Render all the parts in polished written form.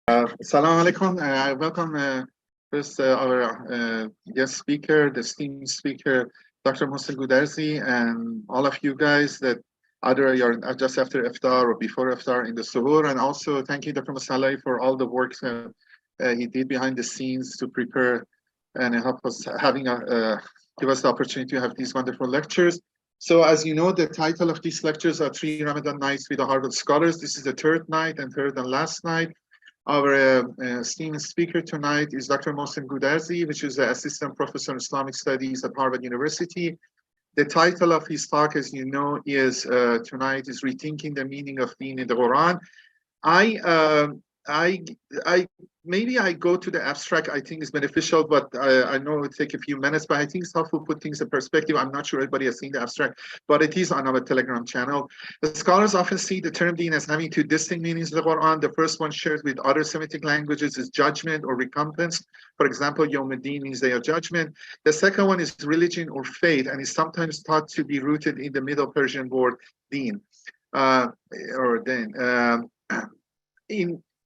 Assalamu alaikum. I welcome first our guest speaker, the esteemed speaker, Dr. Mohsen Goudarzi, and all of you guys that either you're just after iftar or before iftar in the suhoor. And also thank you, Dr. Masalai, for all the work he did behind the scenes to prepare and help us give us the opportunity to have these wonderful lectures. So as you know, the title of these lectures are 3 Ramadan Nights with the Harvard Scholars. This is the third night and third and last night. Our esteemed speaker tonight is Dr. Mohsen Goudarzi, which is the Assistant Professor in Islamic Studies at Harvard University. The title of his talk, as you know, is tonight is Rethinking the Meaning of Deen in the Qur'an. Maybe I go to the abstract. I think is beneficial, but I know it will take a few minutes. But I think it's helpful to put things in perspective. I'm not sure everybody has seen the abstract, but it is on our Telegram channel. The scholars often see the term deen as having two distinct meanings in the Quran. The first one shared with other Semitic languages is judgment or recompense. For example, yawm means day of judgment. The second one is religion or faith, and is sometimes thought to be rooted in the Middle Persian word deen or din.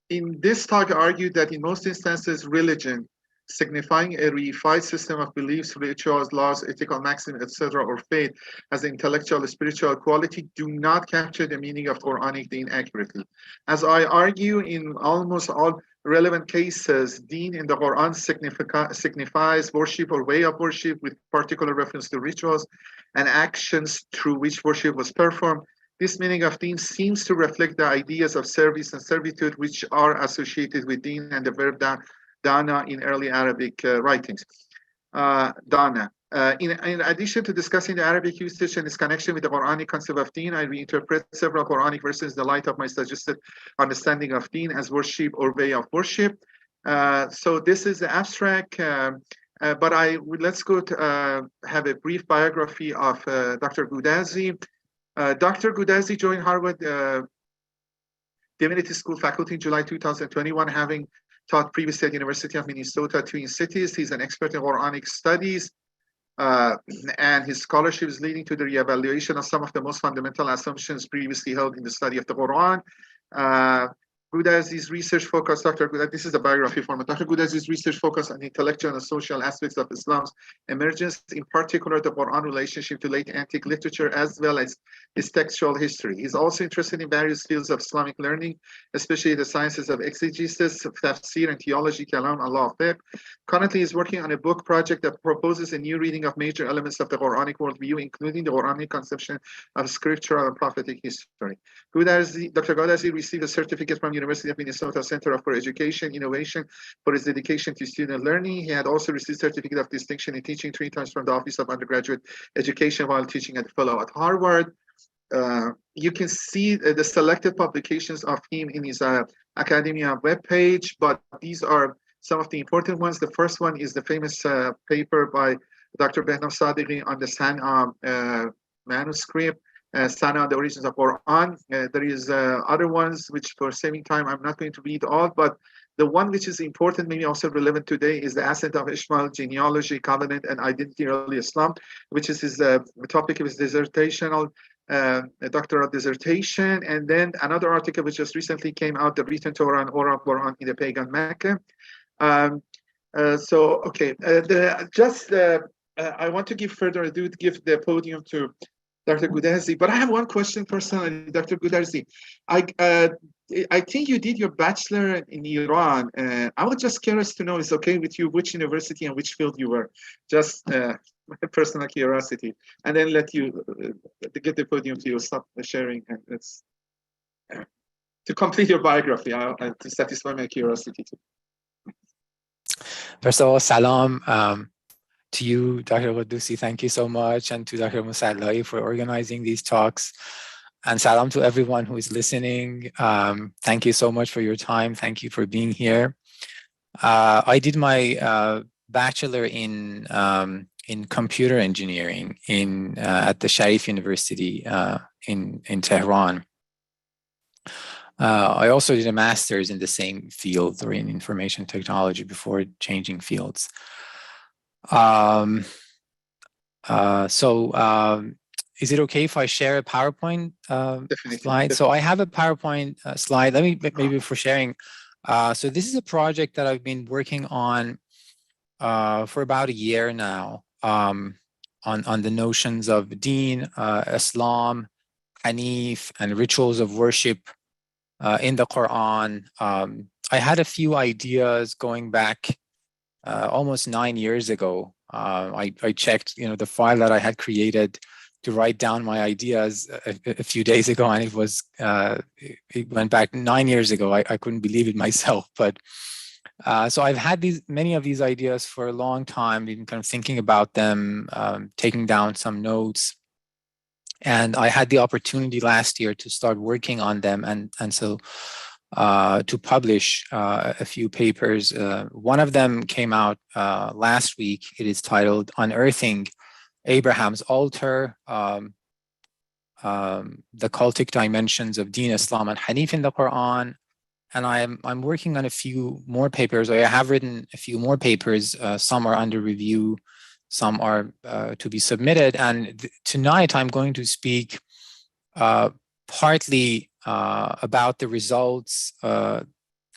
In this talk, I argued that in most instances, religion, signifying a reified system of beliefs, rituals, laws, ethical maxims, etc., or faith as intellectual, spiritual quality, do not capture the meaning of Quranic deen accurately. As I argue in almost all relevant cases, deen in the Quran signifies worship or way of worship with particular reference to rituals and actions through which worship was performed. This meaning of deen seems to reflect the ideas of service and servitude which are associated with deen and the verb dāna in early Arabic writings. Dāna. In addition to discussing the Arabic usage and its connection with the Quranic concept of deen, I reinterpret several Quranic verses in the light of my suggested understanding of deen as worship or way of worship. So this is the abstract. But let's go to have a brief biography of Dr. Goudarzi. Dr. Goudarzi joined Harvard Divinity School faculty in July 2021, having taught previously at University of Minnesota, Twin Cities. He's an expert in Quranic studies, and his scholarship is leading to the reevaluation of some of the most fundamental assumptions previously held in the study of the Quran. Goudarzi's research focus, this is the biography format. Dr. Goudarzi's research focus on intellectual and social aspects of Islam's emergence, in particular the Quran relationship to late antique literature, as well as its textual history. He's also interested in various fields of Islamic learning, especially the sciences of exegesis, tafsir, and theology, kalam, and law of fiqh. Currently, he's working on a book project that proposes a new reading of major elements of the Quranic worldview, including the Quranic conception of scriptural and prophetic history. Dr. Goudarzi received a certificate from University of Minnesota Center for Education Innovation for his dedication to student learning. He had also received certificate of distinction in teaching 3 times from the Office of Undergraduate Education while teaching as a fellow at Harvard. You can see the selected publications of him in his academia webpage, but these are some of the important ones. The first one is the famous paper by Dr. Behnam Sadiqi on the Sana manuscript. Sana, the origins of Quran. There is other ones which, for saving time, I'm not going to read all, but the one which is important, maybe also relevant today, is the ascent of Ishmael, genealogy, covenant, and identity in early Islam, which is his topic of his dissertational doctoral dissertation. And then another article which just recently came out, the written Torah and oral Quran in the pagan Mecca. I want to give further ado to give the podium to Dr. Goudarzi, but I have one question personally, Dr. Goudarzi. I think you did your bachelor in Iran. I was just curious to know, is it okay with you, which university and which field you were? Just personal curiosity, and then let you get the podium to you. Stop sharing, and it's to complete your biography. To satisfy my curiosity too. First of all, salam. To you, Dr. Goudarzi, thank you so much, and to Dr. Musallai for organizing these talks. And salam to everyone who is listening. Thank you so much for your time. Thank you for being here. I did my bachelor in computer engineering at the Sharif University in Tehran. I also did a master's in the same field, or in information technology, before changing fields. Is it okay if I share a PowerPoint slide? So I have a PowerPoint slide. Let me, maybe for sharing, So this is a project that I've been working on for about a year now, on the notions of dīn, Islam, Hanif, and rituals of worship in the Quran. I had a few ideas going back almost 9 years ago. I checked, the file that I had created to write down my ideas a few days ago, and it went back 9 years ago. I couldn't believe it myself, but so I've had many of these ideas for a long time, been kind of thinking about them, taking down some notes. And I had the opportunity last year to start working on them, and so to publish a few papers. One of them came out last week. It is titled "Unearthing Abraham's Altar, the Cultic Dimensions of Dīn, Islam, and Hanif in the Quran." And I'm working on a few more papers. I have written a few more papers. Some are under review, some are to be submitted. And tonight I'm going to speak partly about the results that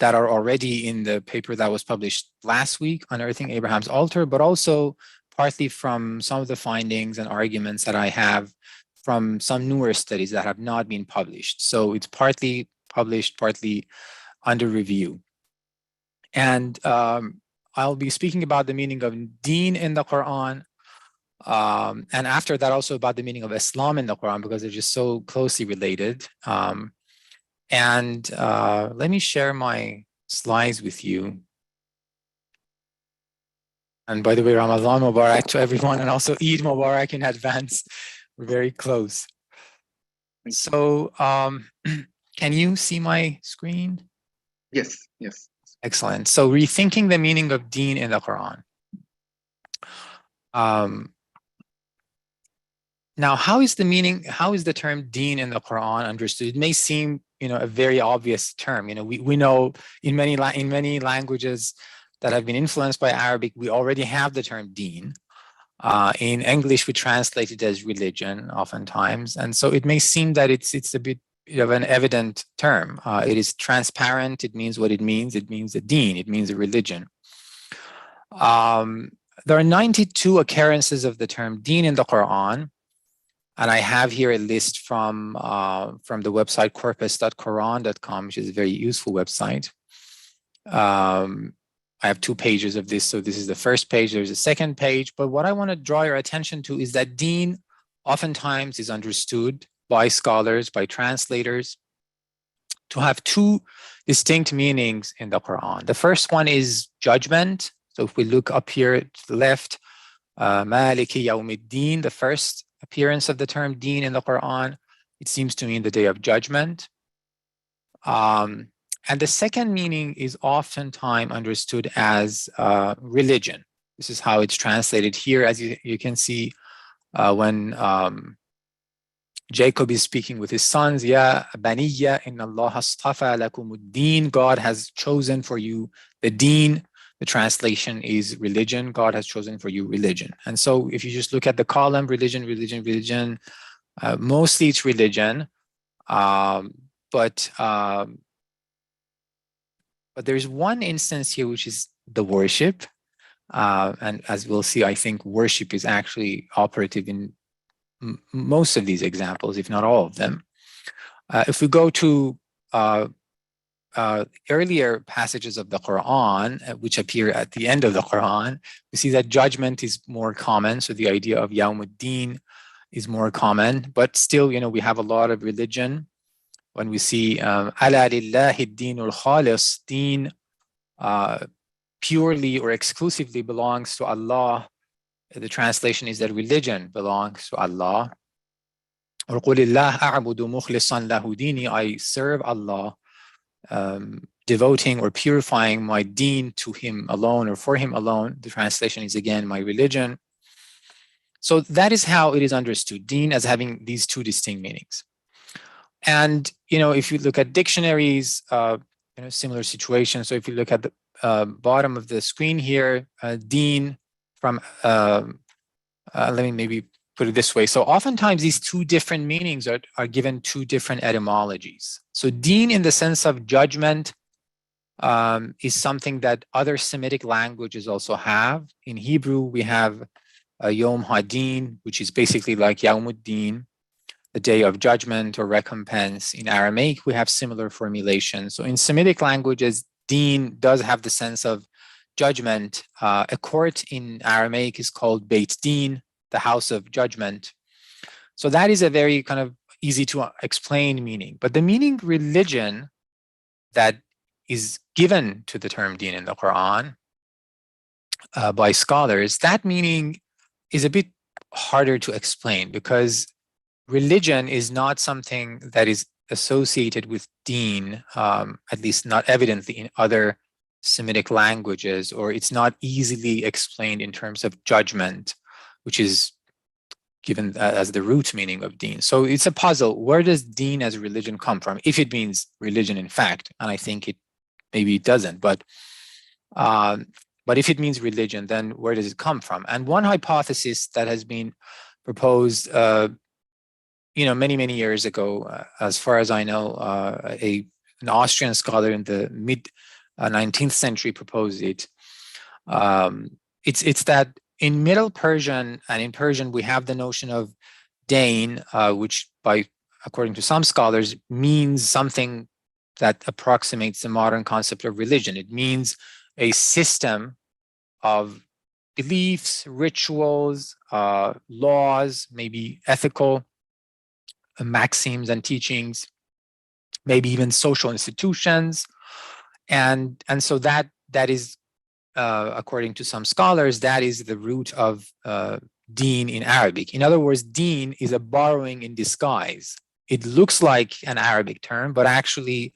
are already in the paper that was published last week, Unearthing Abraham's Altar, but also partly from some of the findings and arguments that I have from some newer studies that have not been published. So it's partly published, partly under review. And I'll be speaking about the meaning of dīn in the Quran, and after that also about the meaning of Islam in the Quran, because they're just so closely related. Let me share my slides with you. And by the way, Ramadan Mubarak to everyone, and also Eid Mubarak in advance. We're very close. So can you see my screen? Yes, yes. Excellent. So rethinking the meaning of dīn in the Quran. Now, how is the term dīn in the Quran understood? It may seem, a very obvious term. We know in many languages that have been influenced by Arabic, we already have the term dīn. In English, we translate it as religion oftentimes. And so it may seem that it's a bit of an evident term. It is transparent. It means what it means. It means a dīn. It means a religion. There are 92 occurrences of the term dīn in the Quran. And I have here a list from the website corpus.quran.com, which is a very useful website. I have 2 pages of this. So this is the first page. There's a second page. But what I want to draw your attention to is that dīn oftentimes is understood by scholars, by translators, to have 2 distinct meanings in the Quran. The first one is judgment. So if we look up here to the left, Maliki yawm, the first appearance of the term dīn in the Quran, it seems to mean the day of judgment. And the second meaning is oftentimes understood as religion. This is how it's translated here. As you can see, when Jacob is speaking with his sons, Ya Baniya, inna Allah astafa lakumuddin, God has chosen for you the deen. The translation is religion. God has chosen for you religion. And so if you just look at the column, religion, mostly it's religion. But there's one instance here, which is the worship. And as we'll see, I think worship is actually operative in most of these examples, if not all of them. If we go to earlier passages of the Quran, which appear at the end of the Quran, we see that judgment is more common. So the idea of yawm is more common, but still, we have a lot of religion. When we see ala lillahi ad-dīnul khālis, deen purely or exclusively belongs to Allah. The translation is that religion belongs to Allah. Or قُلِ اللَّهَ أَعْبُدُ مُخْلِصًا لَهُ دِينِي, I serve Allah, devoting or purifying my deen to Him alone or for Him alone. The translation is again my religion. So that is how it is understood, deen as having these 2 distinct meanings. And if you look at dictionaries, similar situation. So if you look at the bottom of the screen here, deen from let me maybe put it this way. So oftentimes these 2 different meanings are given 2 different etymologies. So deen in the sense of judgment is something that other Semitic languages also have. In Hebrew, we have yawm hadin, which is basically like yawm, the day of judgment or recompense. In Aramaic, we have similar formulations. So in Semitic languages, deen does have the sense of judgment. A court in Aramaic is called Beit Din, the house of judgment. So that is a very kind of easy to explain meaning. But the meaning religion that is given to the term deen in the Quran by scholars, that meaning is a bit harder to explain, because religion is not something that is associated with deen, at least not evidently in other Semitic languages, or it's not easily explained in terms of judgment, which is given as the root meaning of deen. So it's a puzzle. Where does deen as religion come from? If it means religion, in fact, and I think it maybe it doesn't, but if it means religion, then where does it come from? And one hypothesis that has been proposed many years ago, as far as I know, an Austrian scholar in the mid 19th century proposed it. It's that in Middle Persian and in Persian, we have the notion of dāna, which according to some scholars, means something that approximates the modern concept of religion. It means a system of beliefs, rituals, laws, maybe ethical maxims and teachings, maybe even social institutions, and so that is, according to some scholars, that is the root of deen in Arabic. In other words, deen is a borrowing in disguise. It looks like an Arabic term, but actually,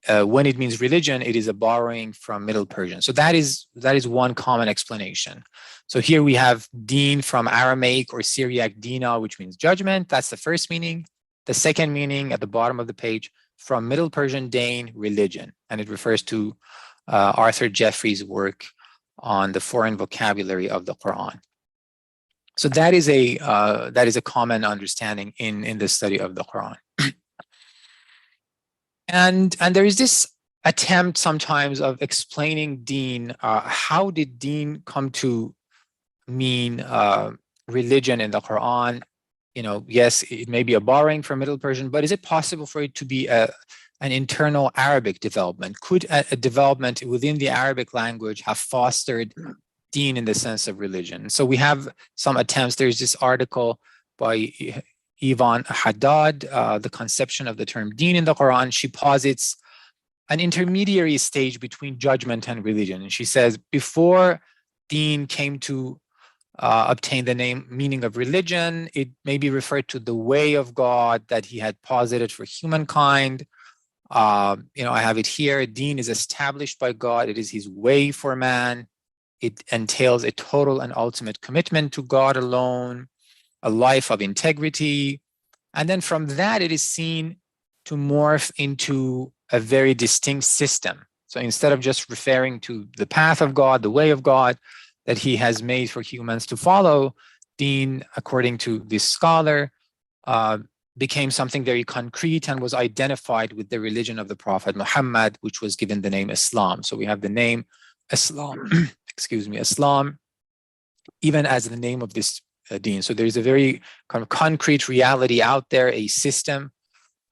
when it means religion, it is a borrowing from Middle Persian. So that is one common explanation. So here we have deen from Aramaic or Syriac dina, which means judgment. That's the first meaning. The second meaning at the bottom of the page, from Middle Persian dāna, religion, and it refers to Arthur Jeffries' work on the foreign vocabulary of the Qur'an. So that is a common understanding in the study of the Qur'an. And there is this attempt sometimes of explaining deen. How did deen come to mean religion in the Qur'an? Yes, it may be a borrowing from Middle Persian, but is it possible for it to be an internal Arabic development? Could a development within the Arabic language have fostered deen in the sense of religion? So we have some attempts. There's this article by Yvonne Haddad, The Conception of the Term Deen in the Quran. She posits an intermediary stage between judgment and religion. And she says, before deen came to obtain the meaning of religion, it may be referred to the way of God that he had posited for humankind. I have it here. Deen is established by God. It is his way for man. It entails a total and ultimate commitment to God alone, a life of integrity. And then from that, it is seen to morph into a very distinct system. So instead of just referring to the path of God, the way of God that he has made for humans to follow, deen, according to this scholar, became something very concrete and was identified with the religion of the Prophet Muhammad, which was given the name Islam. So we have the name Islam, Islam, even as the name of this deen. So there's a very kind of concrete reality out there, a system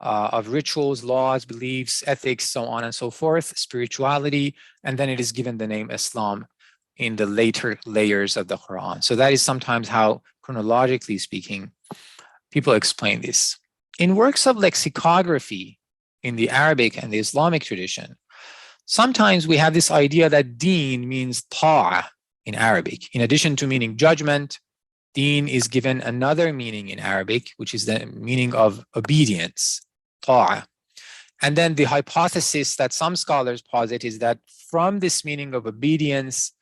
of rituals, laws, beliefs, ethics, so on and so forth, spirituality, and then it is given the name Islam in the later layers of the Quran. So that is sometimes how, chronologically speaking, people explain this. In works of lexicography in the Arabic and the Islamic tradition, sometimes we have this idea that deen means ta'ah in Arabic. In addition to meaning judgment, deen is given another meaning in Arabic, which is the meaning of obedience, ta'ah. And then the hypothesis that some scholars posit is that from this meaning of obedience,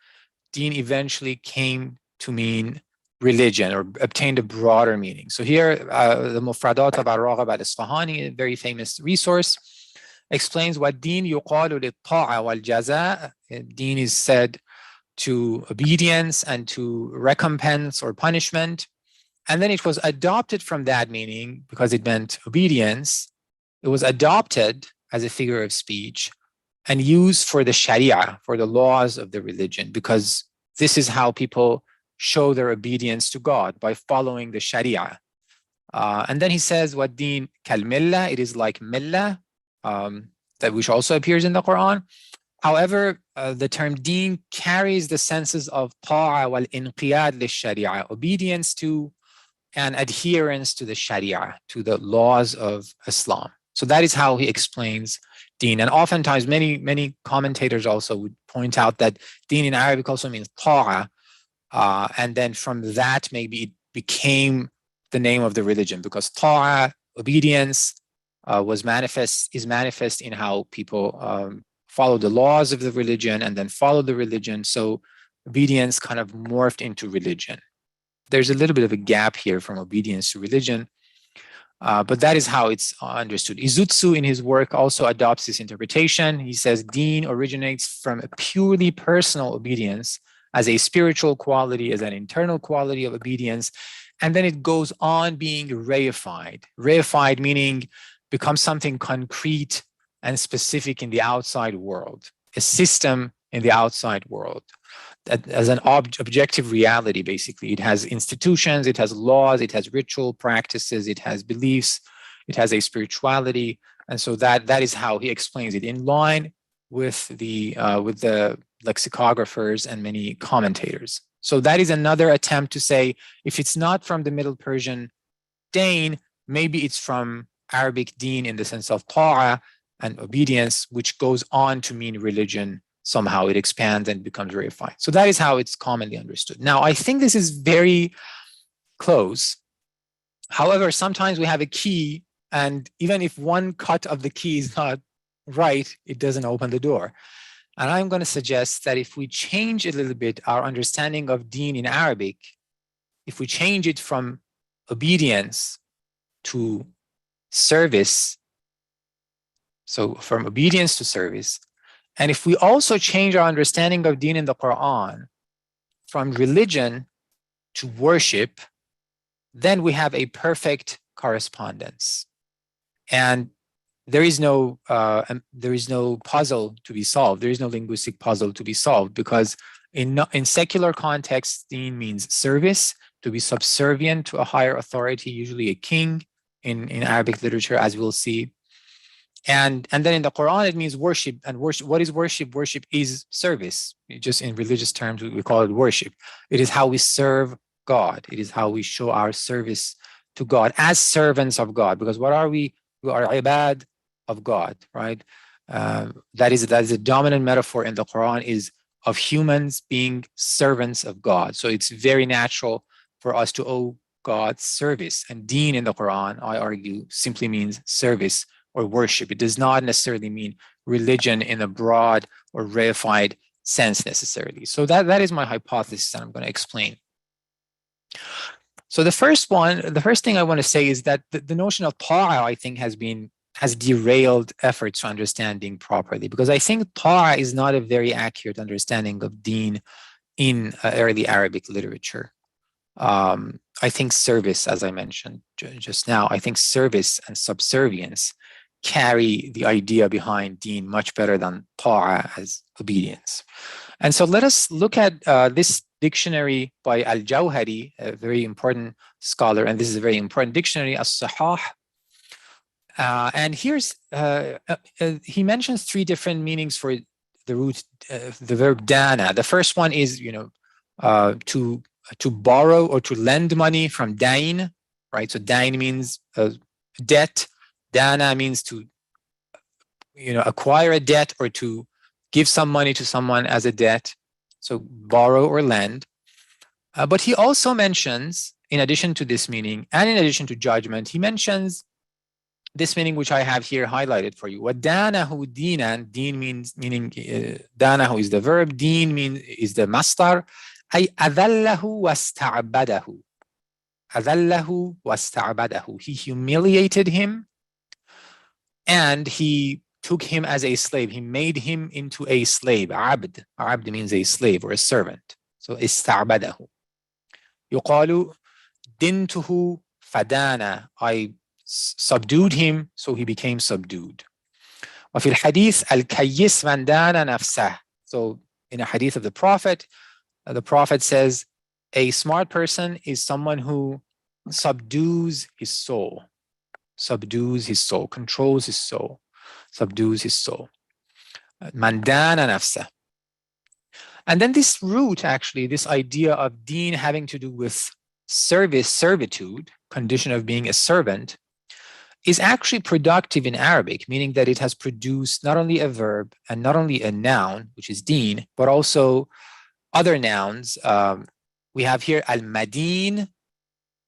deen eventually came to mean religion or obtained a broader meaning. So here, the Mufradat of Ar-Raghib al-Isfahani, a very famous resource, explains what deen yuqalu lit-ta'a wal-jaza. Deen is said to obedience and to recompense or punishment. And then it was adopted from that meaning because it meant obedience. It was adopted as a figure of speech and used for the sharia, for the laws of the religion, because this is how people show their obedience to God, by following the sharia. And then he says, what deen kal-millah, it is like millah, that which also appears in the Quran. However, the term deen carries the senses of ta'a wal inqiyad lish-sharia, obedience to and adherence to the sharia, to the laws of Islam. So that is how he explains deen. And oftentimes many commentators also would point out that deen in Arabic also means ta'a, and then from that maybe it became the name of the religion, because ta'a, obedience, is manifest in how people follow the laws of the religion and then follow the religion. So obedience kind of morphed into religion. There's a little bit of a gap here from obedience to religion, but that is how it's understood. Izutsu in his work also adopts this interpretation. He says deen originates from a purely personal obedience as a spiritual quality, as an internal quality of obedience, and then it goes on being reified. Reified meaning becomes something concrete and specific in the outside world, a system in the outside world, as an objective reality, basically. It has institutions, it has laws, it has ritual practices, it has beliefs, it has a spirituality. And so that is how he explains it, in line with the lexicographers and many commentators. So that is another attempt to say, if it's not from the Middle Persian dain, maybe it's from Arabic deen in the sense of ta'a and obedience, which goes on to mean religion. Somehow it expands and becomes reified. So that is how it's commonly understood. Now, I think this is very close. However, sometimes we have a key, and even if one cut of the key is not right, it doesn't open the door. And I'm going to suggest that if we change a little bit our understanding of deen in Arabic, if we change it from obedience to service, so from obedience to service, and if we also change our understanding of deen in the Quran from religion to worship, then we have a perfect correspondence. And there is no puzzle to be solved. There is no linguistic puzzle to be solved, because in secular context, deen means service, to be subservient to a higher authority, usually a king in Arabic literature, as we'll see. And then in the Quran, it means worship. And worship, what is worship? Worship is service. Just in religious terms, we call it worship. It is how we serve God. It is how we show our service to God as servants of God. Because what are we? We are ibad of God, right? That is a dominant metaphor in the Quran, is of humans being servants of God. So it's very natural for us to owe God service. And deen in the Quran, I argue, simply means service or worship. It does not necessarily mean religion in a broad or reified sense necessarily. So that is my hypothesis, and I'm going to explain. So the first thing I want to say is that the notion of ta'a, I think, has derailed efforts to understanding properly, because I think ta'a is not a very accurate understanding of deen in early Arabic literature. I think service, as I mentioned just now, I think service and subservience carry the idea behind deen much better than ta'a as obedience. And so let us look at this dictionary by al-Jawhari, a very important scholar, and this is a very important dictionary, as-Sahah. And here's, he mentions three different meanings for the root, the verb dāna. The first one is, to borrow or to lend money from dain, right? So dain means debt. Dāna means to, acquire a debt or to give some money to someone as a debt. So borrow or lend. But he also mentions, in addition to this meaning and in addition to judgment, he mentions this meaning which I have here highlighted for you. What dānahu dīnan, deen meaning dānahu is the verb, deen is the mastar. أي أذله واستعبده. أذله واستعبده. He humiliated him and he took him as a slave. He made him into a slave. عبد. عبد means a slave or a servant. So استعبده. يقال دنته فدانا. I subdued him, so he became subdued. وفي الحديث الكيس من دان نفسه. So in a hadith of the Prophet says, a smart person is someone who subdues his soul, controls his soul, subdues his soul. Man dana nafsah. And then this root, actually, this idea of deen having to do with servitude, condition of being a servant, is actually productive in Arabic, meaning that it has produced not only a verb and not only a noun, which is deen, but also other nouns. We have here al-madin,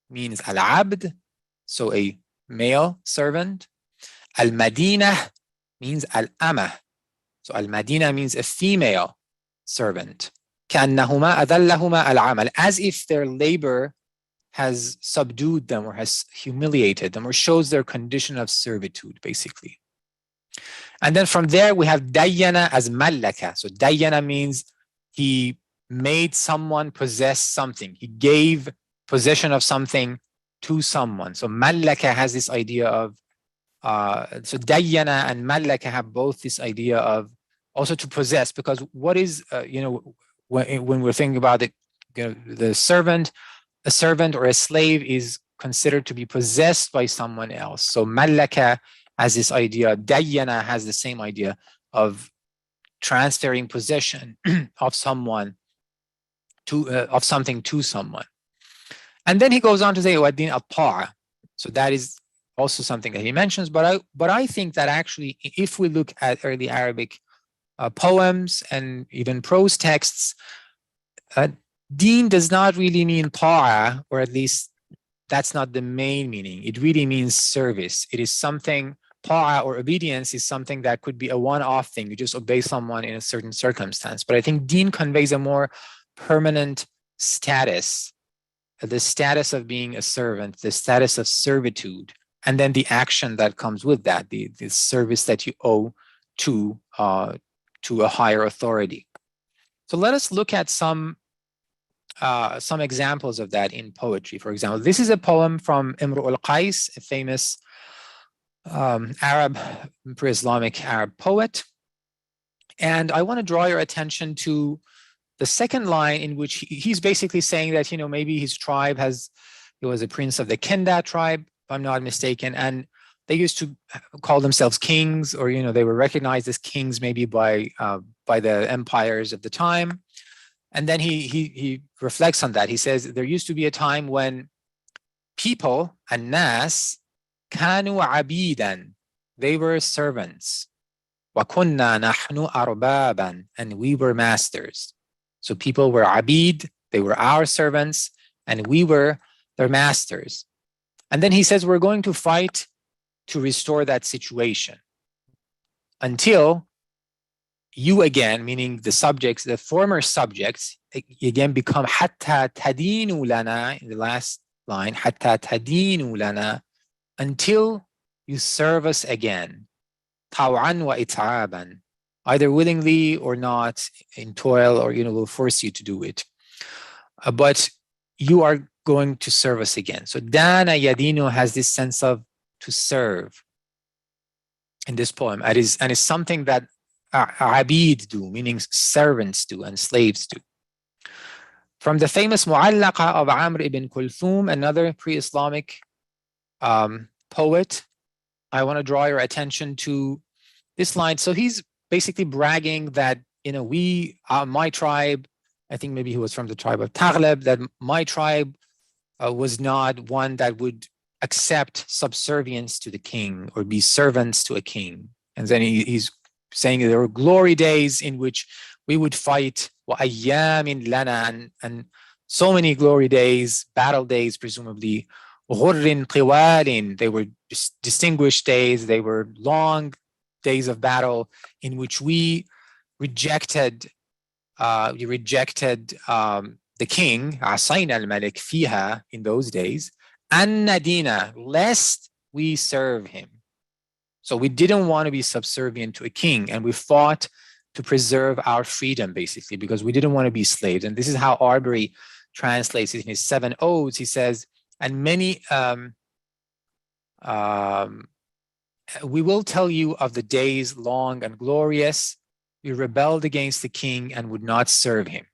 means al-abd, so a male servant. Al-madinah means al-amah, so al-madinah means a female servant. كأنهما أذلهما العمل, as if their labor has subdued them or has humiliated them or shows their condition of servitude, basically. And then from there we have dayyana as mallaka. So dayyana means he made someone possess something. He gave possession of something to someone. So mallaka has this idea of, so dayyana and mallaka have both this idea of also to possess, because what is, when we're thinking about it, the servant, a servant or a slave is considered to be possessed by someone else. So mallaka has this idea, dayyana has the same idea of transferring possession of someone to of something to someone. And then he goes on to say ad-dīn al-ta'a. So that is also something that he mentions, but I think that actually, if we look at early Arabic poems and even prose texts, deen does not really mean ta'a, or at least that's not the main meaning. It really means service. It is something, ta'a or obedience is something that could be a one-off thing. You just obey someone in a certain circumstance. But I think deen conveys a more permanent status, the status of being a servant, the status of servitude, and then the action that comes with that, the service that you owe to a higher authority. So let us look at some examples of that in poetry. For example, this is a poem from Imru al-Qais, a famous Arab, pre-Islamic Arab poet. And I want to draw your attention to the second line, in which he's basically saying that, maybe his tribe he was a prince of the Kenda tribe, if I'm not mistaken, and they used to call themselves kings, or, they were recognized as kings maybe by the empires of the time. And then he reflects on that. He says, there used to be a time when people, الناس, كانوا عبيدا, they were servants. وكنا نحن أربابا, and we were masters. So people were abid, they were our servants, and we were their masters. And then he says, we're going to fight to restore that situation until you again, meaning the subjects, the former subjects, again become حتى تدينوا لنا, in the last line, حتى تدينوا لنا, until you serve us again, طوعا وإتعابا, either willingly or not, in toil, or we'll force you to do it, but you are going to serve us again. So dāna yadinu has this sense of to serve in this poem, and is something that abid do, meaning servants do and slaves do. From the famous Mu'allaqa of Amr ibn Kulthum, another pre-Islamic poet, I want to draw your attention to this line. So he's basically bragging that, my tribe, I think maybe he was from the tribe of Taghlib, that my tribe was not one that would accept subservience to the king or be servants to a king. And then he's saying there were glory days in which we would fight, وَأَيَّامٍ لَنَا, and so many glory days, battle days presumably, غُرٍ قِوَالٍ, they were just distinguished days, they were long days of battle in which we rejected the king, عَصَيْنَا الْمَلِكْ فِيهَا, in those days, أَنْ نَدِينَ, lest we serve him. So we didn't want to be subservient to a king, and we fought to preserve our freedom, basically, because we didn't want to be slaves. And this is how Arbery translates it in his 7 Odes. He says, and many we will tell you of the days long and glorious. We rebelled against the king and would not serve him.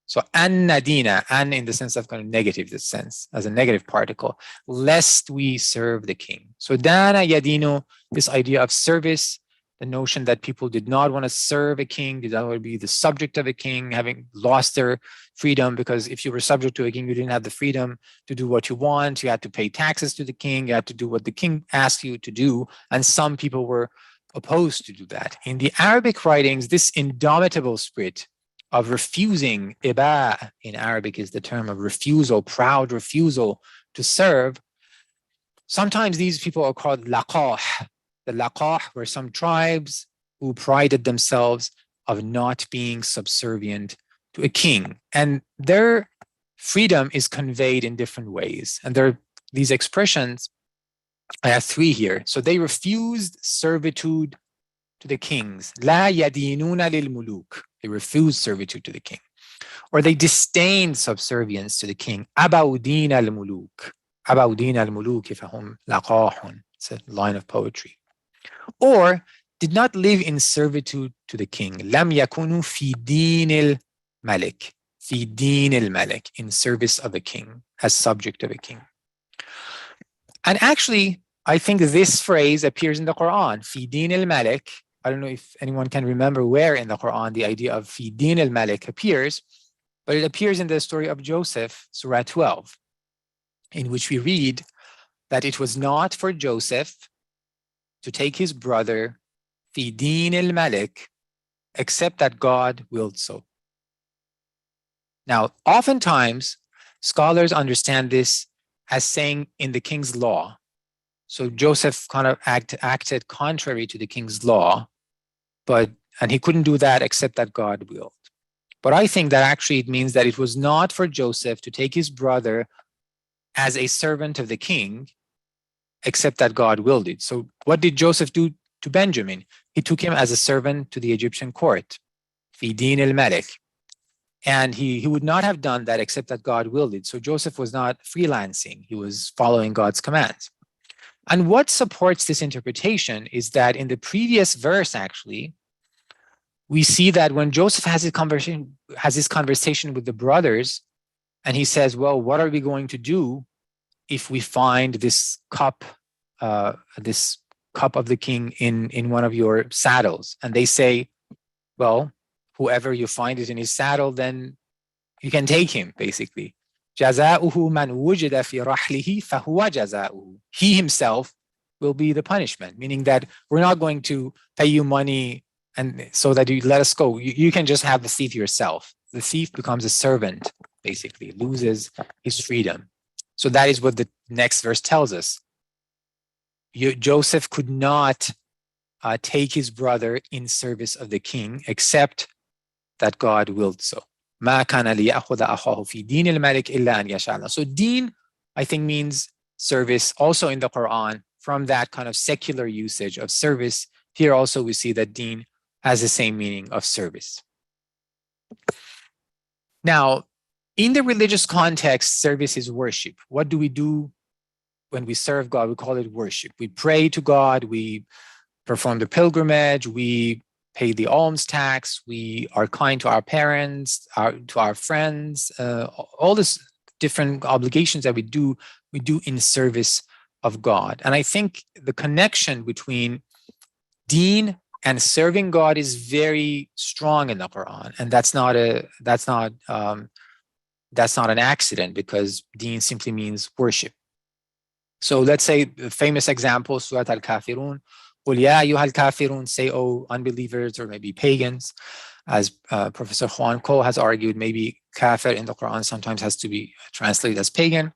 So an nadina, an in the sense of kind of negative, this sense as a negative particle, lest we serve the king. So dāna yadinu, this idea of service, the notion that people did not want to serve a king, did not want to be the subject of a king, having lost their freedom, because if you were subject to a king, you didn't have the freedom to do what you want. You had to pay taxes to the king. You had to do what the king asked you to do. And some people were opposed to do that. In the Arabic writings, this indomitable spirit of refusing, iba in Arabic is the term of refusal, proud refusal to serve. Sometimes these people are called laqah. The laqah were some tribes who prided themselves of not being subservient to a king. And their freedom is conveyed in different ways. And there are these expressions, I have three here. So they refused servitude to the kings. La yadinuna lil muluk. They refused servitude to the king. Or they disdained subservience to the king. Abaudin al muluk. Abaudin al muluk fahum laqahun. It's a line of poetry. Or did not live in servitude to the king. Lam yakunu fi din al malik. Fi din al malik. In service of a king. As subject of a king. And actually, I think this phrase appears in the Quran. Fi din al malik. I don't know if anyone can remember where in the Quran the idea of fi din al malik appears, but it appears in the story of Joseph, Surah 12, in which we read that it was not for Joseph to take his brother fi din al malik, except that God willed so. Now, oftentimes, scholars understand this as saying in the king's law. So Joseph kind of acted contrary to the king's law, and he couldn't do that except that God willed. But I think that actually it means that it was not for Joseph to take his brother as a servant of the king, except that God willed it. So what did Joseph do to Benjamin? He took him as a servant to the Egyptian court, fi din al malik. And he would not have done that except that God willed it. So Joseph was not freelancing. He was following God's commands. And what supports this interpretation is that in the previous verse, actually, we see that when Joseph has his conversation with the brothers, and he says, well, what are we going to do if we find this cup of the king in one of your saddles? And they say, well, whoever you find it in his saddle, then you can take him, basically. جَزَاؤُهُ مَنْ وُجِدَ فِي رَحْلِهِ فَهُوَ جَزَاؤُهُ. He himself will be the punishment, meaning that we're not going to pay you money and so that you let us go. You can just have the thief yourself. The thief becomes a servant, basically, loses his freedom. So that is what the next verse tells us. Joseph could not take his brother in service of the king, except that God willed so. مَا كَانَ لِيَأْخُذَ أَخَاهُ فِي دِينِ الْمَلِكِ إِلَّا أَنْ يَشَاءَ اللَّهُ. So deen, I think, means service, also in the Quran, from that kind of secular usage of service. Here also we see that deen has the same meaning of service. Now, in the religious context, service is worship. What do we do when we serve God? We call it worship. We pray to God, we perform the pilgrimage, we pay the alms tax, we are kind to our parents, to our friends, all these different obligations that we do in service of God. And I think the connection between deen and serving God is very strong in the Quran, and that's not an accident, because deen simply means worship. So let's say the famous example, Surah Al-Kafirun. قُلْ يَا أَيُّهَا الْكَافِرُونَ, say, oh, unbelievers, or maybe pagans. As Professor Juan Ko has argued, maybe kafir in the Quran sometimes has to be translated as pagan.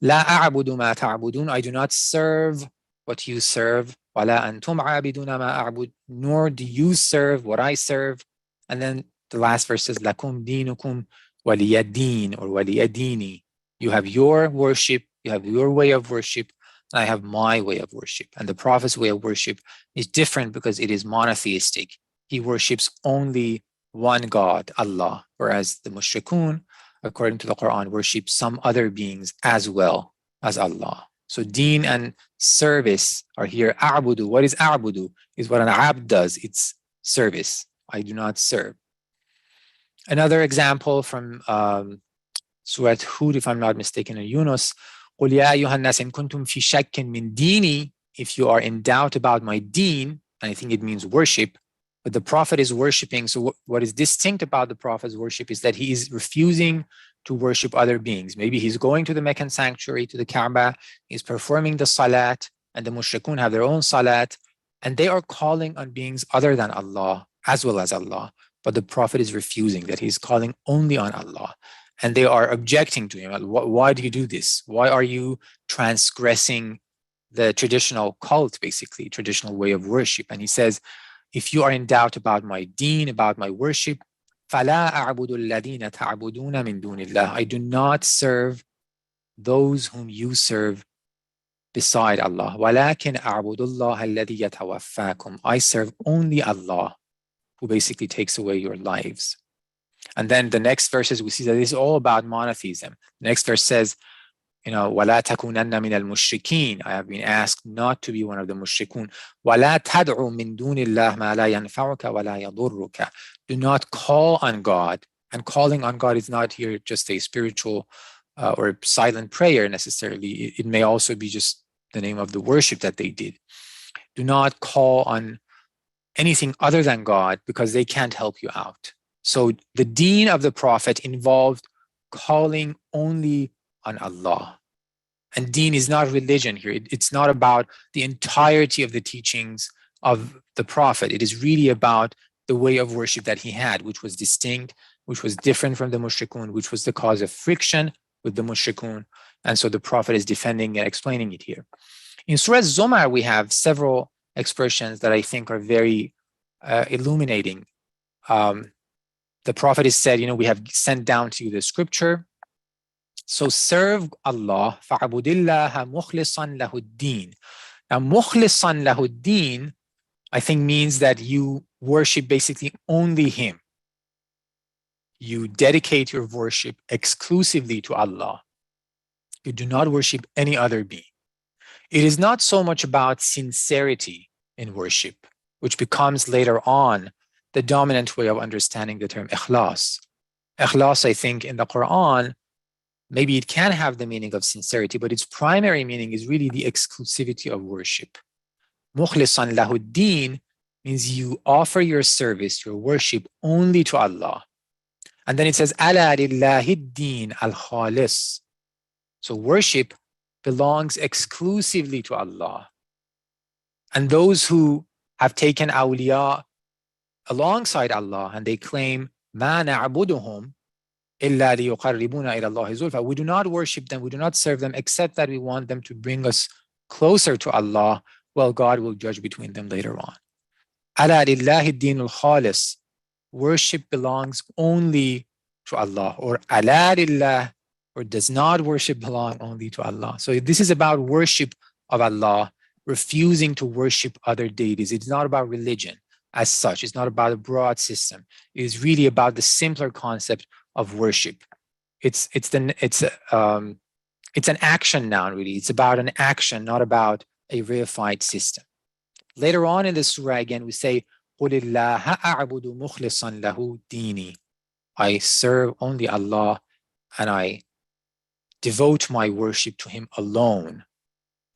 لَا أَعْبُدُ مَا تَعْبُدُونَ, I do not serve what you serve. وَلَا أَنْتُمْ عَابِدُونَ مَا أَعْبُدُ, nor do you serve what I serve. And then the last verse says, لَكُمْ دِينُكُمْ وَلِيَ دِينِ, or وَلِيَ دِينِ. You have your worship, you have your way of worship, and I have my way of worship. And the Prophet's way of worship is different because it is monotheistic. He worships only one God, Allah, whereas the mushrikun, according to the Quran, worship some other beings as well as Allah. So deen and service are here. A'budu. What is a'budu? Is what an abd does. It's service. I do not serve. Another example from Surah Hud, if I'm not mistaken, in Yunus. قُلْ يَا أَيُّهَا النَّاسِ إِن كُنْتُمْ فِي شَكٍّ مِّن دِينِي. If you are in doubt about my deen, and I think it means worship, but the Prophet is worshiping. So what is distinct about the Prophet's worship is that he is refusing to worship other beings. Maybe he's going to the Meccan sanctuary, to the Kaaba, he's performing the salat, and the mushrikun have their own salat, and they are calling on beings other than Allah, as well as Allah. But the Prophet is refusing that. He's calling only on Allah. And they are objecting to him. Why do you do this? Why are you transgressing the traditional cult, basically, traditional way of worship? And he says, if you are in doubt about my deen, about my worship, فَلَا أَعْبُدُ الَّذِينَ تَعْبُدُونَ مِن دُونِ اللَّهِ. I do not serve those whom you serve beside Allah. وَلَكِنْ أَعْبُدُ اللَّهَ الَّذِي يَتَوَفَّاكُمْ. I serve only Allah, who basically takes away your lives. And then the next verses, we see that this is all about monotheism. The next verse says, وَلَا تَكُونَنَّ مِنَ الْمُشْرِكِينَ. I have been asked not to be one of the mushrikun. وَلَا تَدْعُ مِن دُونِ اللَّهِ مَا لَا يَنْفَعُكَ وَلَا يَضُرُّكَ. Do not call on God. And calling on God is not here just a spiritual or silent prayer necessarily. It may also be just the name of the worship that they did. Do not call on anything other than God, because they can't help you out. So the deen of the Prophet involved calling only on Allah. And deen is not religion here. It's not about the entirety of the teachings of the Prophet. It is really about the way of worship that he had, which was distinct, which was different from the mushrikun, which was the cause of friction with the mushrikun. And so the Prophet is defending and explaining it here. In Surah Zumar, we have several expressions that I think are very illuminating. The Prophet has said, we have sent down to you the scripture. So serve Allah. فَعَبُدِ اللَّهَ مُخْلِصًا لَهُ الدِّينَ. Now, مُخْلِصًا لَهُ الدِّينَ, I think means that you worship basically only Him. You dedicate your worship exclusively to Allah. You do not worship any other being. It is not so much about sincerity in worship, which becomes later on the dominant way of understanding the term ikhlas. Ikhlas, I think, in the Qur'an, maybe it can have the meaning of sincerity, but its primary meaning is really the exclusivity of worship. Mukhlisan lahu deen means you offer your service, your worship only to Allah. And then it says, ala lillahi deen al-khalis. So worship belongs exclusively to Allah. And those who have taken awliya alongside Allah and they claim, ma na'buduhum illa liyuqarribuna ila Allahi zulfa. We do not worship them, we do not serve them, except that we want them to bring us closer to Allah. Well, God will judge between them later on. Ala lillahi din al-khalis. Worship belongs only to Allah. Or ala lillah, or does not worship belong only to Allah. So this is about worship of Allah, refusing to worship other deities. It's not about religion as such. It's not about a broad system. It is really about the simpler concept of worship. It's an action noun, really. It's about an action, not about a reified system. Later on in the surah again, we say, قُلِ اللَّهَ أَعْبُدُ مُخْلِصًا لَهُ دِينِي. I serve only Allah and I devote my worship to Him alone.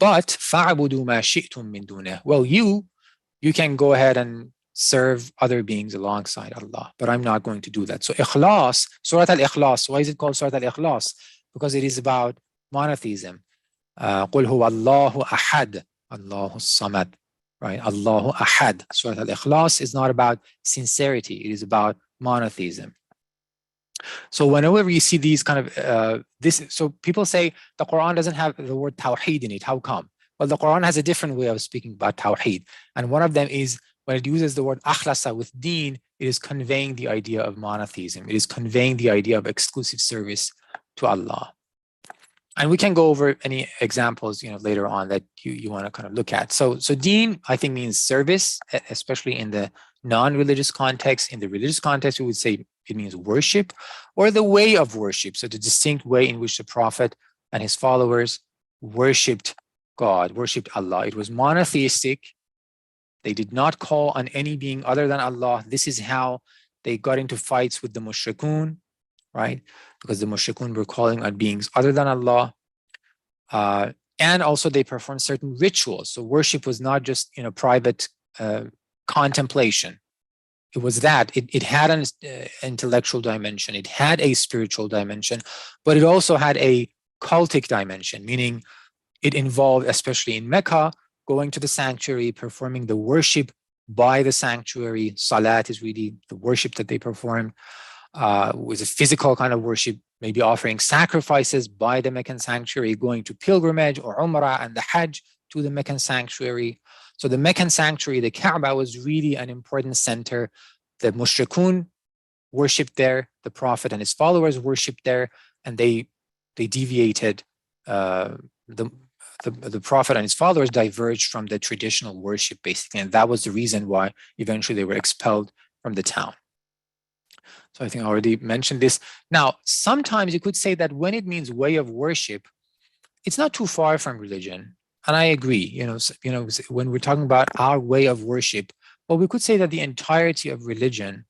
But فَعْبُدُوا مَا شِئْتُم مِّن دُونِهِ. Well, you can go ahead and serve other beings alongside Allah, but I'm not going to do that. So Ikhlas, Surah Al-Ikhlas, why is it called Surah Al-Ikhlas? Because it is about monotheism. قُلْ هُوَ اللَّهُ أَحَدٌ اللَّهُ الصَّمَدُ. Right? Allahu Ahad. Surah Al-Ikhlas is not about sincerity. It is about monotheism. So whenever you see these kind of, so people say the Quran doesn't have the word Tawheed in it. How come? Well, the Quran has a different way of speaking about Tawheed. And one of them is when it uses the word akhlasa with deen, it is conveying the idea of monotheism. It is conveying the idea of exclusive service to Allah. And we can go over any examples, later on that you want to kind of look at. So deen, I think, means service, especially in the non-religious context. In the religious context, we would say it means worship or the way of worship. So the distinct way in which the Prophet and his followers worshipped God, worshipped Allah. It was monotheistic. They did not call on any being other than Allah. This is how they got into fights with the mushrikun, right? Because the mushrikun were calling on beings other than Allah. And also they performed certain rituals. So worship was not just, private contemplation. It was that. It had an intellectual dimension. It had a spiritual dimension, but it also had a cultic dimension, meaning it involved, especially in Mecca, going to the sanctuary, performing the worship by the sanctuary. Salat is really the worship that they performed. Was a physical kind of worship, maybe offering sacrifices by the Meccan sanctuary, going to pilgrimage or Umrah and the Hajj to the Meccan sanctuary. So the Meccan sanctuary, the Kaaba, was really an important center. The mushrikun worshipped there, the Prophet and his followers worshipped there, and they deviated. The Prophet and his followers diverged from the traditional worship, basically, and that was the reason why eventually they were expelled from the town. So I think I already mentioned this. Now, sometimes you could say that when it means way of worship, it's not too far from religion. And I agree, when we're talking about our way of worship, well, we could say that the entirety of religion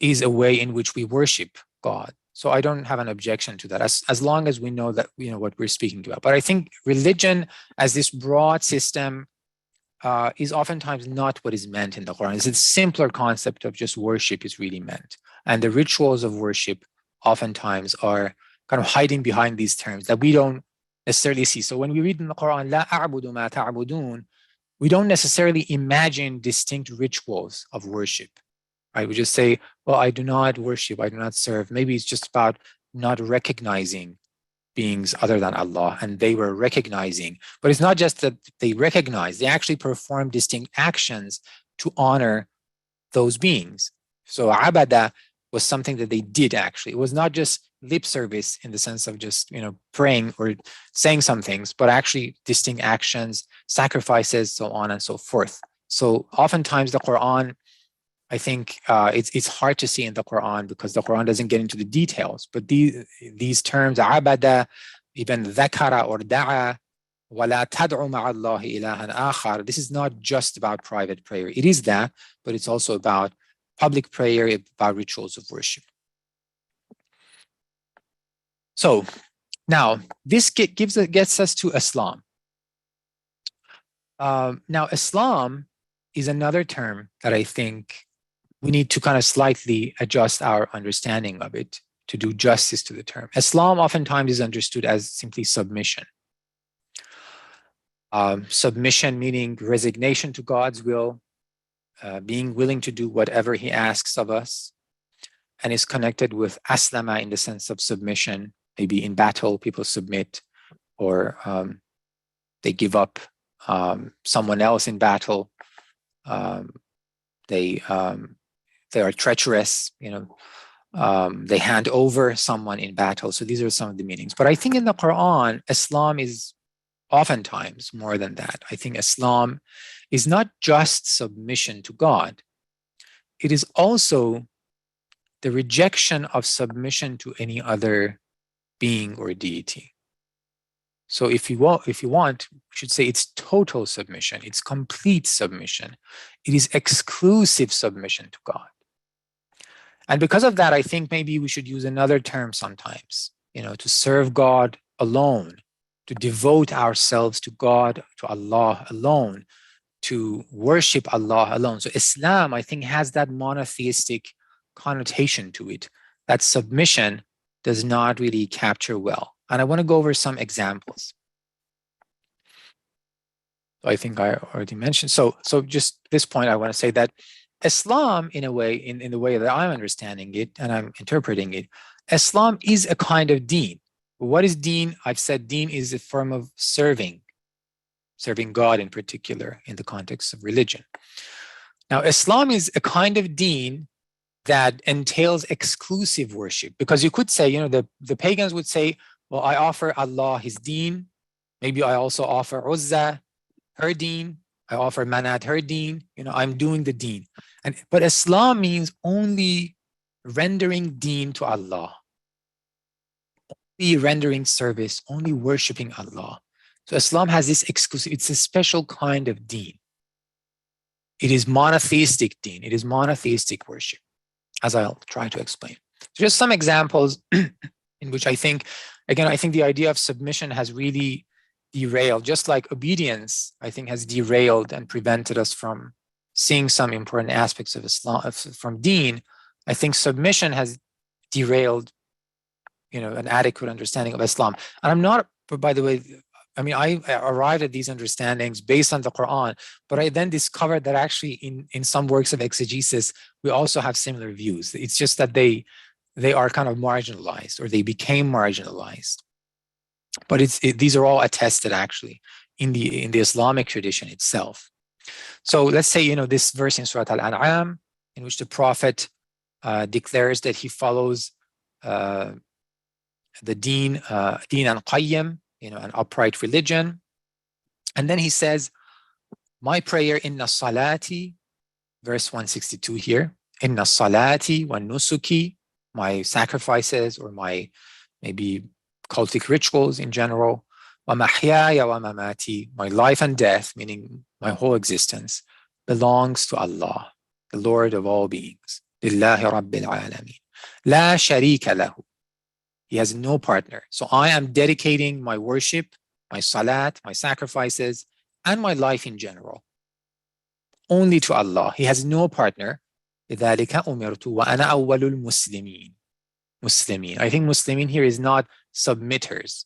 is a way in which we worship God. So I don't have an objection to that, as long as we know that, what we're speaking about. But I think religion as this broad system is oftentimes not what is meant in the Quran. It's a simpler concept of just worship is really meant. And the rituals of worship oftentimes are kind of hiding behind these terms that we don't necessarily see. So when we read in the Quran, "La a'budu ma ta'budun," we don't necessarily imagine distinct rituals of worship, right? We just say, well, I do not worship, I do not serve. Maybe it's just about not recognizing beings other than Allah, and they were recognizing. But it's not just that they recognize, they actually perform distinct actions to honor those beings. So abada was something that they did actually. It was not just lip service in the sense of just, praying or saying some things, but actually distinct actions, sacrifices, so on and so forth. So oftentimes the Quran, I think it's hard to see in the Quran because the Quran doesn't get into the details. But these terms, abada, even dhakara or da'a, وَلَا تَدْعُ مَعَ اللَّهِ إِلَهًا آخَرَ. This is not just about private prayer. It is that, but it's also about public prayer, about rituals of worship. So now this gets us to Islam. Now Islam is another term that I think we need to kind of slightly adjust our understanding of it to do justice to the term. Islam oftentimes is understood as simply submission. Submission meaning resignation to God's will, being willing to do whatever he asks of us, and is connected with aslama in the sense of submission. Maybe in battle, people submit, or they give up someone else in battle. They are treacherous, they hand over someone in battle. So these are some of the meanings. But I think in the Quran, Islam is oftentimes more than that. I think Islam is not just submission to God. It is also the rejection of submission to any other being or deity. So if you want, we should say it's total submission, it's complete submission. It is exclusive submission to God. And because of that, I think maybe we should use another term sometimes, to serve God alone, to devote ourselves to God, to Allah alone, to worship Allah alone. So Islam, I think, has that monotheistic connotation to it, that submission does not really capture well. And I want to go over some examples. I think I already mentioned. So just this point, I want to say that Islam, in a way, in the way that I'm understanding it and I'm interpreting it, Islam is a kind of deen. What is deen? I've said deen is a form of serving God in particular in the context of religion. Now, Islam is a kind of deen that entails exclusive worship, because you could say, the pagans would say, well, I offer Allah his deen. Maybe I also offer Uzza her deen. I offer Manat her deen. I'm doing the deen. But Islam means only rendering deen to Allah, only rendering service, only worshiping Allah. So Islam has this exclusive, it's a special kind of deen. It is monotheistic deen. It is monotheistic worship, as I'll try to explain. So just some examples in which I think the idea of submission has really derailed, just like obedience, I think, has derailed and prevented us from seeing some important aspects of Islam, from deen. I think submission has derailed, an adequate understanding of Islam. And I'm not, by the way, I arrived at these understandings based on the Qur'an, but I then discovered that actually in some works of exegesis, we also have similar views. It's just that they are kind of marginalized, or they became marginalized. But these are all attested actually in the Islamic tradition itself. So let's say, this verse in Surah Al-An'am, in which the Prophet declares that he follows the deen al-qayyim, an upright religion. And then he says, my prayer, inna salati, verse 162 here, inna salati wa nusuki, my sacrifices or my maybe cultic rituals in general, wa mahyaya wa mamati, my life and death, meaning my whole existence, belongs to Allah, the Lord of all beings. Lillahi rabbil alameen. La sharika lahu. He has no partner. So I am dedicating my worship, my salat, my sacrifices, and my life in general only to Allah. He has no partner. لذلك أمرت وأنا أول المسلمين. Muslimin. I think Muslimin here is not submitters.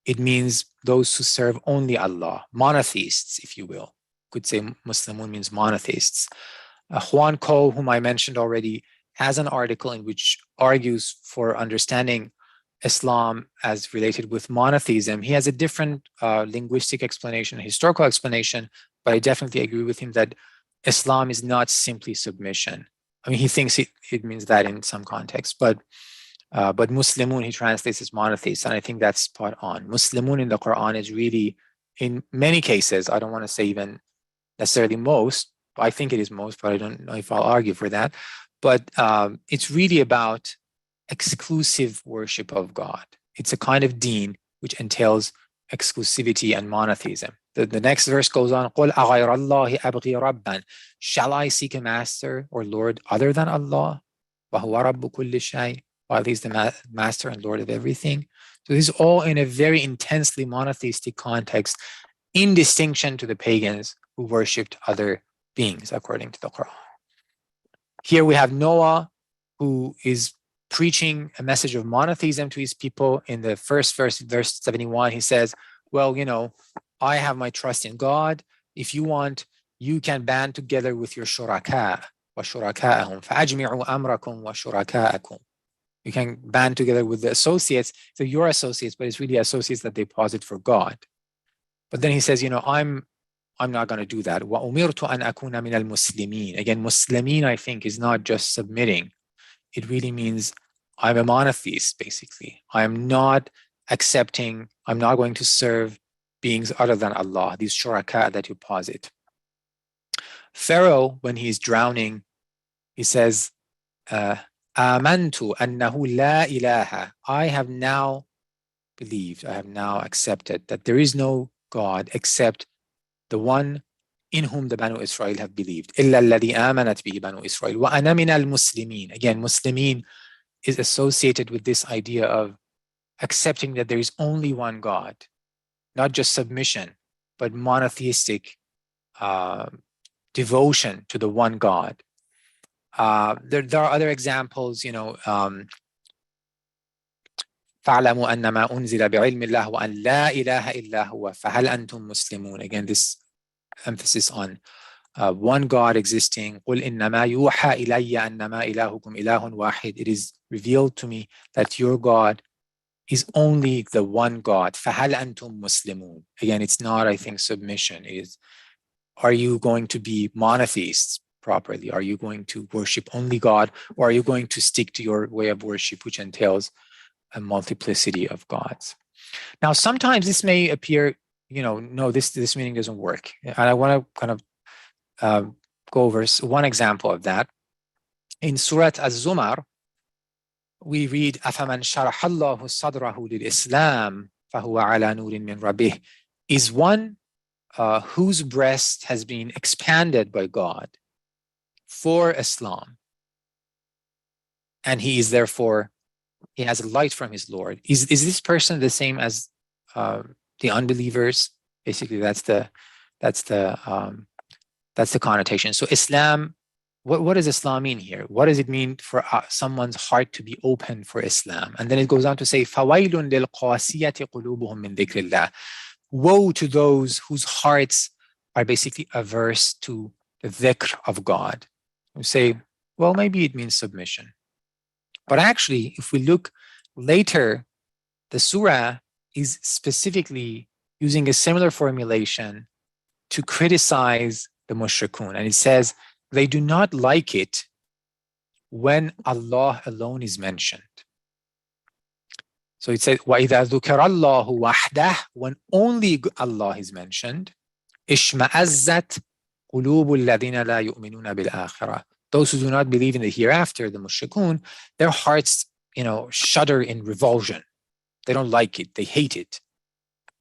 It means those who serve only Allah, monotheists, if you will. Could say Muslimun means monotheists. Juan Ko, whom I mentioned already, has an article in which argues for understanding Islam as related with monotheism. He has a different linguistic explanation, historical explanation, but I definitely agree with him that Islam is not simply submission. He thinks it means that in some context, but Muslimun he translates as monotheist, and I think that's spot on. Muslimun in the Quran is really, in many cases, I don't want to say even necessarily most, I think it is most, but I don't know if I'll argue for that. But it's really about exclusive worship of God. It's a kind of deen which entails exclusivity and monotheism. The next verse goes on, قُلْ أَغَيْرَ اللَّهِ أَبْغِي رَبًّا. Shall I seek a master or Lord other than Allah? وَهُوَ رَبُّ كُلِّ شَيْءٍ. While he's the master and Lord of everything. So this is all in a very intensely monotheistic context, in distinction to the pagans who worshipped other beings, according to the Quran. Here we have Noah, who is preaching a message of monotheism to his people. In the first verse, verse 71, he says, well, I have my trust in God. If you want, you can band together with your shuraka, wa shuraka'ahum, fa'ajmi'u amrakum wa shuraka'akum. You can band together with the associates, so your associates, but it's really associates that they posit for God. But then he says, I'm not going to do that. وَأُمِرْتُ أَنْ أَكُونَ مِنَ الْمُسْلِمِينَ. Again, Muslimin, I think, is not just submitting. It really means I'm a monotheist, basically. I'm not going to serve beings other than Allah, these shuraka that you posit. Pharaoh, when he's drowning, he says, آمنت أنه لا إله. I have now believed, I have now accepted that there is no God except the one in whom the Banu Israel have believed. إلا الذي آمنت به بنو إسرائيل وأنا من المسلمين. Again, Muslimin is associated with this idea of accepting that there is only one God, not just submission, but monotheistic devotion to the one God. There are other examples, فَاعْلَمُوا أَنَّ مَا أُنزِلَ بِعِلْمِ اللَّهِ وَأَنْ لَا إِلَهَ إِلَّا هُوَ فَهَلْ أَنْتُمْ مُسْلِمُونَ. Again, this emphasis on one God existing. قُلْ إِنَّمَا يُوحَى إِلَيَّ أَنَّمَا إِلَهُكُمْ إِلَهٌ وَاحِدٌ. It is revealed to me that your God is only the one God. فَهَلْ أَنْتُمْ مُسْلِمُونَ. Again, it's not, I think, submission. It is, are you going to be monotheists properly? Are you going to worship only God, or are you going to stick to your way of worship, which entails a multiplicity of gods? Now, sometimes this may appear, no, this meaning doesn't work. And I want to kind of go over one example of that. In Surah Az-Zumar, we read, أَفَمَنْ شَرَحَ اللَّهُ صَدْرَهُ لِلْإِسْلَامِ فَهُوَ عَلَى نُورٍ مِّن رَبِّهِ is one whose breast has been expanded by God for Islam, and he is therefore, he has a light from his Lord. Is this person the same as the unbelievers? Basically, that's the connotation. So Islam, what does Islam mean here? What does it mean for someone's heart to be open for Islam? And then it goes on to say, فَوَيْلٌ لِلْقَاسِيَةِ قُلُوبُهُم مِّن ذِكْرِ اللَّهِ. Woe to those whose hearts are basically averse to the dhikr of God. We say, well, maybe it means submission. But actually, if we look later, the surah is specifically using a similar formulation to criticize the mushrikun. And it says, they do not like it when Allah alone is mentioned. So it says, وَإِذَا ذُكِرَ اللَّهُ وَحْدَهُ, when only Allah is mentioned, إِشْمَأَزَّتْ قُلُوبُ الَّذِينَ لَا يُؤْمِنُونَ بِالْآخِرَةِ. Those who do not believe in the hereafter, the mushrikun, their hearts, shudder in revulsion. They don't like it. They hate it.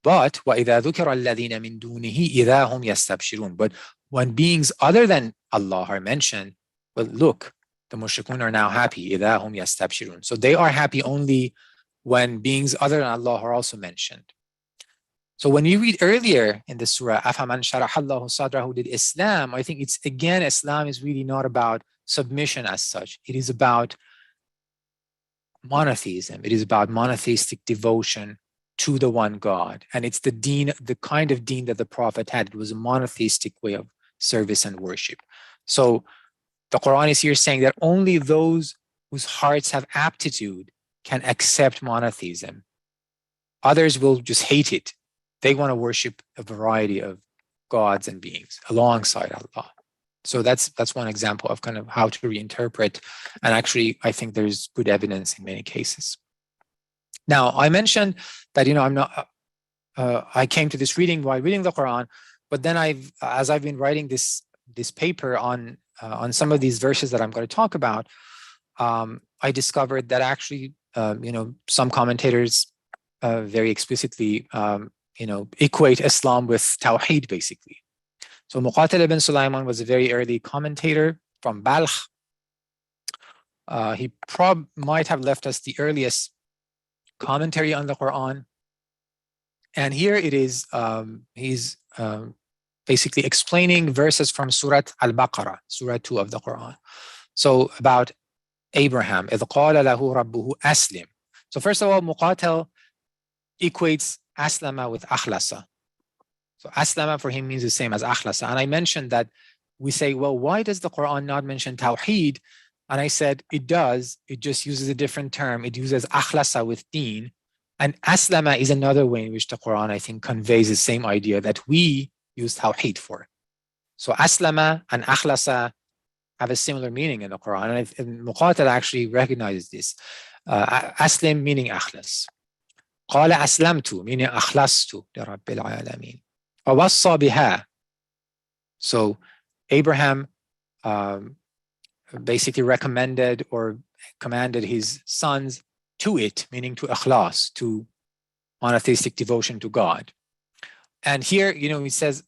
But وَإِذَا ذُكِرَ الَّذِينَ مِن دُونِهِ إِذَا هُمْ يَسْتَبْشِرُونَ. But when beings other than Allah are mentioned, well, look, the mushrikun are now happy. إِذَا هُمْ يَسْتَبْشِرُونَ. So they are happy only when beings other than Allah are also mentioned. So when you read earlier in the surah, أَفَمَنْ شَرَحَ اللَّهُ صَدْرَهُ لِلْإِسْلَامِ, I think it's, again, Islam is really not about submission as such. It is about monotheism. It is about monotheistic devotion to the one God. And it's the deen, the kind of deen that the Prophet had. It was a monotheistic way of service and worship. So the Quran is here saying that only those whose hearts have aptitude can accept monotheism. Others will just hate it. They want to worship a variety of gods and beings alongside Allah. So that's one example of kind of how to reinterpret. And actually, I think there's good evidence in many cases. Now, I mentioned that, I came to this reading while reading the Quran, but then as I've been writing this paper on some of these verses that I'm going to talk about, I discovered that actually, some commentators very explicitly, equate Islam with Tawheed, basically. So Muqatil ibn Sulaiman was a very early commentator from Balkh. He might have left us the earliest commentary on the Quran. And here it is, he's basically explaining verses from Surah Al-Baqarah, Surah 2 of the Quran. So about Abraham, إِذْ قَالَ لَهُ رَبُّهُ أَسْلِمْ. So first of all, Muqatil equates aslama with akhlasa. So aslama for him means the same as akhlasa. And I mentioned that we say, well, why does the Quran not mention tawheed? And I said, it does. It just uses a different term. It uses akhlasa with deen. And aslama is another way in which the Quran, I think, conveys the same idea that we use tawheed for. So aslama and akhlasa have a similar meaning in the Quran. And Muqatil actually recognizes this. Aslim meaning akhlas. قال أسلمت meaning أخلصت لرب العالمين. ووصى بها. So Abraham basically recommended or commanded his sons to it, meaning to ikhlas, to monotheistic devotion to God. And here, he says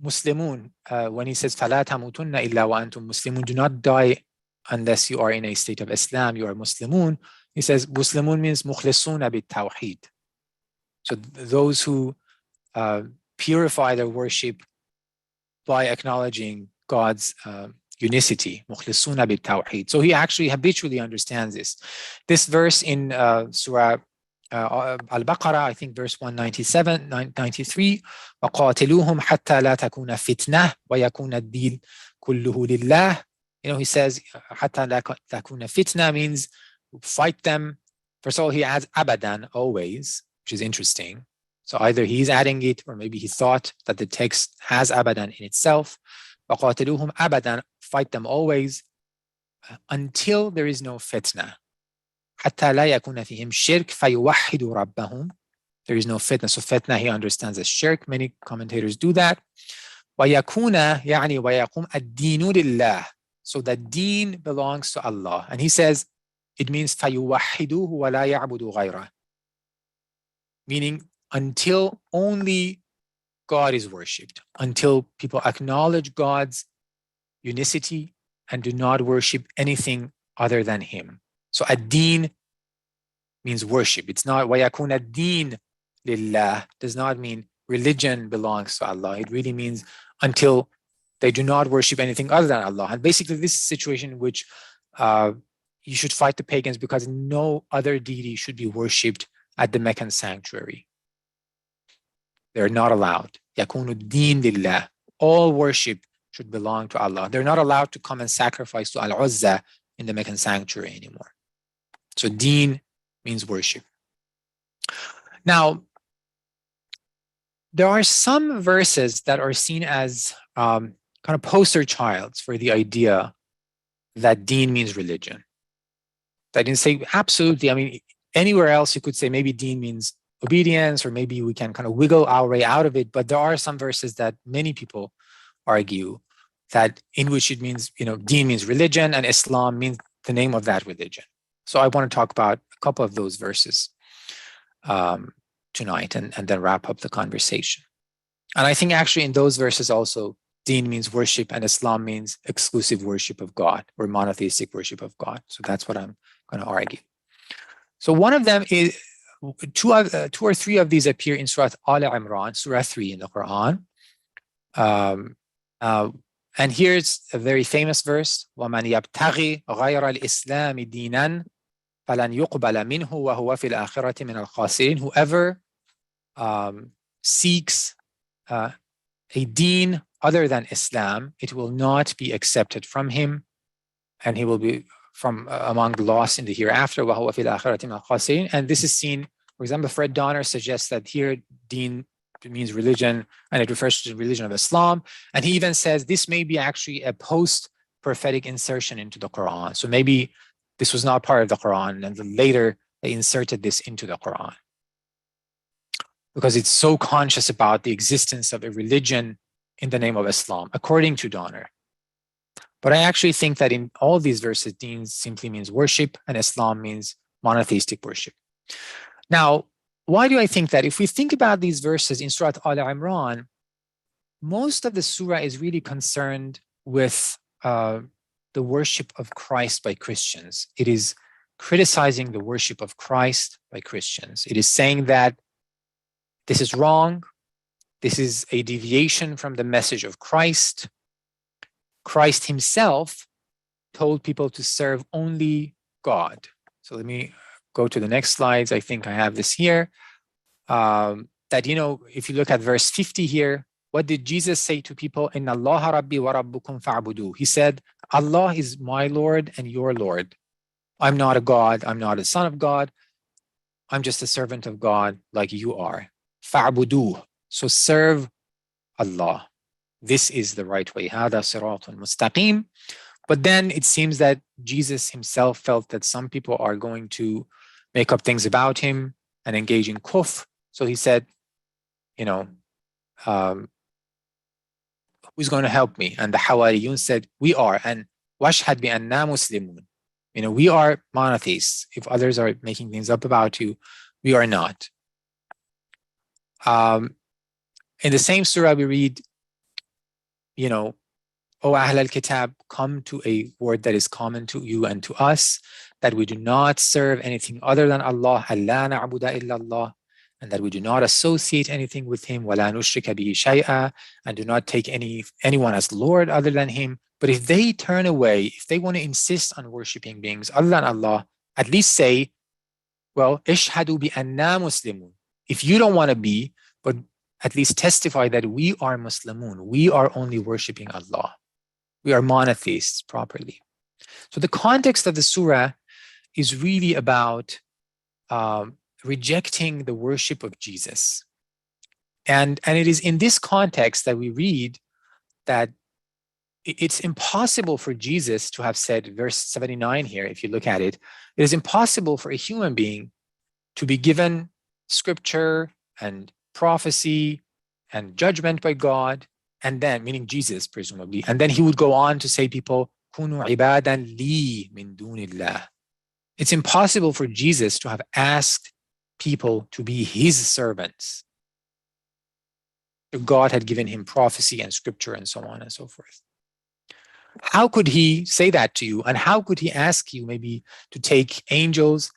Muslimun, when he says فَلَا تَمُوتُنَّ إِلَّا وَأَنْتُمْ مُسْلِمُونَ, do not die unless you are in a state of Islam, you are Muslimun. He says Muslimun means مُخْلِصُونَ بِالتَّوْحِيد. So those who purify their worship by acknowledging God's unicity, مُخْلِصُونَ بِالتَّوْحِيد. So he actually habitually understands this. This verse in Surah Al-Baqarah, I think verse 197, 93, وَقَاتِلُوهُمْ حَتَّى لَا تَكُونَ فِتْنَةٌ وَيَكُونَ الدِّينُ كُلُّهُ لِلَّهِ. He says حَتَّى لَا تَكُونَ فِتْنَةٌ means fight them. First of all, he adds abadan, always, which is interesting. So either he's adding it, or maybe he thought that the text has abadan in itself. وَقَاتِلُوهُمْ abadan, fight them always, until there is no fitna. حَتَّى لَا يَكُونَ فِيهِمْ شِرْكٌ فَيُوَحِّدُوا رَبَّهُم. There is no fitna. So fitna he understands as shirk. Many commentators do that. وَيَكُونَ يعني وَيَقُومَ الدِّينُ لِلَّهِ. So that deen belongs to Allah. And he says, it means فَيُوَحِّدُوهُ وَلَا يَعْبُدُوا غَيْرَهُ. Meaning, until only God is worshipped, until people acknowledge God's unicity and do not worship anything other than Him. So ad-dīn means worship. It's not وَيَكُونَ الدِّينُ لِلَّهِ, does not mean religion belongs to Allah. It really means until they do not worship anything other than Allah. And basically this is a situation in which you should fight the pagans because no other deity should be worshipped at the Meccan sanctuary. They're not allowed. يَكُونُ الدِّينُ لِلَّهِ. All worship should belong to Allah. They're not allowed to come and sacrifice to Al-Uzza in the Meccan sanctuary anymore. So deen means worship. Now, there are some verses that are seen as kind of poster childs for the idea that deen means religion. I didn't say absolutely. I mean, anywhere else you could say maybe deen means obedience, or maybe we can kind of wiggle our way out of it. But there are some verses that many people argue that in which it means, deen means religion and Islam means the name of that religion. So I want to talk about a couple of those verses tonight and then wrap up the conversation. And I think actually in those verses also, deen means worship and Islam means exclusive worship of God or monotheistic worship of God. So that's what I'm going to argue. So one of them is, two or three of these appear in Surah Al-Imran, Surah 3 in the Qur'an. And here's a very famous verse, وَمَنْ يَبْتَغِي غَيْرَ الْإِسْلَامِ دِينًا فَلَنْ يُقْبَلَ مِنْهُ وَهُوَ فِي الْآخِرَةِ مِنَ الْخَاسِرِينَ. Whoever seeks a deen other than Islam, it will not be accepted from him, and he will be from among the lost in the hereafter. وَهُوَ فِي الْآخِرَةِ مِنَ الْخَاسِرِينَ. And this is seen, for example, Fred Donner suggests that here deen means religion, and it refers to the religion of Islam. And he even says this may be actually a post-prophetic insertion into the Quran. So maybe this was not part of the Quran, and then later they inserted this into the Quran because it's so conscious about the existence of a religion in the name of Islam, according to Donner. But I actually think that in all these verses, deen simply means worship, and Islam means monotheistic worship. Now, why do I think that? If we think about these verses in Surah Al-Imran, most of the surah is really concerned with the worship of Christ by Christians. It is criticizing the worship of Christ by Christians. It is saying that this is wrong. This is a deviation from the message of Christ. Christ himself told people to serve only God. So let me go to the next slides. I think I have this here. That, if you look at verse 50 here, what did Jesus say to people? Inna Allaha Rabbi wa Rabbukum fa'budu. He said, Allah is my Lord and your Lord. I'm not a God. I'm not a son of God. I'm just a servant of God like you are. Fa'budu. So serve Allah. This is the right way. Hada siratun mustaqim. But then it seems that Jesus himself felt that some people are going to make up things about him and engage in kufr. So he said, who's going to help me? And the Hawariyun said, we are. And washhad bi anna muslimun. We are monotheists. If others are making things up about you, we are not. In the same surah we read, O Ahl al-Kitab, come to a word that is common to you and to us, that we do not serve anything other than Allah, Allah na'buda illa Allah, and that we do not associate anything with him, وَلَا نُشْرِكَ بِهِ شَيْئًا, and do not take anyone as Lord other than him. But if they turn away, if they want to insist on worshiping beings other than Allah, at least say, well, ishhadu bi anna muslimun. If you don't want to be, but at least testify that we are Muslimun. We are only worshiping Allah. We are monotheists properly. So the context of the surah is really about rejecting the worship of Jesus. And it is in this context that we read that it's impossible for Jesus to have said, verse 79 here, if you look at it, it is impossible for a human being to be given scripture and prophecy and judgment by God, and then, meaning Jesus, presumably, and then he would go on to say, people, kunu ibadan li min dunillah. It's impossible for Jesus to have asked people to be his servants. God had given him prophecy and scripture and so on and so forth. How could he say that to you? And how could he ask you maybe to take angels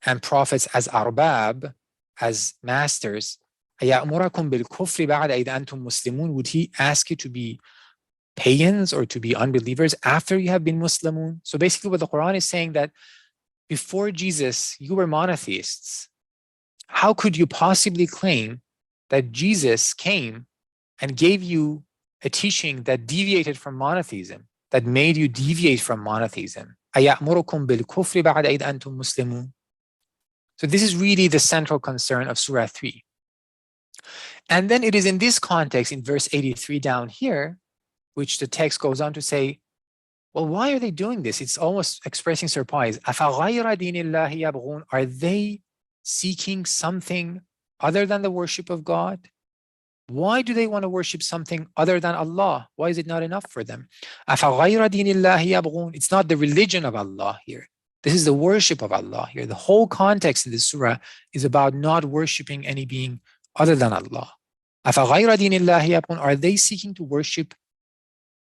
and prophets as arbab, as masters? Would he ask you to be pagans or to be unbelievers after you have been Muslimun? So basically what the Quran is saying, that before Jesus, you were monotheists. How could you possibly claim that Jesus came and gave you a teaching that deviated from monotheism, that made you deviate from monotheism? So this is really the central concern of Surah 3. And then it is in this context, in verse 83 down here, which the text goes on to say, well, why are they doing this? It's almost expressing surprise. Are they seeking something other than the worship of God? Why do they want to worship something other than Allah? Why is it not enough for them? It's not the religion of Allah here. This is the worship of Allah here. The whole context in this surah is about not worshiping any being other than Allah. Are they seeking to worship?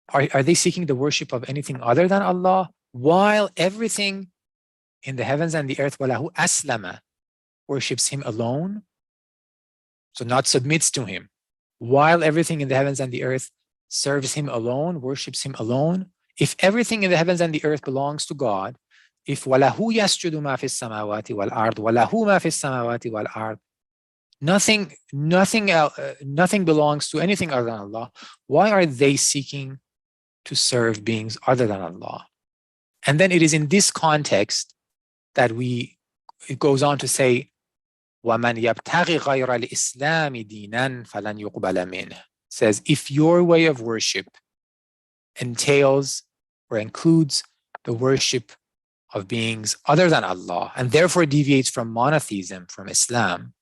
Are they seeking the worship of anything other than Allah, while everything in the heavens and the earth, وَلَهُ أَسْلَمَ, worships him alone, so not submits to him, while everything in the heavens and the earth serves him alone, worships him alone? If everything in the heavens and the earth belongs to God, if وَلَهُ يَسْجُدُ مَا فِي السَّمَاوَاتِ وَالْأَرْضِ وَلَهُ مَا فِي السَّمَاوَاتِ وَالْأَرْضِ, nothing belongs to anything other than Allah, why are they seeking to serve beings other than Allah? And then it is in this context that it goes on to say, وَمَنْ يَبْتَغِ غَيْرَ الْإِسْلَامِ دِينًا فَلَنْ يُقْبَلَ مِنْهُ. Says, if your way of worship entails or includes the worship of beings other than Allah, and therefore deviates from monotheism, from Islam,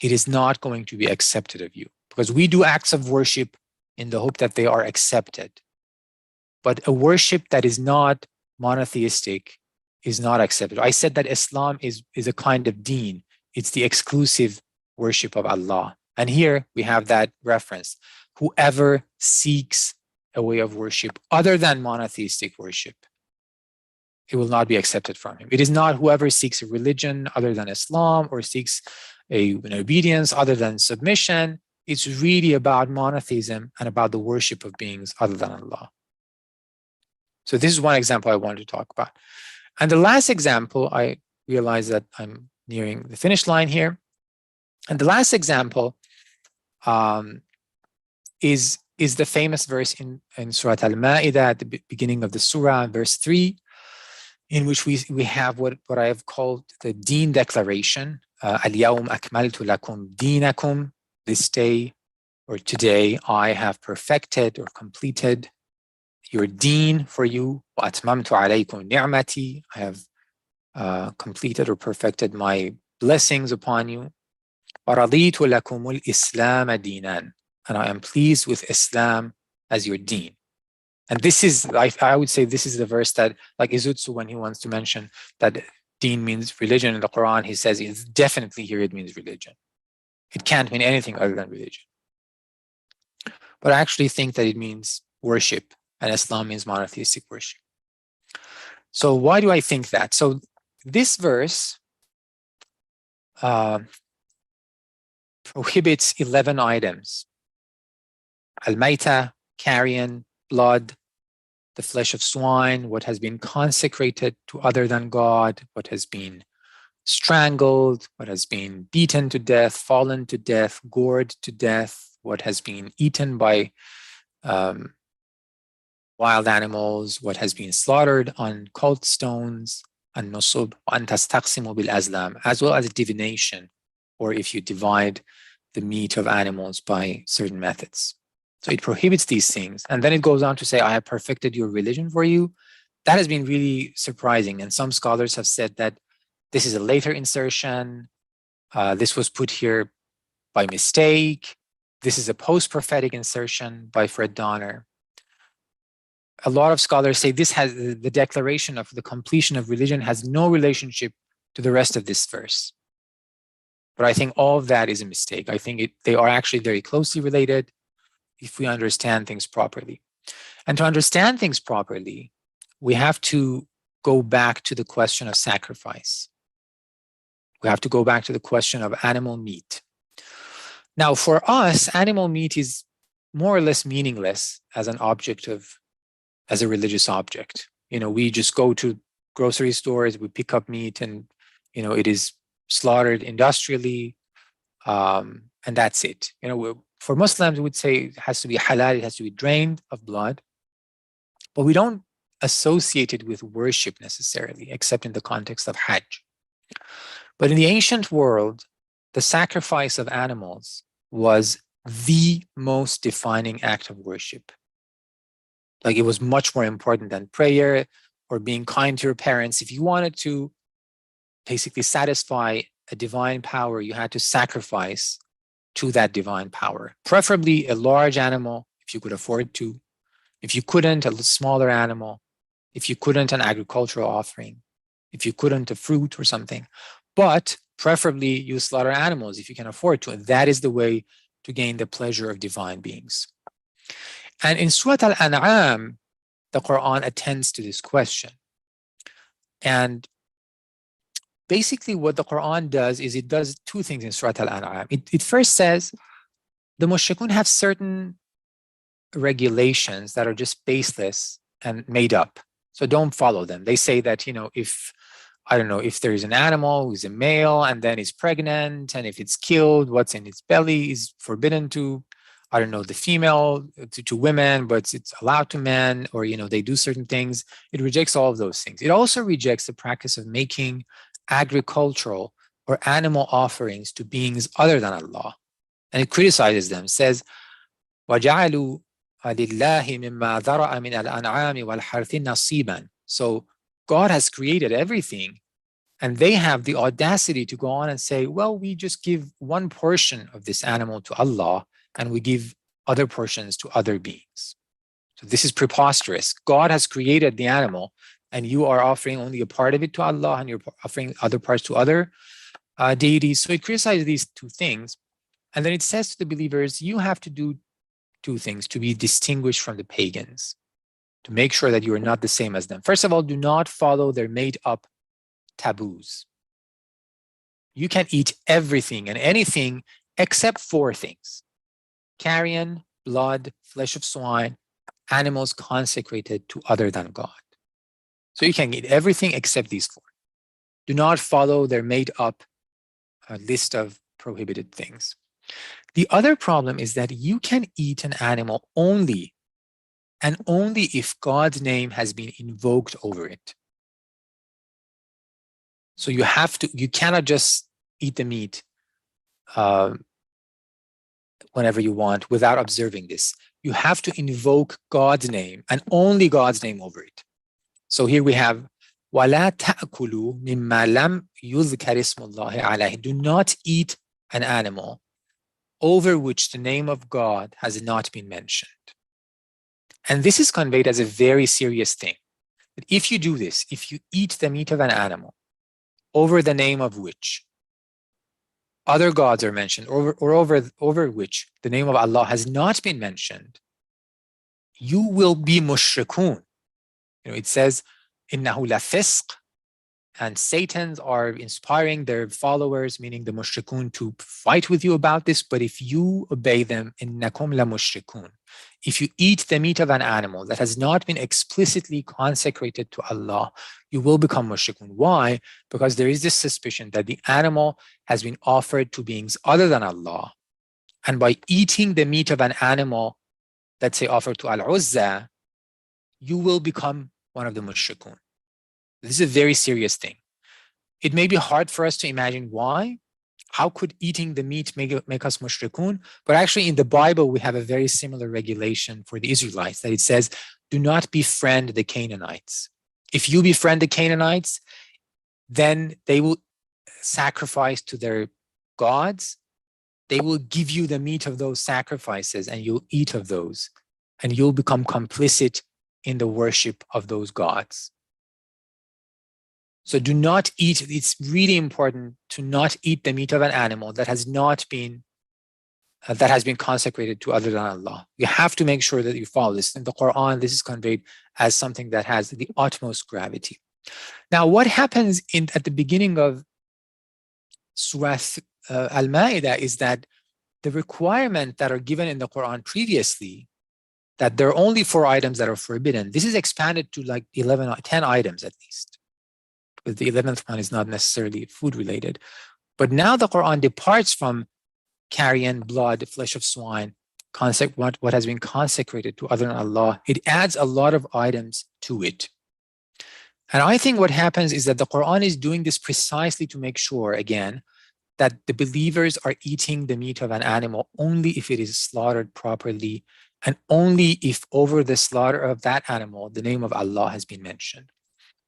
it is not going to be accepted of you. Because we do acts of worship in the hope that they are accepted. But a worship that is not monotheistic is not accepted. I said that Islam is a kind of dīn. It's the exclusive worship of Allah. And here we have that reference. Whoever seeks a way of worship other than monotheistic worship, it will not be accepted from him. It is not whoever seeks a religion other than Islam or seeks an obedience other than submission. It's really about monotheism and about the worship of beings other than Allah. So this is one example I wanted to talk about. And the last example, I realize that I'm nearing the finish line here. And the last example is the famous verse in Surah Al-Ma'idah at the beginning of the surah, verse 3, in which we have what I have called the dīn declaration. Al-yawm akmaltu lakum dīnakum. This day or today I have perfected or completed your deen for you. وَأَتْمَمْتُ عَلَيْكُمْ نِعْمَتِي. I have completed or perfected my blessings upon you. وَرَضِيتُ لَكُمُ الْإِسْلَامَ دِينًا. And I am pleased with Islam as your deen. And this is, I would say, this is the verse that, like Izutsu, when he wants to mention that deen means religion in the Quran, he says it's definitely here it means religion. It can't mean anything other than religion. But I actually think that it means worship, and Islam means monotheistic worship. So why do I think that? So this verse prohibits 11 items. Al-Maita, carrion, blood, the flesh of swine, what has been consecrated to other than God, what has been strangled, what has been beaten to death, fallen to death, gored to death, what has been eaten by wild animals, what has been slaughtered on cult stones, and nusub, وَأَن تَسْتَقْسِمُوا بِالْأَزْلَامِ, as well as divination, or if you divide the meat of animals by certain methods. So it prohibits these things. And then it goes on to say, I have perfected your religion for you. That has been really surprising. And some scholars have said that this is a later insertion. This was put here by mistake. This is a post-prophetic insertion by Fred Donner. A lot of scholars say this has the declaration of the completion of religion has no relationship to the rest of this verse. But I think all of that is a mistake. I think they are actually very closely related if we understand things properly. And to understand things properly, we have to go back to the question of sacrifice. We have to go back to the question of animal meat. Now, for us, animal meat is more or less meaningless as an object as a religious object. We just go to grocery stores, we pick up meat, and it is slaughtered industrially, and that's it. For Muslims, we would say it has to be halal, it has to be drained of blood, but we don't associate it with worship necessarily, except in the context of Hajj. But in the ancient world, the sacrifice of animals was the most defining act of worship. Like, it was much more important than prayer or being kind to your parents. If you wanted to basically satisfy a divine power, you had to sacrifice to that divine power, preferably a large animal if you could afford to. If you couldn't, a smaller animal. If you couldn't, an agricultural offering. If you couldn't, a fruit or something. But preferably you slaughter animals if you can afford to. And that is the way to gain the pleasure of divine beings. And in Surah Al-An'am, the Qur'an attends to this question. And basically what the Qur'an does is it does two things in Surah Al-An'am. It first says the mushrikun have certain regulations that are just baseless and made up. So don't follow them. They say that, if there is an animal who's a male and then is pregnant, and if it's killed, what's in its belly is forbidden to, the female, to women, but it's allowed to men, or, they do certain things. It rejects all of those things. It also rejects the practice of making agricultural or animal offerings to beings other than Allah. And it criticizes them, says, وَجَعَلُوا لِلَّهِ مِمَّا ذَرَأَ مِنَ الْأَنْعَامِ وَالْحَرْثِ نَصِيبًا. So God has created everything, and they have the audacity to go on and say, well, we just give one portion of this animal to Allah, and we give other portions to other beings. So this is preposterous. God has created the animal, and you are offering only a part of it to Allah, and you're offering other parts to other deities. So it criticizes these two things. And then it says to the believers, you have to do two things to be distinguished from the pagans, to make sure that you are not the same as them. First of all, do not follow their made-up taboos. You can eat everything and anything except four things: carrion, blood, flesh of swine, animals consecrated to other than God. So you can eat everything except these four. Do not follow their made-up list of prohibited things. The other problem is that you can eat an animal only and only if God's name has been invoked over it. So you cannot just eat the meat whenever you want without observing this. You have to invoke God's name and only God's name over it. So here we have وَلَا تَأْكُلُوا مِمَّا لَمْ يُذْكَرِ اسْمُ اللَّهِ عَلَيْهِ. Do not eat an animal over which the name of God has not been mentioned. And this is conveyed as a very serious thing. That if you do this, if you eat the meat of an animal over the name of which other gods are mentioned, or over which the name of Allah has not been mentioned, you will be mushrikun. It says, إِنَّهُ لَفِسْقٌ, and Satans are inspiring their followers, meaning the mushrikun, to fight with you about this. But if you obey them, إِنَّكُمْ لَمُشْرِكُونَ, if you eat the meat of an animal that has not been explicitly consecrated to Allah, you will become mushrikun. Why? Because there is this suspicion that the animal has been offered to beings other than Allah. And by eating the meat of an animal, let's say offered to Al-Uzza, you will become one of the mushrikun. This is a very serious thing. It may be hard for us to imagine why. How could eating the meat make us mushrikun? But actually in the Bible, we have a very similar regulation for the Israelites, that it says, do not befriend the Canaanites. If you befriend the Canaanites, then they will sacrifice to their gods. They will give you the meat of those sacrifices and you'll eat of those. And you'll become complicit in the worship of those gods. So do not eat, it's really important to not eat the meat of an animal that has not been, that has been consecrated to other than Allah. You have to make sure that you follow this. In the Quran, this is conveyed as something that has the utmost gravity. Now, what happens at the beginning of Surah Al-Ma'idah is that the requirement that are given in the Quran previously, that there are only 4 items that are forbidden, this is expanded to like 11 or 10 items at least. But the 11th one is not necessarily food related. But now the Quran departs from carrion, blood, flesh of swine, what has been consecrated to other than Allah. It adds a lot of items to it. And I think what happens is that the Quran is doing this precisely to make sure, again, that the believers are eating the meat of an animal only if it is slaughtered properly and only if over the slaughter of that animal, the name of Allah has been mentioned.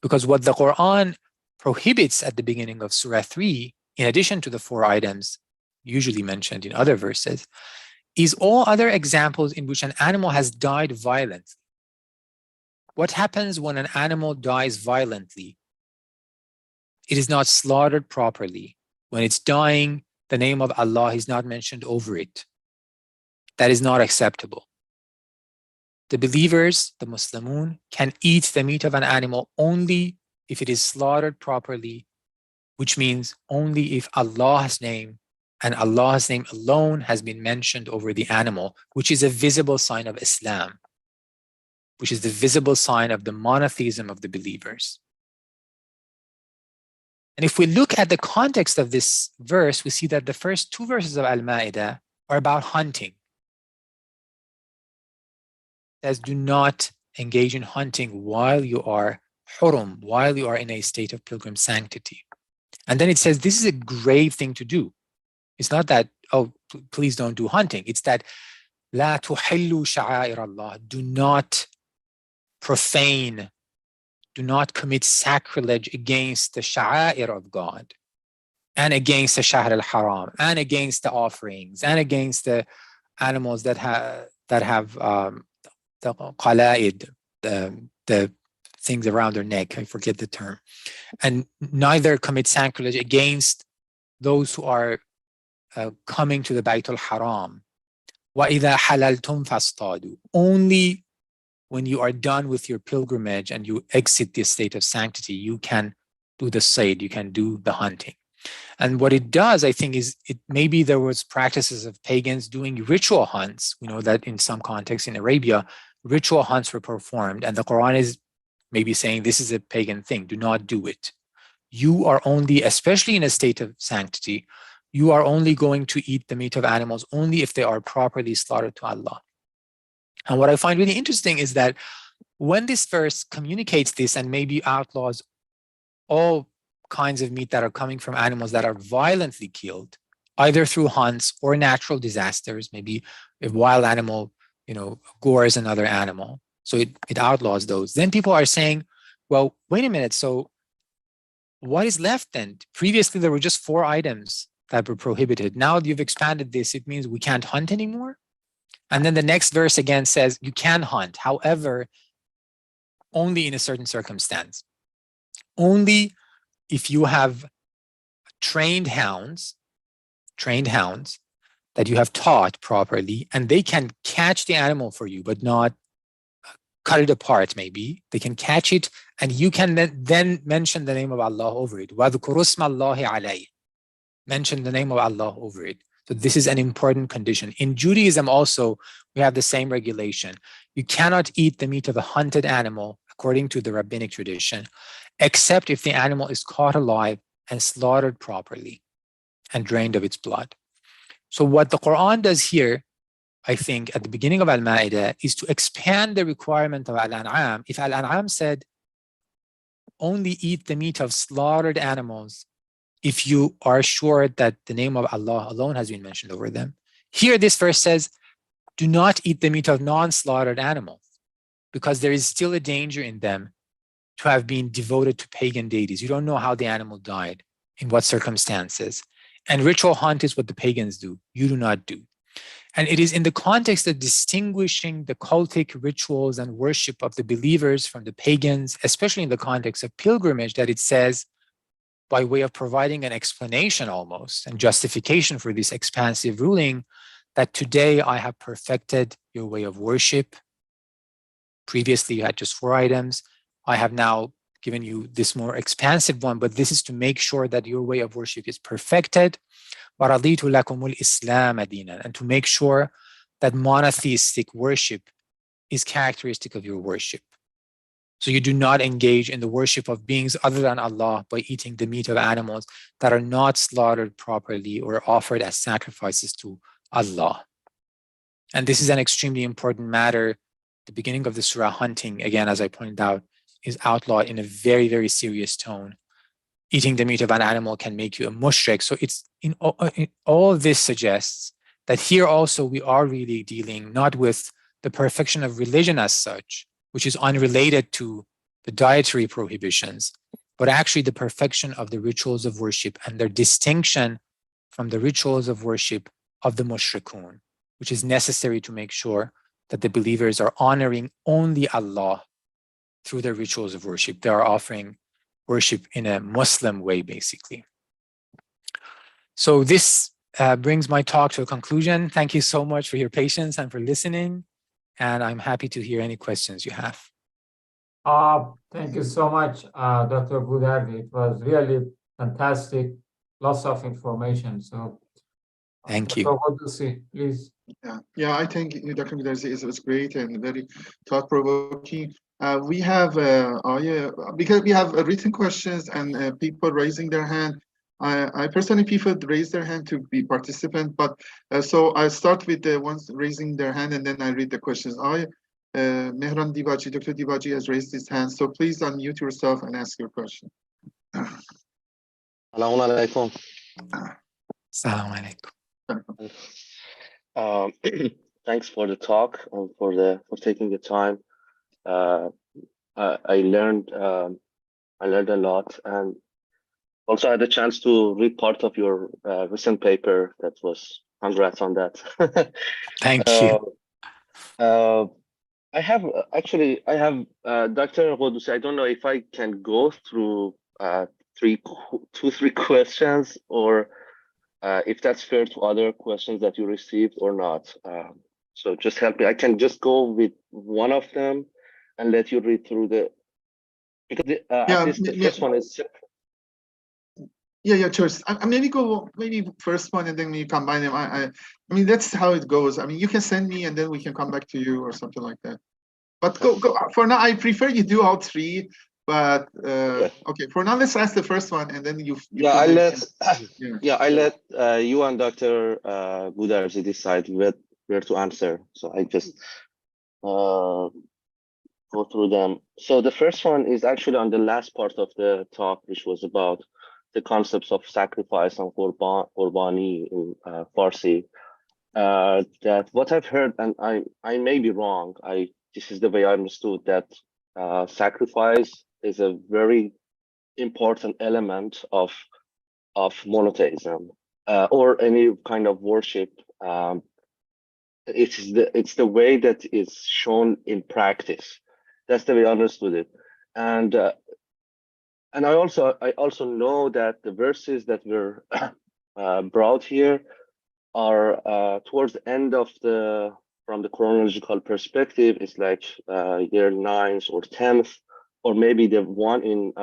Because what the Quran prohibits at the beginning of Surah 3, in addition to the 4 items usually mentioned in other verses, is all other examples in which an animal has died violently. What happens when an animal dies violently? It is not slaughtered properly. When it's dying, the name of Allah is not mentioned over it. That is not acceptable. The believers, the Muslimun, can eat the meat of an animal only if it is slaughtered properly, which means only if Allah's name and Allah's name alone has been mentioned over the animal, which is a visible sign of Islam, which is the visible sign of the monotheism of the believers. And if we look at the context of this verse, we see that the first 2 verses of Al-Ma'idah are about hunting. It says, do not engage in hunting while you are hurum, while you are in a state of pilgrim sanctity. And then it says, this is a grave thing to do. It's not that, oh, please don't do hunting. It's that, la tuhillu sha'air Allah, do not profane, do not commit sacrilege against the sha'air of God and against the shahr al-haram and against the offerings and against the animals that have the qala'id, the things around their neck, I forget the term, and neither commit sacrilege against those who are coming to the Bayt al-Haram. وَإِذَا حَلَلْتُمْ فَاصْطَادُوا. Only when you are done with your pilgrimage and you exit the state of sanctity, you can do the sayd, you can do the hunting. And what it does, I think, is maybe there was practices of pagans doing ritual hunts. We know that in some contexts in Arabia, ritual hunts were performed, and the Quran is maybe saying this is a pagan thing, do not do it. You are only, especially in a state of sanctity, you are only going to eat the meat of animals only if they are properly slaughtered to Allah. And what I find really interesting is that when this verse communicates this and maybe outlaws all kinds of meat that are coming from animals that are violently killed, either through hunts or natural disasters, maybe a wild animal, gores another animal. So it outlaws those. Then people are saying, well, wait a minute. So what is left then? Previously, there were just 4 items that were prohibited. Now you've expanded this. It means we can't hunt anymore. And then the next verse again says you can hunt, however, only in a certain circumstance. Only if you have trained hounds that you have taught properly, and they can catch the animal for you, but not cut it apart maybe. They can catch it, and you can then mention the name of Allah over it. وَذْكُرُ اسْمَ اللَّهِ عَلَيْهِ. Mention the name of Allah over it. So this is an important condition. In Judaism also, we have the same regulation. You cannot eat the meat of a hunted animal, according to the rabbinic tradition, except if the animal is caught alive and slaughtered properly and drained of its blood. So what the Quran does here, I think, at the beginning of Al-Ma'idah, is to expand the requirement of Al-An'am. If Al-An'am said, only eat the meat of slaughtered animals if you are sure that the name of Allah alone has been mentioned over them. Here, this verse says, do not eat the meat of non-slaughtered animals, because there is still a danger in them to have been devoted to pagan deities. You don't know how the animal died, in what circumstances. And ritual hunt is what the pagans do. You do not do. And it is in the context of distinguishing the cultic rituals and worship of the believers from the pagans, especially in the context of pilgrimage, that it says, by way of providing an explanation almost and justification for this expansive ruling, that today I have perfected your way of worship. Previously, you had just 4 items. I have now given you this more expansive one, but this is to make sure that your way of worship is perfected. وَرَضِيتُ لَكُمُ الْإِسْلَامَ دِينًا, and to make sure that monotheistic worship is characteristic of your worship. So you do not engage in the worship of beings other than Allah by eating the meat of animals that are not slaughtered properly or offered as sacrifices to Allah. And this is an extremely important matter. The beginning of the surah, hunting, again, as I pointed out, is outlawed in a very, very serious tone. Eating the meat of an animal can make you a mushrik. So it's in all this suggests that here also we are really dealing not with the perfection of religion as such, which is unrelated to the dietary prohibitions, but actually the perfection of the rituals of worship and their distinction from the rituals of worship of the mushrikun, which is necessary to make sure that the believers are honoring only Allah through their rituals of worship. They are offering worship in a Muslim way, basically. So this brings my talk to a conclusion. Thank you so much for your patience and for listening. And I'm happy to hear any questions you have. Thank you so much, Dr. Goudarzi. It was really fantastic, lots of information. So thank you. Dr. Goudarzi, please. Yeah, I think Dr. Goudarzi was great and very thought-provoking. We have, because we have written questions and people raising their hand. I personally prefer raise their hand to be participant, but so I start with the ones raising their hand and then I read the questions. Mehran Divaji, Dr. Divaji has raised his hand, so please unmute yourself and ask your question. Assalamu alaikum. Assalamu alaikum. Thanks for the talk and for taking the time. I learned a lot, and also I had a chance to read part of your recent paper. That was, congrats on that. Thank you. I have Dr. Goudarzi, I don't know if I can go through 2-3 questions, or if that's fair to other questions that you received or not. So just help me. I can just go with one of them and let you read through because at least the first one is. Yeah, choice. Maybe first one and then we combine them. I mean, that's how it goes. I mean, you can send me and then we can come back to you or something like that. But go for now. I prefer you do all 3. But okay, for now, let's ask the first one and then you I let you and Dr. Goudarzi decide where to answer. So I just go through them. So the first one is actually on the last part of the talk, which was about the concepts of sacrifice and qurbani in Farsi. That what I've heard, and I may be wrong, this is the way I understood that sacrifice is a very important element of monotheism or any kind of worship. It's the way that is shown in practice. That's the way I understood it, and I also know that the verses that were brought here are towards the end of from the chronological perspective. It's like year 9th or 10th, or maybe the one in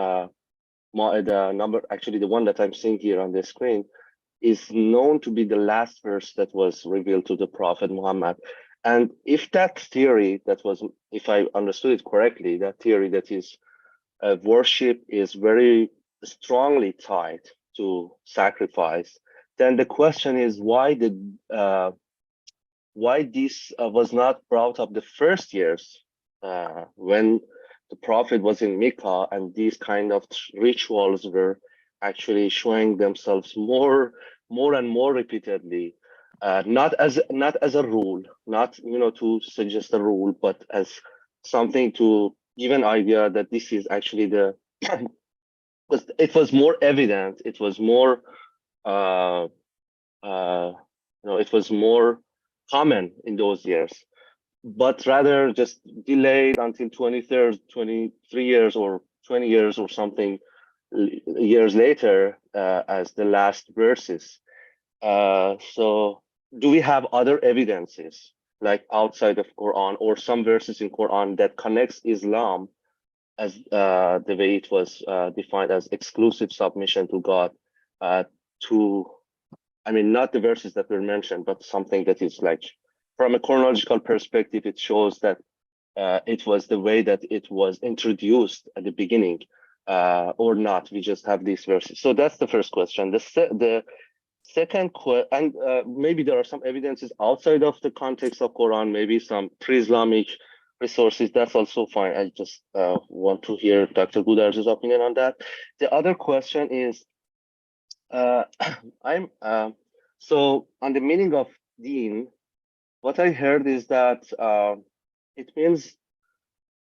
Ma'idah number. Actually, the one that I'm seeing here on the screen is known to be the last verse that was revealed to the Prophet Muhammad. And if that theory if I understood it correctly, that theory that is worship is very strongly tied to sacrifice, then the question is why this was not brought up the first years when the Prophet was in Mecca and these kind of rituals were actually showing themselves more and more repeatedly, not as a rule, not to suggest a rule, but as something to give an idea that this is actually because it was more evident, it was more it was more common in those years, but rather just delayed until 23 years or 20 years or something years later as the last verses. So do we have other evidences like outside of Quran or some verses in Quran that connects Islam as the way it was defined as exclusive submission to God to, I mean, not the verses that were mentioned, but something that is like, from a chronological perspective, it shows that it was the way that it was introduced at the beginning or not. We just have these verses. So that's the first question. The second question, and maybe there are some evidences outside of the context of Quran, maybe some pre-Islamic resources, that's also fine. I just want to hear Dr. Goudarzi's opinion on that. The other question is, so on the meaning of deen, what I heard is that it means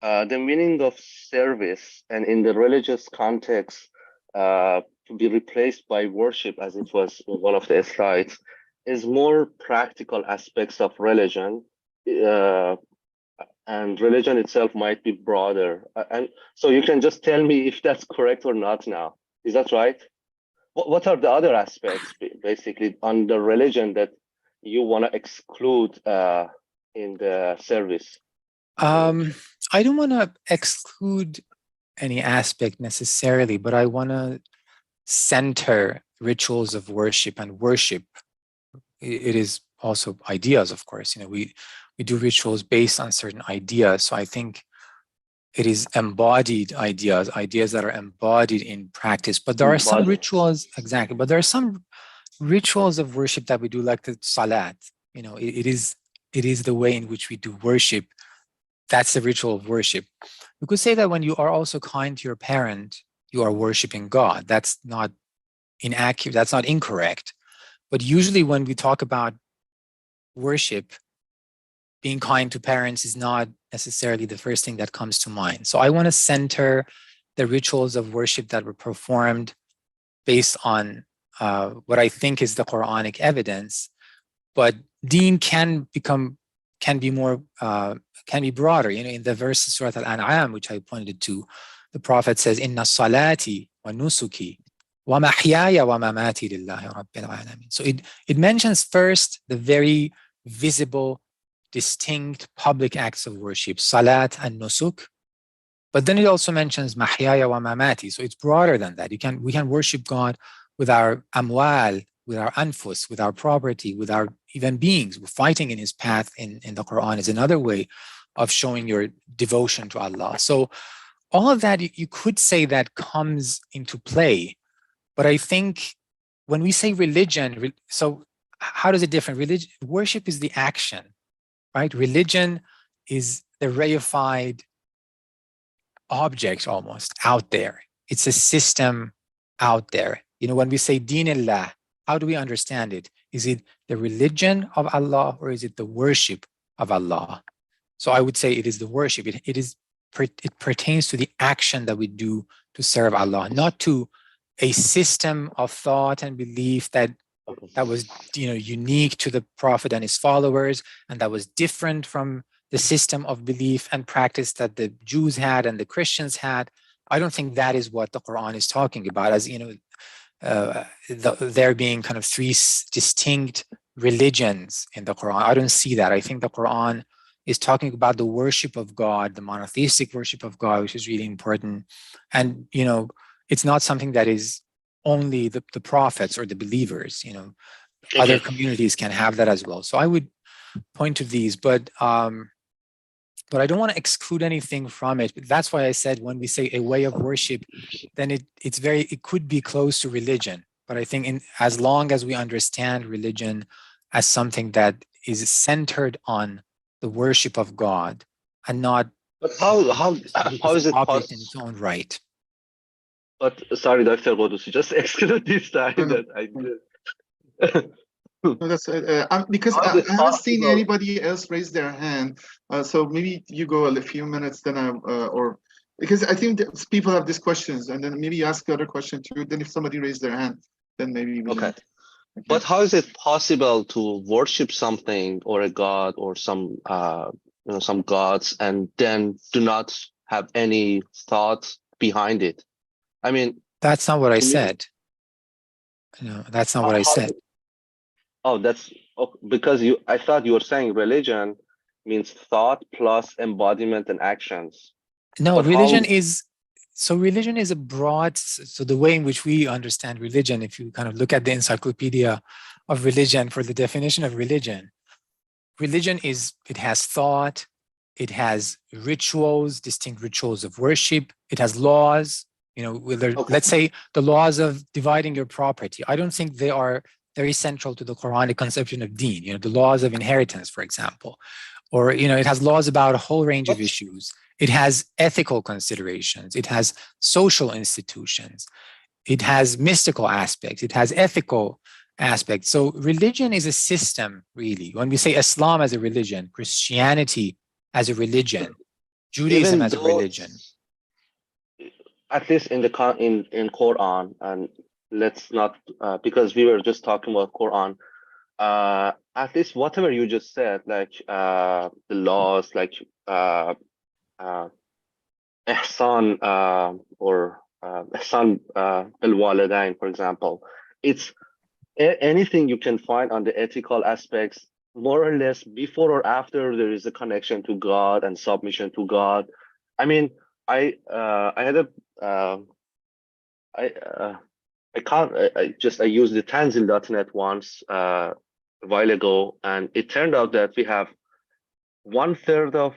the meaning of service, and in the religious context, to be replaced by worship, as it was in one of the slides, is more practical aspects of religion. And religion itself might be broader. And so you can just tell me if that's correct or not now. Is that right? What are the other aspects, basically, on the religion that you want to exclude in the service? I don't want to exclude any aspect necessarily, but I want to center rituals of worship and worship. It is also ideas, of course. You know, we do rituals based on certain ideas. So I think it is embodied ideas that are embodied in practice. But there are some rituals, exactly. But there are some rituals of worship that we do, like the salat. You know, it is the way in which we do worship. That's the ritual of worship. You could say that when you are also kind to your parent, you are worshiping God. That's not inaccurate. That's not incorrect. But usually when we talk about worship, being kind to parents is not necessarily the first thing that comes to mind. So I want to center the rituals of worship that were performed based on what I think is the Quranic evidence. But deen can be broader. You know, in the verse Surah Al-An'am, which I pointed to, the Prophet says, "Inna salati wa nusuki wa mahyaya wa mamati lillahi rabbil alamin." So it mentions first the very visible, distinct public acts of worship, salat and nusuk, but then it also mentions mahyaya wa mamati. So it's broader than that. We can worship God with our amwal, with our anfus, with our property, with our even beings. Fighting in his path in the Quran is another way of showing your devotion to Allah. So all of that, you could say that comes into play. But I think when we say religion, so how does it differ? Worship is the action, right? Religion is the reified object almost out there. It's a system out there. You know, when we say dīnillah, how do we understand it? Is it the religion of Allah or is it the worship of Allah? So I would say it is the worship. It pertains to the action that we do to serve Allah, not to a system of thought and belief that was, you know, unique to the Prophet and his followers, and that was different from the system of belief and practice that the Jews had and the Christians had. I don't think that is what the Quran is talking about, as, you know, there being kind of three distinct religions in the Quran. I don't see that. I think the Quran is talking about the worship of God, the monotheistic worship of God, which is really important. And, you know, it's not something that is only the prophets or the believers. You know, other communities can have that as well. So I would point to these, but I don't want to exclude anything from it. But that's why I said when we say a way of worship, then it could be close to religion. But I think as long as we understand religion as something that is centered on the worship of God and not, but how is it possible in its own right? But sorry, Dr. Goudarzi, just exclude this time that I did. No, that's because I haven't seen anybody else raise their hand. So maybe you go a few minutes, then or because I think that people have these questions, and then maybe you ask the other question too. Then if somebody raised their hand, then maybe we. Okay. But how is it possible to worship something or a god or some some gods and then do not have any thought behind it? I mean, That's not what I to me, said. No, that's not what how, I how said. that's because I thought you were saying religion means thought plus embodiment and actions. No, But religion how? is, so religion is a broad, so the way in which we understand religion, if you kind of look at the encyclopedia of religion for the definition of religion, religion is, it has thought, it has rituals, distinct rituals of worship, it has laws, whether, Okay. let's say the laws of dividing your property. I don't think they are very central to the Quranic conception of dīn, the laws of inheritance, for example, or, it has laws about a whole range of issues. It has ethical considerations. It has social institutions. It has mystical aspects. It has ethical aspects. So religion is a system, really. When we say Islam as a religion, Christianity as a religion, Judaism as a religion. At least in the in Qur'an, and let's not because we were just talking about Qur'an. At least whatever you just said, like the laws, like ihsan or ihsan al-walidain, for example, it's anything you can find on the ethical aspects, more or less before or after there is a connection to God and submission to God. I mean, I had a I used the Tanzil.net once a while ago, and it turned out that we have one third of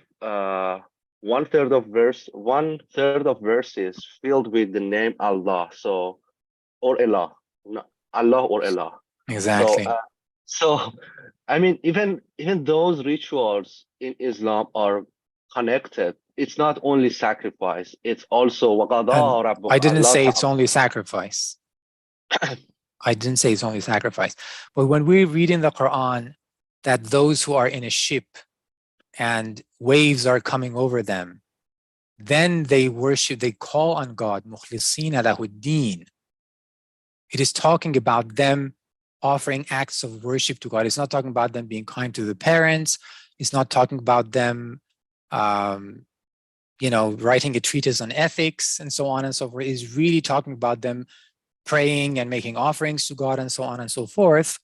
verses filled with the name Allah, so or Allah, no, Allah or Allah. Exactly. So I mean, even those rituals in Islam are connected. It's not only sacrifice; it's also I didn't say it's only sacrifice. I didn't say it's only sacrifice. But when we read in the Quran that those who are in a ship and waves are coming over them, then they worship, they call on God, mukhlisina lahu-d-dīn. It is talking about them offering acts of worship to God. It's not talking about them being kind to the parents. It's not talking about them, writing a treatise on ethics and so on and so forth. It's really talking about them praying and making offerings to God and so on and so forth.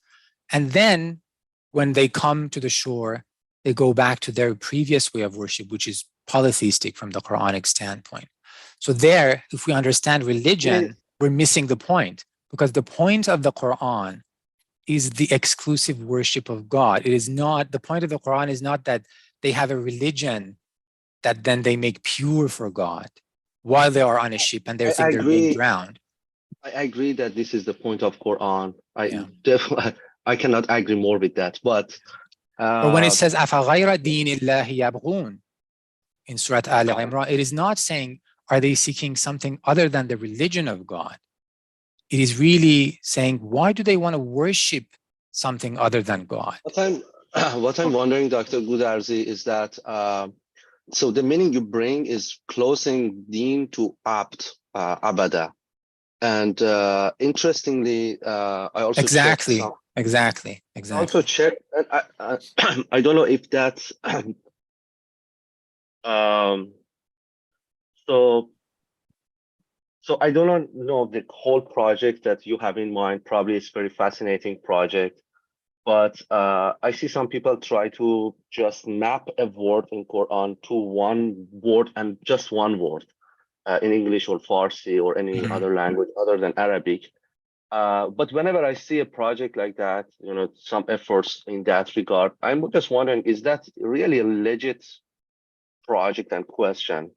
And then when they come to the shore, they go back to their previous way of worship, which is polytheistic from the Quranic standpoint. So there, if we understand religion, we're missing the point, because the point of the Quran is the exclusive worship of God. It is not, the point of the Quran is not that they have a religion that then they make pure for God while they are on a ship and they're being drowned. I agree that this is the point of Quran. Definitely, I cannot agree more with that. But when it says أَفَغَيْرَ دِينِ اللَّهِ يَبْغُونَ in Surah Al-Imran, it is not saying, are they seeking something other than the religion of God? It is really saying, why do they want to worship something other than God? What I'm wondering, Dr. Goudarzi, is that so the meaning you bring is closing deen to abada. And interestingly, I also exactly. I also checked, and I don't know if that's so I do not know the whole project that you have in mind. Probably it's a very fascinating project, but I see some people try to just map a word in Quran to one word and just one word. In English or Farsi or any other language other than Arabic. But whenever I see a project like that, some efforts in that regard, I'm just wondering, is that really a legit project and question?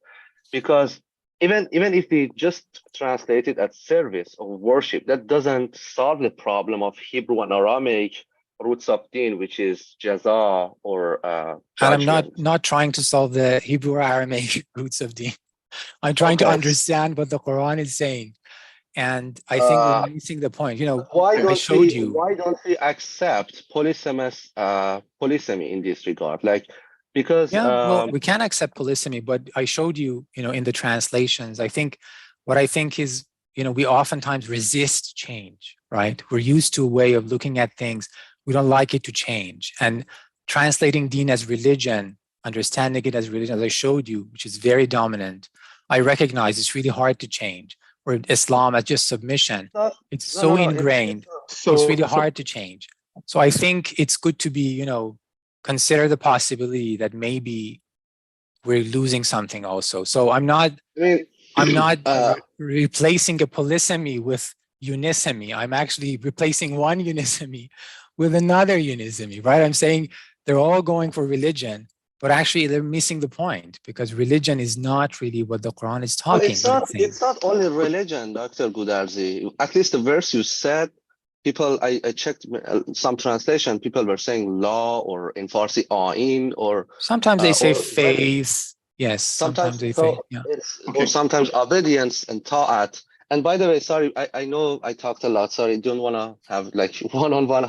Because even if we just translate it as service or worship, that doesn't solve the problem of Hebrew and Aramaic roots of deen, which is jaza or and I'm not trying to solve the Hebrew or Aramaic roots of deen. I'm trying to understand what the Quran is saying. And I think we're missing the point. Why don't we accept polysemy in this regard? Because well, we can accept polysemy, but I showed you, in the translations. I think what I think is, we oftentimes resist change, right? We're used to a way of looking at things. We don't like it to change. And translating deen as religion, understanding it as religion, as I showed you, which is very dominant, I recognize it's really hard to change. Or Islam as just submission, it's so ingrained, it's really hard to change. So I think it's good to be, consider the possibility that maybe we're losing something also. So I'm not replacing a polysemy with unisemy. I'm actually replacing one unisemy with another unisemy, right? I'm saying they're all going for religion, but actually they're missing the point, because religion is not really what the Quran is talking about. It's not only religion, Dr. Goudarzi. At least the verse you said, people, I checked some translation, people were saying law, or in Farsi, ain, or sometimes they say faith. Yes, sometimes they say, yeah. Or sometimes obedience and ta'at. And by the way, sorry, I know I talked a lot. Sorry, don't want to have like one-on-one.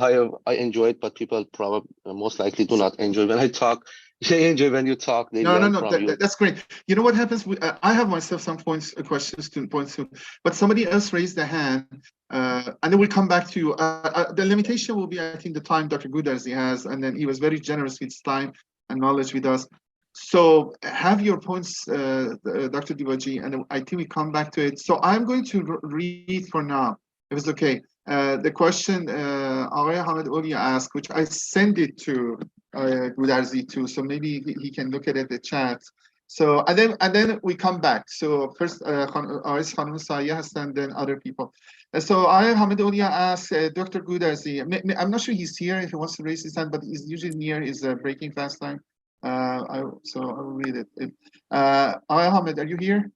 I enjoy it, but people probably most likely do not enjoy when I talk. They enjoy when you talk. They no, you. That's great. You know what happens? I have myself some questions to points to, but somebody else raised their hand, and then we'll come back to you. The limitation will be, I think, the time Dr. Goudarzi has, and then he was very generous with his time and knowledge with us. So have your points, Dr. Divaji, and I think we come back to it. So I'm going to read for now, if it's okay. The question Aghay Hamid Olia asked, which I send it to Goudarzi too, so maybe he can look at it in the chat. So and then we come back. So first Khanum Saya and then other people. So Aghay Hamid Olia asked Dr. Goudarzi. I'm not sure he's here if he wants to raise his hand, but he's usually near his breaking fast time. So I will read it. Ahmed, are you here?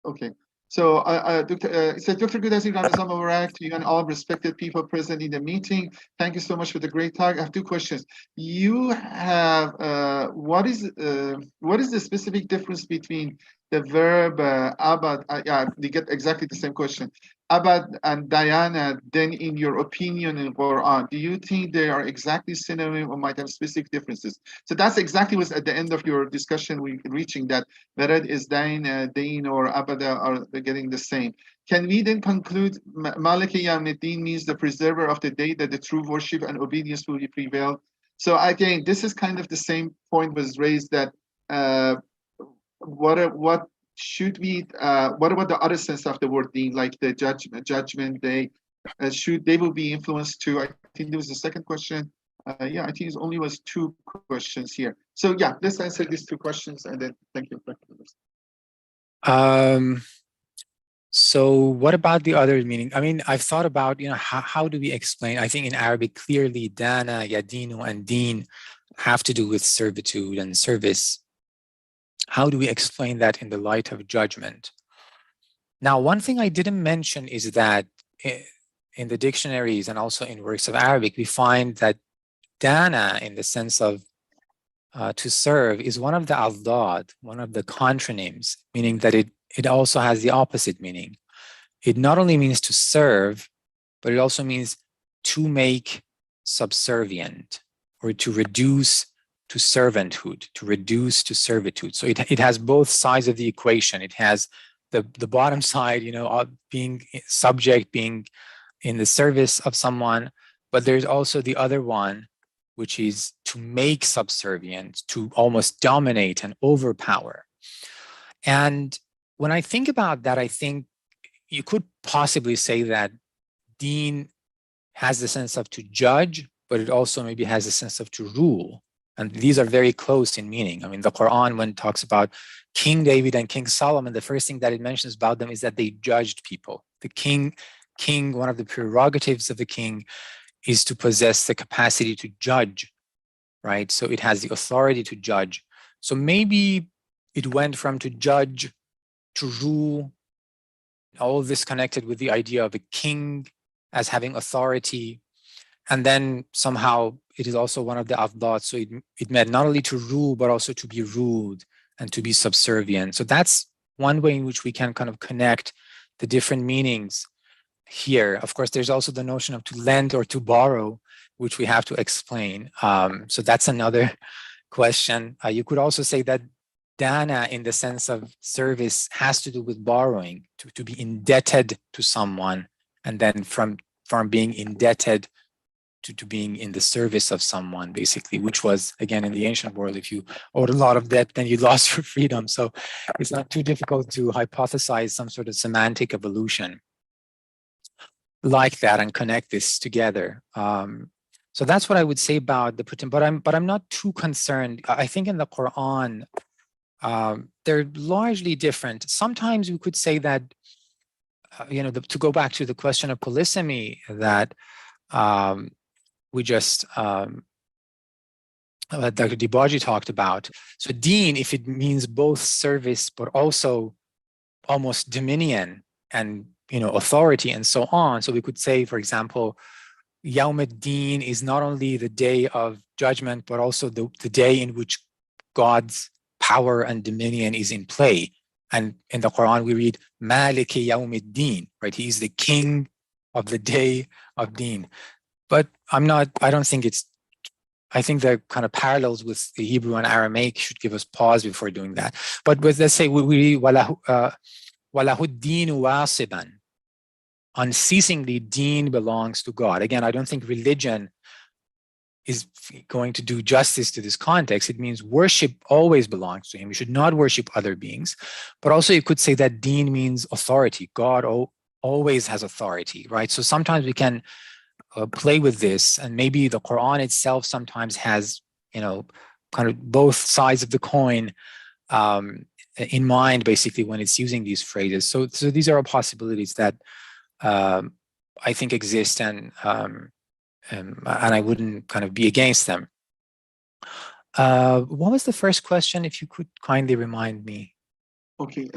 Okay. So it says, Dr. Goudarzi, Ramadan Mubarak to you and all respected people present in the meeting. Thank you so much for the great talk. I have two questions. You have what is the specific difference between the verb abad? Yeah, we get exactly the same question. Abad and dāna, then in your opinion in Qur'an, do you think they are exactly synonym or might have specific differences? So that's exactly what's at the end of your discussion, we're reaching that whether it is dān or abada are getting the same. Can we then conclude Maliki Yawmiddin means the preserver of the day, that the true worship and obedience will prevail? So again, this is kind of the same point was raised, that what should we what about the other sense of the word deen, like the judgment day? Should they will be influenced too? I think there was the second question. Yeah, I think it only was two questions here. So yeah, let's answer these two questions and then thank you. So what about the other meaning? I mean, I've thought about, how do we explain? I think in Arabic, clearly dāna, yadinu, and deen have to do with servitude and service. How do we explain that in the light of judgment? Now, one thing I didn't mention is that in the dictionaries and also in works of Arabic, we find that dāna, in the sense of to serve, is one of the al-dād, one of the contronyms, meaning that it also has the opposite meaning. It not only means to serve, but it also means to make subservient, or to reduce to servanthood, to reduce to servitude. So it has both sides of the equation. It has the bottom side, being subject, being in the service of someone, but there's also the other one, which is to make subservient, to almost dominate and overpower. And when I think about that, I think you could possibly say that deen has the sense of to judge, but it also maybe has a sense of to rule. And these are very close in meaning. I mean, the Quran, when it talks about King David and King Solomon, the first thing that it mentions about them is that they judged people. The king, one of the prerogatives of the king is to possess the capacity to judge, right? So it has the authority to judge. So maybe it went from to judge to rule, all of this connected with the idea of a king as having authority. And then somehow it is also one of the afdād. So it meant not only to rule, but also to be ruled and to be subservient. So that's one way in which we can kind of connect the different meanings here. Of course, there's also the notion of to lend or to borrow, which we have to explain. So that's another question. You could also say that dāna in the sense of service has to do with borrowing, to be indebted to someone, and then from being indebted to being in the service of someone, basically, which was, again, in the ancient world, if you owed a lot of debt, then you lost your freedom. So it's not too difficult to hypothesize some sort of semantic evolution like that and connect this together. So that's what I would say about the Putin, but I'm not too concerned. I think in the Quran, they're largely different. Sometimes we could say that, to go back to the question of polysemy that we just, Dr. Dibaji talked about. So dīn, if it means both service, but also almost dominion and, authority and so on. So we could say, for example, yawm al-dīn is not only the day of judgment, but also the day in which God's power and dominion is in play. And in the Quran, we read, Maliki yawm al-dīn, right? He is the king of the day of deen. But I think the kind of parallels with the Hebrew and Aramaic should give us pause before doing that. But let's say we read, وَلَهُ الدِّينُ وَاصِبًا. Unceasingly, deen belongs to God. Again, I don't think religion is going to do justice to this context. It means worship always belongs to him. You should not worship other beings. But also you could say that deen means authority. God always has authority, right? So sometimes we can play with this, and maybe the Quran itself sometimes has, kind of both sides of the coin in mind, basically, when it's using these phrases. So these are all possibilities that I think exist, and I wouldn't kind of be against them. What was the first question, if you could kindly remind me? Okay,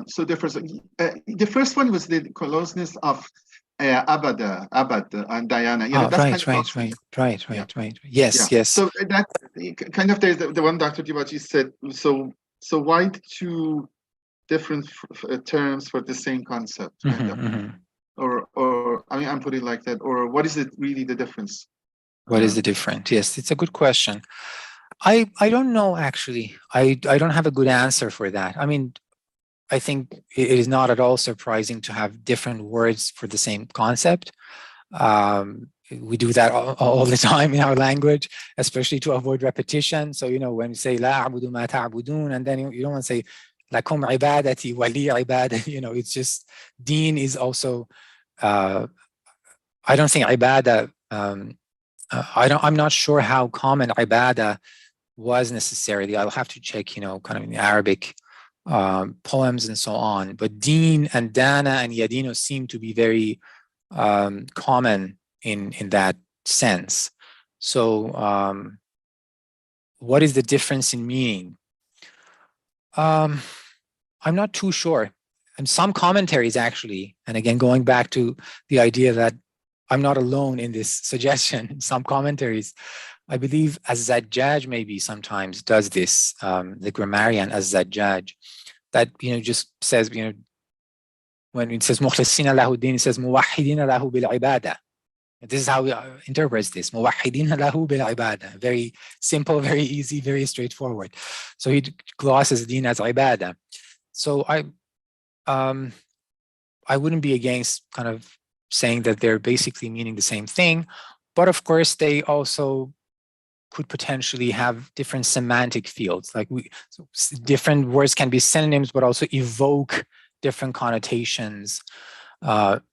so the first one was the closeness of abad and dāna. Right. Yes. So that kind of, there's the one Dr. Dibaji said. So why two different terms for the same concept? Kind of. Or I mean, I'm putting it like that. Or what is it really the difference? What is the difference? Yes, it's a good question. I don't know, actually. I don't have a good answer for that. I mean, I think it is not at all surprising to have different words for the same concept. We do that all the time in our language, especially to avoid repetition. So, when you say la a'budu ma ta'budun, and then you don't want to say lakum ibadati wa li ibadati, it's just deen is also, I don't think ibadah, I'm not sure how common ibadah was necessarily. I'll have to check, kind of in the Arabic poems and so on. But deen and dāna and yadino seem to be very common in that sense. So what is the difference in meaning? I'm not too sure. And some commentaries actually, and again, going back to the idea that I'm not alone in this suggestion, some commentaries, I believe Az-Zajjaj maybe sometimes does this, the grammarian Az-Zajjaj, that, just says, when it says mukhlisina lahu din, it says muwahhidina lahu bil ibadah. This is how we interpret this, muwahhidina lahu bil ibadah. Very simple, very easy, very straightforward. So he glosses deen as ibadah. So I wouldn't be against kind of saying that they're basically meaning the same thing, but of course they also could potentially have different semantic fields. Like different words can be synonyms, but also evoke different connotations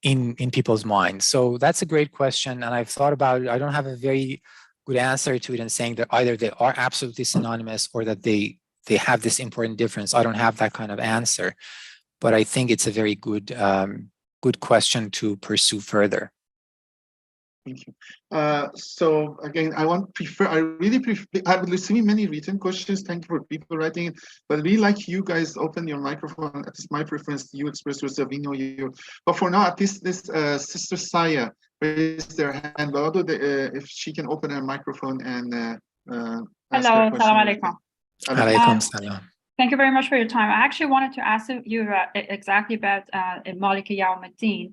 in people's minds. So that's a great question, and I've thought about it. I don't have a very good answer to it in saying that either they are absolutely synonymous or that they have this important difference. I don't have that kind of answer, but I think it's a very good good question to pursue further. Thank you. So again, I really prefer, I've received many written questions. Thank you for people writing, but really like you guys open your microphone. At least my preference, you express yourself, we know you. But for now, at least this Sister Saya raised their hand, but although if she can open her microphone and ask her question. Assalamu Alaikum salam. Thank you very much for your time. I actually wanted to ask you exactly about Maliki Yawm al-Dīn.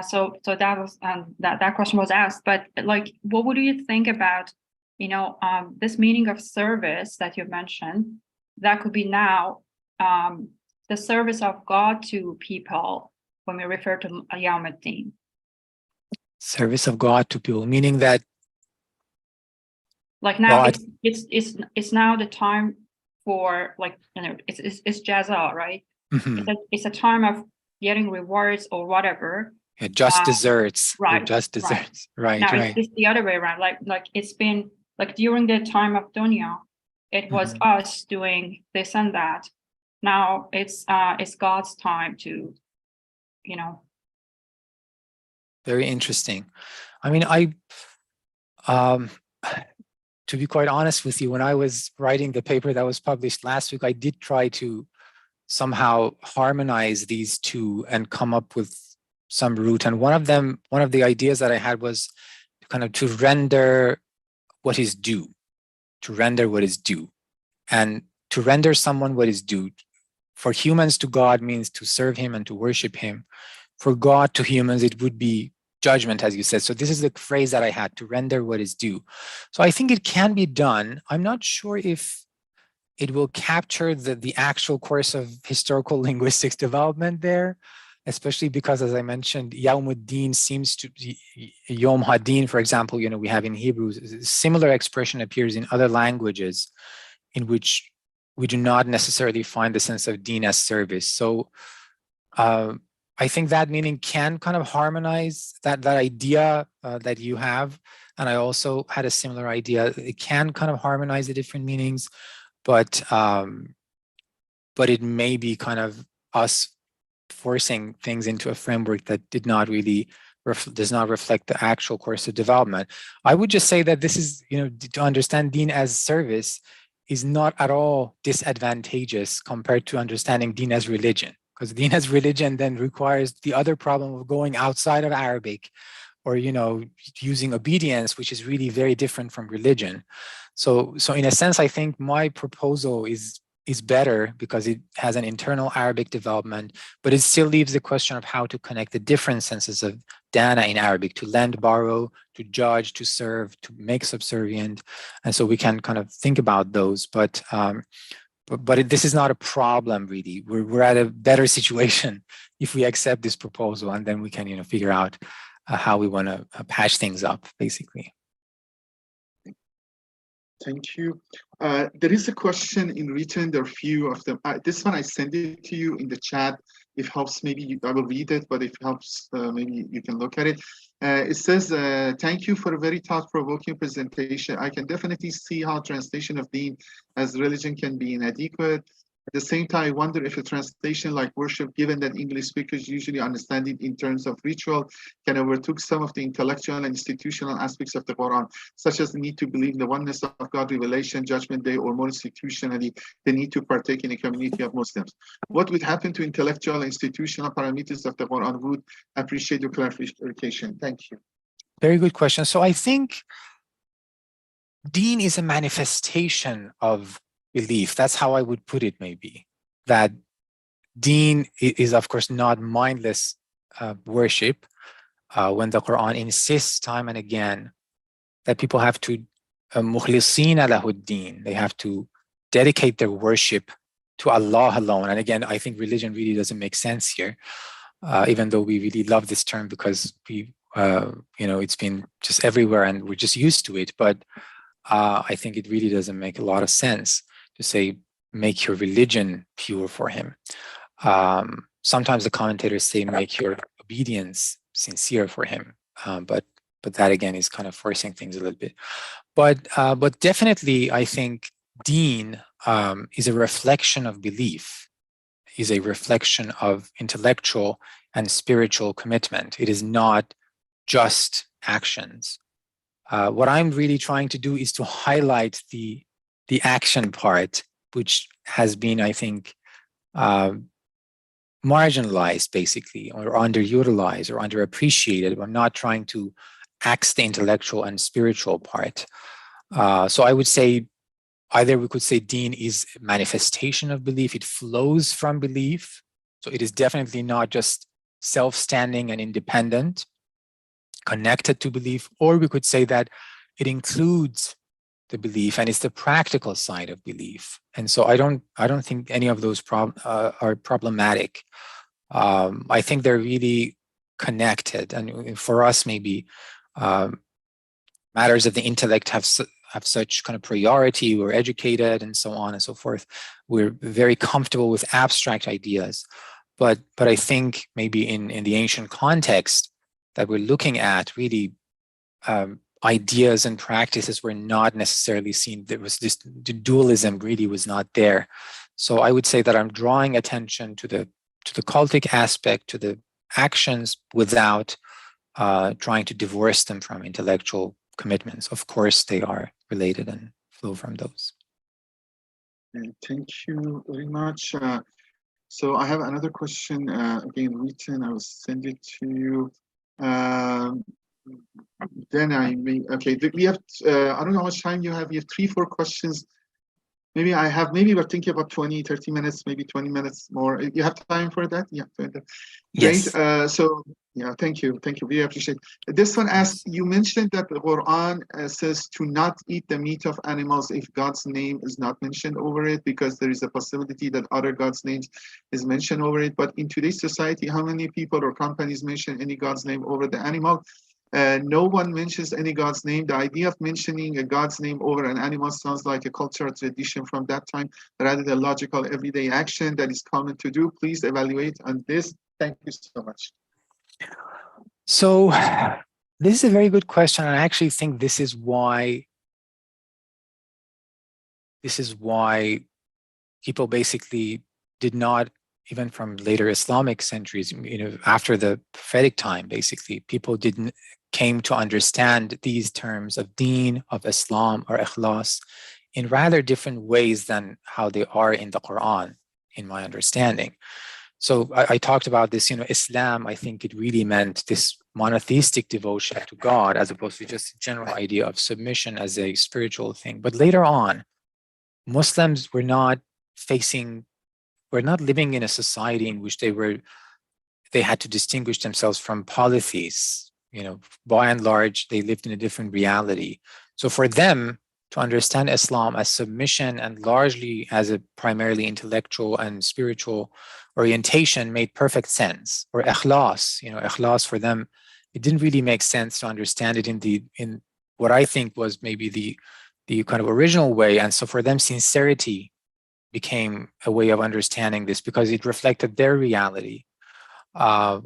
So that was that question was asked, but like, what would you think about, this meaning of service that you mentioned, that could be now the service of God to people when we refer to yawm al-dīn. Service of God to people, meaning that like now God, it's now the time for, like, you know, it's jaza, right? It's a time of getting rewards or whatever. Yeah, just desserts, right? Just desserts, right? Now Right. it's the other way around. Like it's been like during the time of dunya, it was us doing this and that. Now it's God's time to, you know. Very interesting. I mean, to be quite honest with you, when I was writing the paper that was published last week, I did try to somehow harmonize these two and come up with some root. And one of the ideas that I had was kind of to render what is due, and to render someone what is due. For humans to God means to serve him and to worship him. For God to humans, it would be judgment, as you said. So this is the phrase that I had, to render what is due. So I think it can be done. I'm not sure if it will capture the actual course of historical linguistics development there, especially because, as I mentioned, yawm al-dīn seems to be, yawm ha-dīn, for example, you know, we have in Hebrew, similar expression appears in other languages in which we do not necessarily find the sense of deen as service. So I think that meaning can kind of harmonize that idea that you have. And I also had a similar idea. It can kind of harmonize the different meanings, but it may be kind of us forcing things into a framework that did not really does not reflect the actual course of development. I would just say that this is, you know, to understand deen as service is not at all disadvantageous compared to understanding deen as religion, because deen as religion then requires the other problem of going outside of Arabic, or, you know, using obedience, which is really very different from religion. So in a sense, I think my proposal is better because it has an internal Arabic development, but it still leaves the question of how to connect the different senses of dāna in Arabic, to lend, borrow, to judge, to serve, to make subservient. And so we can kind of think about those, but this is not a problem really. We're at a better situation if we accept this proposal, and then we can, you know, figure out how we want to patch things up, basically. Thank you. There is a question in written. There are a few of them. This one I send it to you in the chat. If helps, maybe I will read it, but if it helps, maybe you can look at it. It says, thank you for a very thought-provoking presentation. I can definitely see how translation of deen as religion can be inadequate. At the same time, I wonder if a translation like worship, given that English speakers usually understand it in terms of ritual, can overtake some of the intellectual and institutional aspects of the Quran, such as the need to believe the oneness of God, revelation, judgment day, or more institutionally, the need to partake in a community of Muslims. What would happen to intellectual and institutional parameters of the Quran? Would appreciate your clarification. Thank you. Very good question. So I think deen is a manifestation of belief. That's how I would put it, maybe. That deen is, of course, not mindless worship. When the Quran insists time and again that people have to mukhlisina lahu-d-dīn, they have to dedicate their worship to Allah alone. And again, I think religion really doesn't make sense here, even though we really love this term because we, you know, it's been just everywhere and we're just used to it. But I think it really doesn't make a lot of sense to say, make your religion pure for him. Sometimes the commentators say, make your obedience sincere for him. But that again is kind of forcing things a little bit. But definitely, I think deen is a reflection of belief, is a reflection of intellectual and spiritual commitment. It is not just actions. What I'm really trying to do is to highlight the action part, which has been, I think, marginalized basically, or underutilized or underappreciated. I'm not trying to axe the intellectual and spiritual part. So I would say either we could say deen is a manifestation of belief, it flows from belief. So it is definitely not just self-standing and independent, connected to belief, or we could say that it includes the belief, and it's the practical side of belief. And so I don't think any of those are problematic. I think they're really connected, and for us, maybe matters of the intellect have such kind of priority. We're educated and so on and so forth. We're very comfortable with abstract ideas, but I think maybe in the ancient context that we're looking at, really ideas and practices were not necessarily seen. There was this, the dualism really was not there. So I would say that I'm drawing attention to the cultic aspect, to the actions, without trying to divorce them from intellectual commitments. Of course, they are related and flow from those. Thank you very much. So I have another question, again written. I will send it to you. Then I may, okay, we have, I don't know how much time you have. You have 3-4 questions. Maybe we're thinking about 20, 30 minutes, maybe 20 minutes more. You have time for that? Yeah. Yes. Great. So, yeah, thank you. We appreciate it. This one asks, you mentioned that the Quran says to not eat the meat of animals if God's name is not mentioned over it, because there is a possibility that other God's names is mentioned over it. But in today's society, how many people or companies mention any God's name over the animal? No one mentions any God's name. The idea of mentioning a God's name over an animal sounds like a cultural tradition from that time, rather than logical everyday action that is common to do. Please evaluate on this. Thank you so much. So this is a very good question. And I actually think this is why people basically did not, even from later Islamic centuries, after the prophetic time, basically, people came to understand these terms of deen, of Islam, or ikhlas in rather different ways than how they are in the Quran, in my understanding. So I talked about this, Islam, I think it really meant this monotheistic devotion to God, as opposed to just a general idea of submission as a spiritual thing. But later on, Muslims were not living in a society in which they had to distinguish themselves from polytheists. By and large, they lived in a different reality. So for them to understand Islam as submission and largely as a primarily intellectual and spiritual orientation made perfect sense. Or ikhlas, ikhlas for them, it didn't really make sense to understand it in what I think was maybe the kind of original way. And so for them, sincerity became a way of understanding this because it reflected their reality. I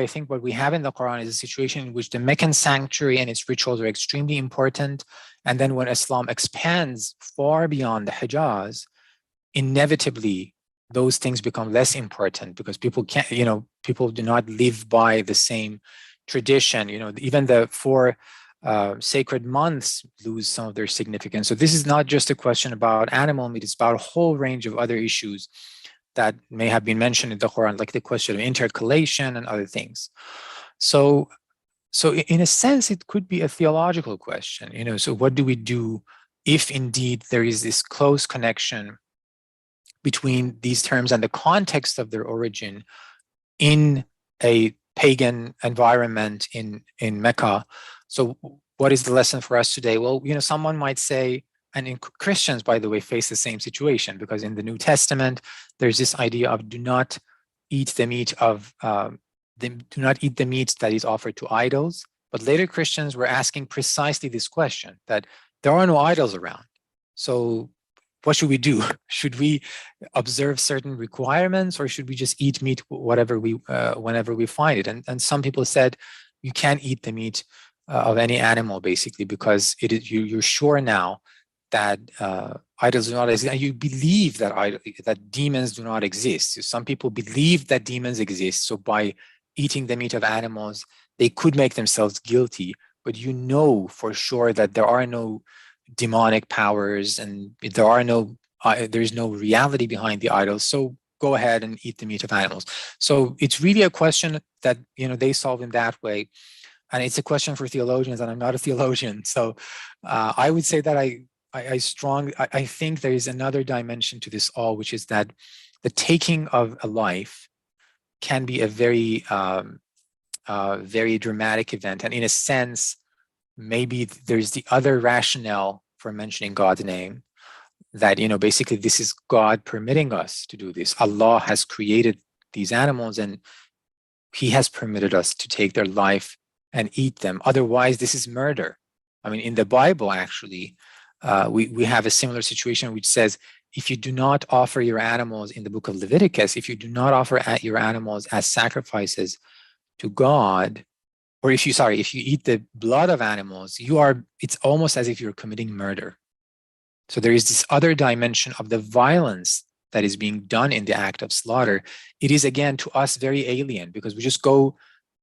think what we have in the Quran is a situation in which the Meccan sanctuary and its rituals are extremely important. And then when Islam expands far beyond the Hijaz, inevitably those things become less important because people people do not live by the same tradition. Even the 4 sacred months lose some of their significance. So this is not just a question about animal meat, it's about a whole range of other issues that may have been mentioned in the Quran, like the question of intercalation and other things. So in a sense, it could be a theological question, so what do we do if indeed there is this close connection between these terms and the context of their origin in a pagan environment in Mecca? So what is the lesson for us today? Well, someone might say, and Christians, by the way, face the same situation, because in the New Testament, there's this idea of do not eat the meat that is offered to idols. But later Christians were asking precisely this question, that there are no idols around. So what should we do? Should we observe certain requirements, or should we just eat meat whenever we find it? And some people said you can't eat the meat of any animal, basically, because you're sure now that idols do not exist, and you believe that demons do not exist. So some people believe that demons exist, so by eating the meat of animals, they could make themselves guilty, but for sure that there are no demonic powers and there is no reality behind the idols, so go ahead and eat the meat of animals. So it's really a question that they solve in that way, and it's a question for theologians, and I'm not a theologian. So I would say that I think there is another dimension to this all, which is that the taking of a life can be a very, very dramatic event. And in a sense, maybe there's the other rationale for mentioning God's name, that, basically this is God permitting us to do this. Allah has created these animals and he has permitted us to take their life and eat them. Otherwise, this is murder. I mean, in the Bible, actually, we have a similar situation which says, if you do not offer your animals, in the book of Leviticus, if you do not offer your animals as sacrifices to God, or if you eat the blood of animals, it's almost as if you're committing murder. So there is this other dimension of the violence that is being done in the act of slaughter. It is, again, to us very alien, because we just go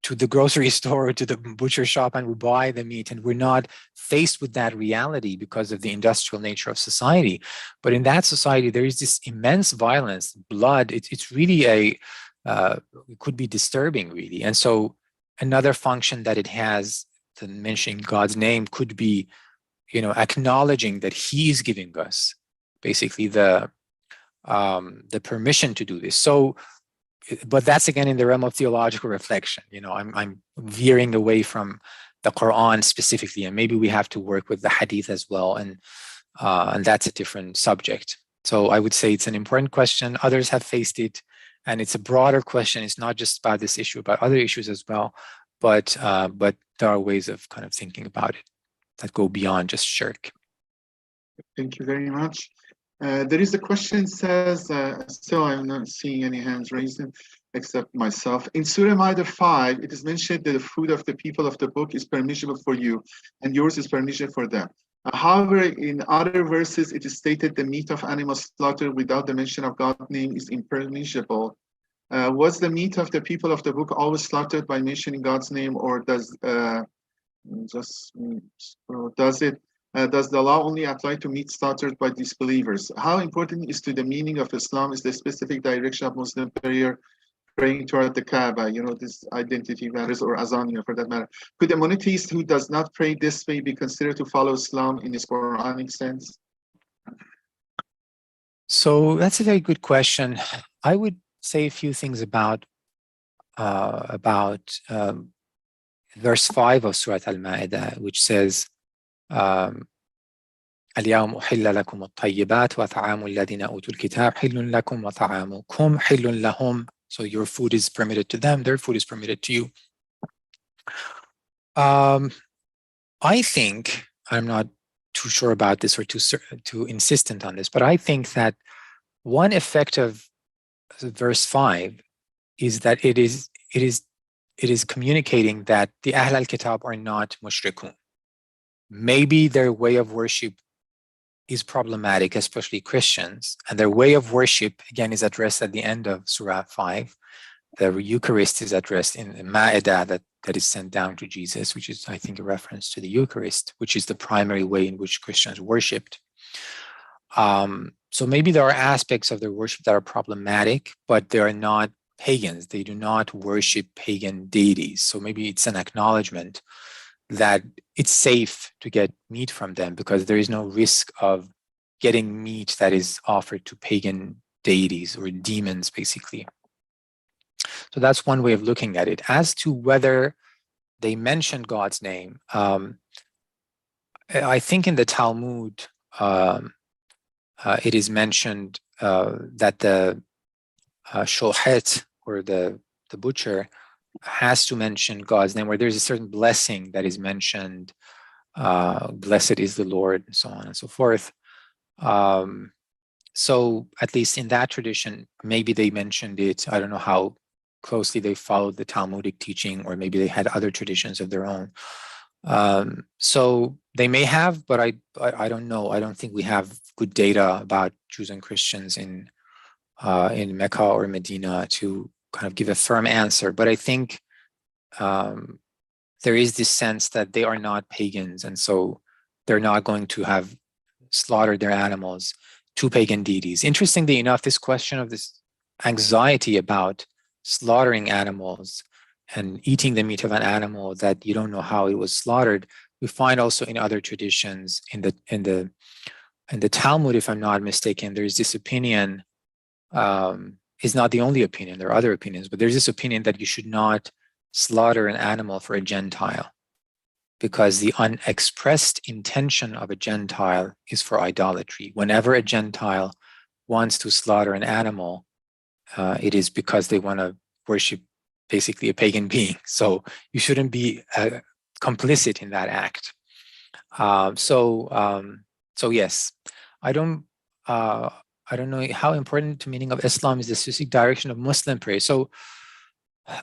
to the grocery store or to the butcher shop and we buy the meat, and we're not faced with that reality because of the industrial nature of society. But in that society, there is this immense violence, blood. It's really it could be disturbing, really. And so another function that it has, the mentioning God's name, could be, acknowledging that he is giving us basically the permission to do this. So, but that's again in the realm of theological reflection. I'm veering away from the Qur'an specifically, and maybe we have to work with the hadith as well, and that's a different subject. So I would say it's an important question. Others have faced it, and it's a broader question. It's not just about this issue, about other issues as well. But there are ways of kind of thinking about it that go beyond just shirk. Thank you very much. There is a question says, still I'm not seeing any hands raised except myself. In Surah Ma'idah 5, it is mentioned that the food of the people of the book is permissible for you and yours is permissible for them. However, in other verses, it is stated the meat of animals slaughtered without the mention of God's name is impermissible. Was the meat of the people of the book always slaughtered by mentioning God's name, or does the law only apply to meat slaughtered by disbelievers? How important is to the meaning of Islam is the specific direction of Muslim prayer, praying toward the Kaaba, this identity matters, or azan, for that matter. Could a monotheist who does not pray this way be considered to follow Islam in its Quranic sense? So that's a very good question. I would say a few things about verse 5 of Surah Al-Ma'idah, which says, اليوم أحل لكم الطيبات وطعام الذين أوتوا الكتاب حل لكم وطعامكم حل لهم. So your food is permitted to them, their food is permitted to you. I think, I'm not too sure about this or too insistent on this, but I think that one effect of verse 5 is that it is communicating that the Ahl al-Kitab are not mushrikun. Maybe their way of worship is problematic, especially Christians, and their way of worship, again, is addressed at the end of Surah 5. The Eucharist is addressed in the Ma'idah that is sent down to Jesus, which is, I think, a reference to the Eucharist, which is the primary way in which Christians worshipped. So maybe there are aspects of their worship that are problematic, but they are not pagans. They do not worship pagan deities. So maybe it's an acknowledgement that it's safe to get meat from them because there is no risk of getting meat that is offered to pagan deities or demons, basically. So that's one way of looking at it. As to whether they mention God's name, I think in the Talmud, it is mentioned that the shohet, or the butcher, has to mention God's name, where there's a certain blessing that is mentioned, blessed is the Lord, and so on and so forth. So at least in that tradition, maybe they mentioned it. I don't know how closely they followed the Talmudic teaching, or maybe they had other traditions of their own. So they may have, but I don't know. I don't think we have good data about Jews and Christians in Mecca or Medina to kind of give a firm answer. But I think there is this sense that they are not pagans, and so they're not going to have slaughtered their animals to pagan deities. Interestingly enough, this question of this anxiety about slaughtering animals and eating the meat of an animal that you don't know how it was slaughtered, we find also in other traditions. In the Talmud, if I'm not mistaken, there's this opinion. Is not the only opinion. There are other opinions, but there's this opinion that you should not slaughter an animal for a Gentile. because the unexpressed intention of a Gentile is for idolatry. Whenever a Gentile wants to slaughter an animal, it is because they want to worship basically a pagan being. So you shouldn't be complicit in that act. So yes, I don't know how important the meaning of Islam is the specific direction of Muslim prayer. So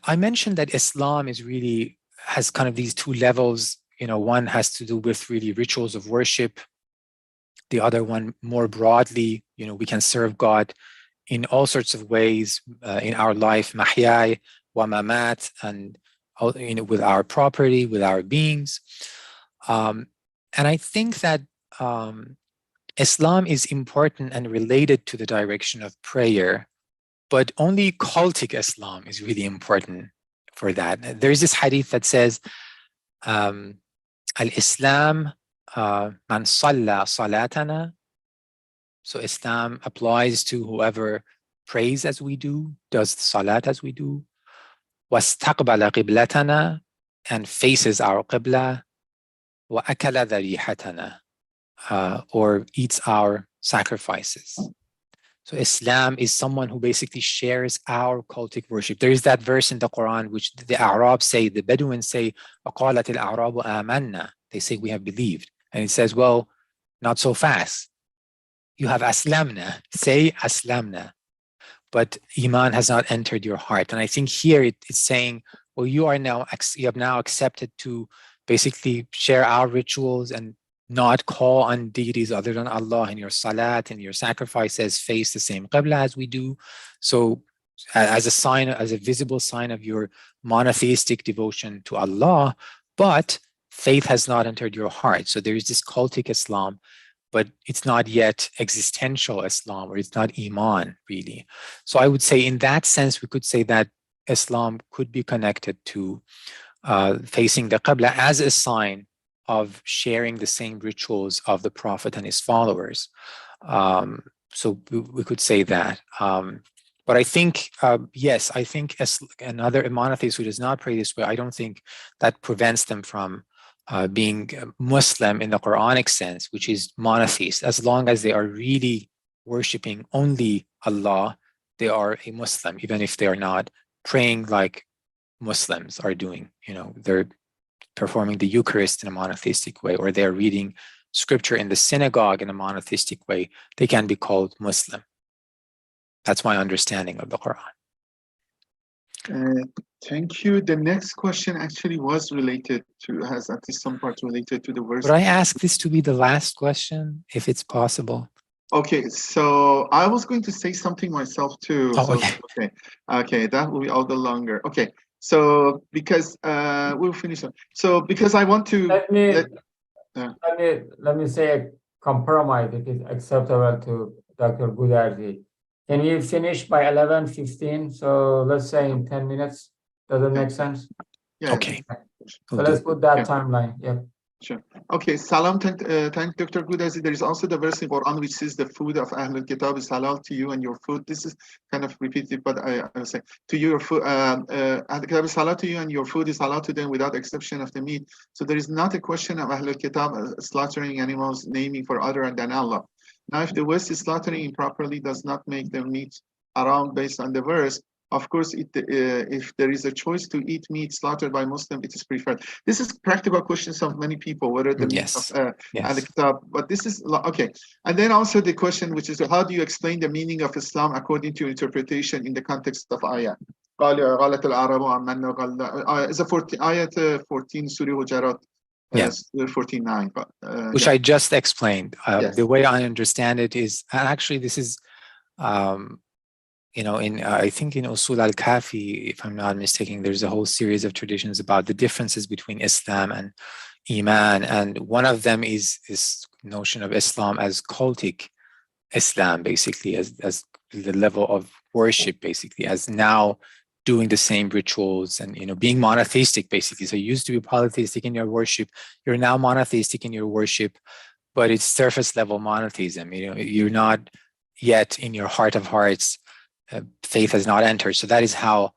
I mentioned that Islam is really has kind of these two levels. One has to do with really rituals of worship. The other one more broadly, we can serve God in all sorts of ways in our life, mahyai wa mamat, and with our property, with our beings. And I think that Islam is important and related to the direction of prayer, but only cultic Islam is really important for that. There's this hadith that says, al-Islam man salla salatana. So Islam applies to whoever prays as we do, does salat as we do, wastaqbala qiblatana, and faces our qibla, wa akala dharihatana, or eats our sacrifices. So Islam is someone who basically shares our cultic worship. There is that verse in the Quran which the Arabs say, the Bedouins say, وَقَالَتِ الْأَعْرَابُ آمَنَّا. They say, we have believed. And it says, well, not so fast. You have aslamna, say aslamna, but iman has not entered your heart. And I think here it's saying, well, you have now accepted to basically share our rituals and not call on deities other than Allah in your salat and your sacrifices, face the same qibla as we do. So as a sign, as a visible sign of your monotheistic devotion to Allah, but faith has not entered your heart. So there is this cultic Islam, but it's not yet existential Islam, or it's not Iman really. So I would say in that sense, we could say that Islam could be connected to facing the Qibla as a sign of sharing the same rituals of the Prophet and his followers. So we could say that. But I think, yes, I think as another monotheist who does not pray this way, I don't think that prevents them from being Muslim in the Quranic sense, which is monotheist. As long as they are really worshipping only Allah, they are a Muslim, even if they are not praying like Muslims are doing. They're performing the Eucharist in a monotheistic way, or they're reading scripture in the synagogue in a monotheistic way. They can be called Muslim. That's my understanding of the Quran. Thank you. The next question actually was related to, has at least some part related to the verse. Would I ask this to be the last question, if it's possible? Okay, so I was going to say something myself too. Oh, so, okay, that will be all the longer. Okay, so because we'll finish. So because I want to let me say a compromise if it's acceptable to Dr. Goudarzi. Can you finish by 11:15? So let's say in 10 minutes. Does it make sense? Yeah. Okay. So let's put that timeline. Yeah. Sure. Okay. Salam. Thank Dr. Goudarzi. There is also the verse in Quran which says the food of Ahlul Kitab is halal to you and your food. This is kind of repetitive, but I will say to you, your food, Ahlul Kitab is halal to you and your food is halal to them without exception of the meat. So there is not a question of Ahlul Kitab slaughtering animals, naming for other than Allah. Now, if the West is slaughtering improperly, does not make the meat haram based on the verse. Of course, if there is a choice to eat meat slaughtered by Muslim, it is preferred. This is practical questions of many people, whether the meat of al-Kitab, but this is, okay. And then also the question, which is, how do you explain the meaning of Islam according to your interpretation in the context of ayah? Is a ayat 14, Surah Hujarat. Yes, 49. Which I just explained. Yes. The way I understand it is, actually this is, I think in Usul al-Kafi, if I'm not mistaken, there's a whole series of traditions about the differences between Islam and Iman. And one of them is this notion of Islam as cultic Islam, basically, as the level of worship, basically, as now doing the same rituals and being monotheistic, basically. So you used to be polytheistic in your worship, you're now monotheistic in your worship, but it's surface level monotheism. You're not yet in your heart of hearts, faith has not entered. So that is how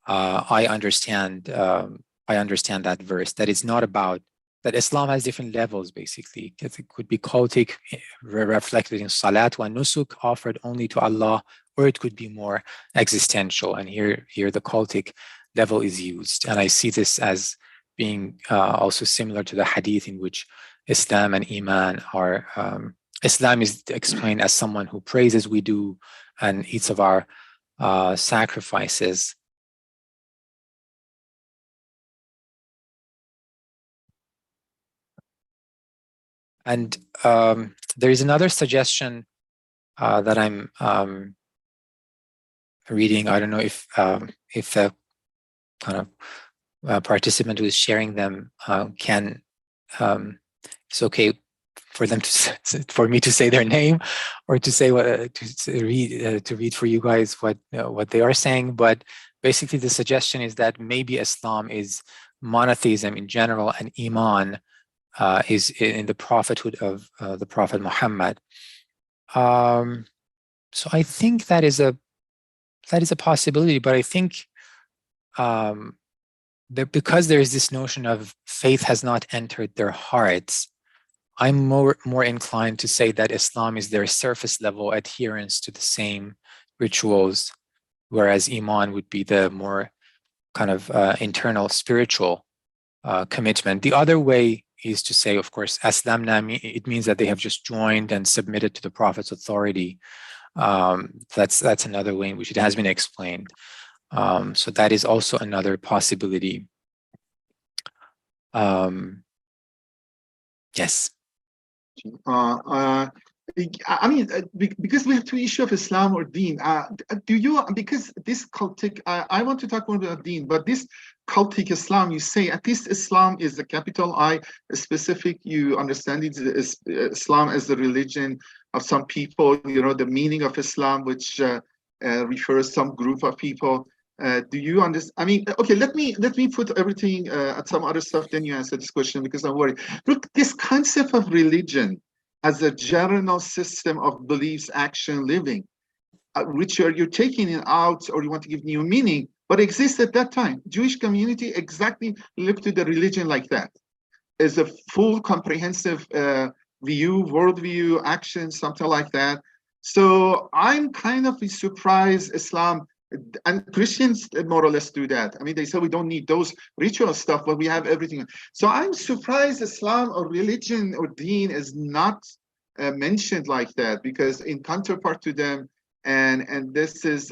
I understand that verse. That it's not about that Islam has different levels, basically. It could be cultic, reflected in salat wa nusuk, offered only to Allah, or it could be more existential. And here the cultic level is used. And I see this as being also similar to the hadith in which Islam and Iman are, Islam is explained as someone who prays as we do and eats of our sacrifices. And there is another suggestion that I'm reading. I don't know if the kind of participant who is sharing them can. It's okay for them for me to say their name, or to say what to read for you guys what they are saying. But basically, the suggestion is that maybe Islam is monotheism in general, and Iman is in the prophethood of the Prophet Muhammad. So I think that is a possibility, but I think that because there is this notion of faith has not entered their hearts, I'm more inclined to say that Islam is their surface level adherence to the same rituals, whereas Iman would be the more kind of internal spiritual commitment. The other way is to say, of course, Aslamna, it means that they have just joined and submitted to the Prophet's authority. That's another way in which it has been explained. So that is also another possibility. Yes. I mean, because we have two issues of Islam or deen. Do you, because this cultic, I want to talk more about deen, but this cultic Islam, you say at least Islam is the capital I, specific, you understand it is Islam as the religion of some people, you know, the meaning of Islam, which refers some group of people. Do you understand? I mean, okay, let me put everything at some other stuff, then you answer this question, because I'm worried. Look, this concept of religion as a general system of beliefs, action, living, which you're taking it out, or you want to give new meaning, but exists at that time. Jewish community exactly looked to the religion like that, as a full comprehensive view, worldview, action, something like that. So I'm kind of surprised Islam, and Christians more or less do that. I mean, they say we don't need those ritual stuff, but we have everything. So I'm surprised Islam or religion or deen is not mentioned like that, because in counterpart to them, and this is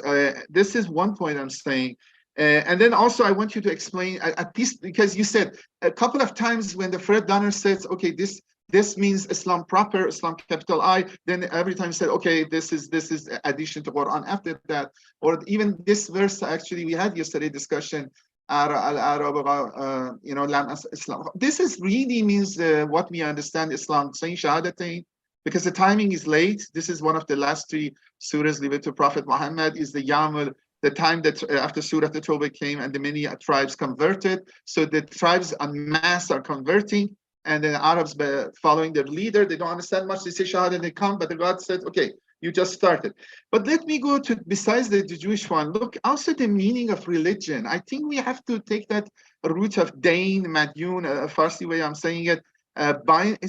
one point I'm saying. And then also I want you to explain at least, because you said a couple of times when the Fred Donner says, okay, this means Islam proper, Islam capital I, then every time you said, okay, this is addition to Qur'an after that, or even this verse, actually we had yesterday discussion, you know, Islam. This is really means what we understand Islam saying Shahadatain, because the timing is late. This is one of the last three surahs given to Prophet Muhammad, is the yawm, the time that after Surah At-Tawbah came and the many tribes converted. So the tribes en masse are converting, and then Arabs following their leader, they don't understand much. They say Shahada, they come, but the God said, okay, you just started. But let me go to, besides the Jewish one, look, also the meaning of religion. I think we have to take that root of Dain, Madyun, Farsi way I'm saying it,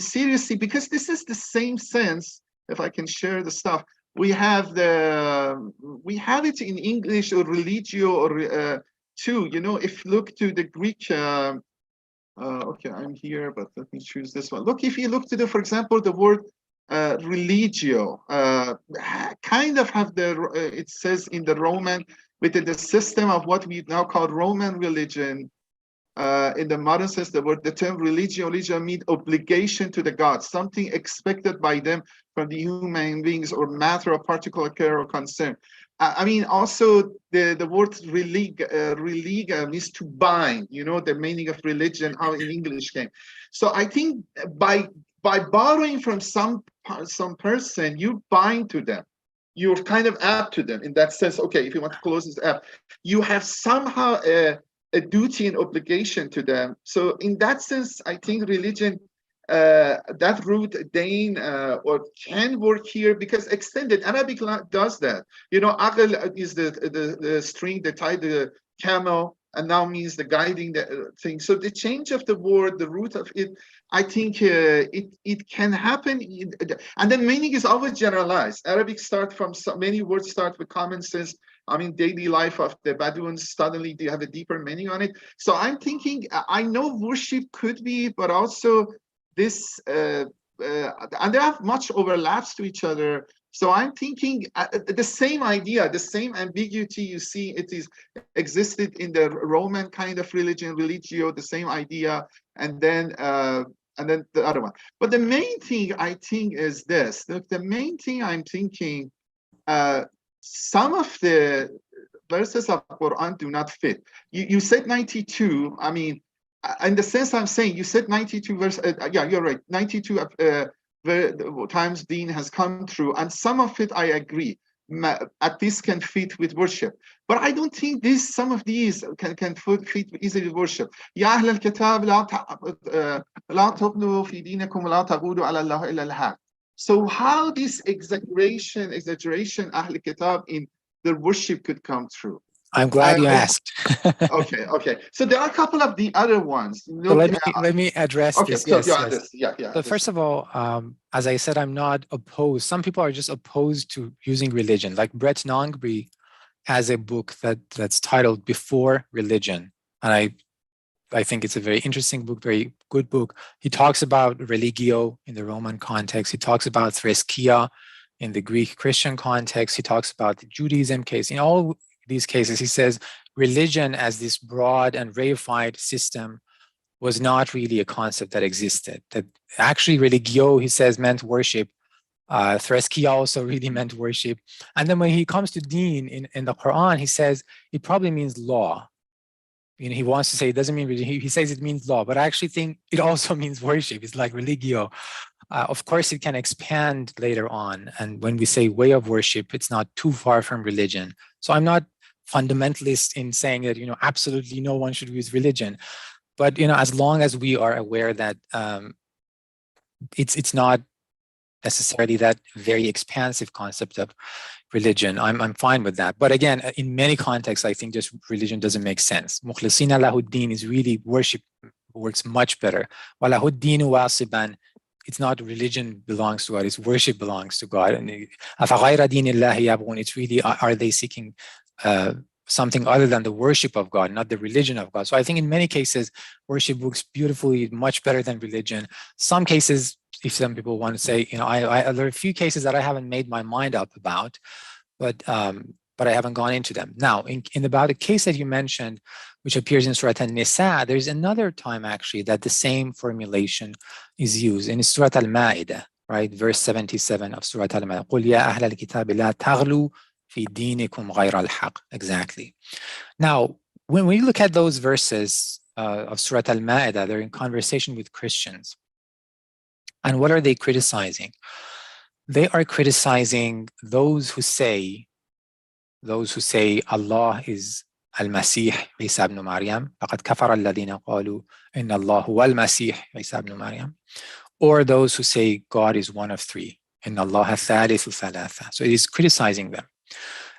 seriously, because this is the same sense. If I can share the stuff, we have it in English, or religio, or too. You know, if you look to the Greek. Okay, I'm here, but let me choose this one. Look, if you look to for example, the word religio, kind of have it says in the Roman, within the system of what we now call Roman religion. In the modern sense, the term religio means obligation to the gods, something expected by them from the human beings, or matter of particular care or concern. I mean, also the word religa means to bind, you know, the meaning of religion, how in English came. So I think by borrowing from some person, you bind to them. You're kind of apt to them in that sense. Okay, if you want to close this app, you have somehow a duty and obligation to them. So in that sense, I think religion, that root Dain or can work here, because extended Arabic does that. You know, aql is the string that tie the camel, and now means the guiding the thing. So the change of the word, the root of it, I think it can happen, and then meaning is always generalized. Arabic start from many words start with common sense. I mean, daily life of the Bedouins, suddenly they have a deeper meaning on it. So I'm thinking, I know worship could be, but also this, and they have much overlaps to each other. So I'm thinking the same idea, the same ambiguity you see, it is existed in the Roman kind of religion, religio, the same idea, and then the other one. But the main thing I think is this. Look, the main thing I'm thinking, some of the verses of Quran do not fit. You said 92. I mean, in the sense I'm saying, you said 92 verse. Yeah, you're right. 92 times deen has come through, and some of it I agree. At least can fit with worship, but I don't think some of these can fit easily with worship. Ya ahl al-kitab la tughlu fi dinikum la taghulu ala Allah illa al-haq. So how this exaggeration ahl kitab in the worship could come through? I'm glad you asked. Okay. So there are a couple of the other ones. So let me address this. So Yes. Yeah. So first of all, as I said, I'm not opposed. Some people are just opposed to using religion. Like Brett Nongri has a book that's titled Before Religion, and I think it's a very interesting book, very good book. He talks about religio in the Roman context. He talks about threskia in the Greek Christian context. He talks about the Judaism case. In all these cases, he says religion as this broad and reified system was not really a concept that existed. That actually religio, he says, meant worship. Threskia also really meant worship. And then when he comes to deen in the Quran, he says it probably means law. You know, he wants to say it doesn't mean religion. He says it means law, but I actually think it also means worship. It's like religio. Of course, it can expand later on. And when we say way of worship, it's not too far from religion. So I'm not fundamentalist in saying that, you know, absolutely no one should use religion. But, you know, as long as we are aware that it's not necessarily that very expansive concept of religion, I'm fine with that. But again, in many contexts, I think just religion doesn't make sense. Mukhlisina lahuddin is really worship, works much better. Walahuddin wasiban, it's not religion belongs to God, it's worship belongs to God. And it's really, are they seeking something other than the worship of God, not the religion of God? So I think in many cases, worship works beautifully, much better than religion. Some cases, if some people want to say, you know, there are a few cases that I haven't made my mind up about, but I haven't gone into them. Now, in about the case that you mentioned, which appears in Surah An-Nisa, there's another time actually that the same formulation is used in Surah Al-Ma'idah, right? Verse 77 of Surah Al-Ma'idah. قُلْ يَا أَهْلَ الْكِتَابِ لَا تَغْلُوا فِي دِينِكُمْ غَيْرَ الْحَقِّ. Exactly. Now, when we look at those verses of Surah Al-Ma'idah, they're in conversation with Christians. And what are they criticizing? They are criticizing those who say Allah is al-Masih Isa ibn Maryam. فَقَدْ كَفَرَ الَّذِينَ قَالُوا إِنَّ اللَّهُ هُوَ الْمَسِيحُ Isa ibn Maryam. Or those who say God is one of three. إِنَّ اللَّهَ ثَالِثُ ثَلَاثَةٍ. So it is criticizing them.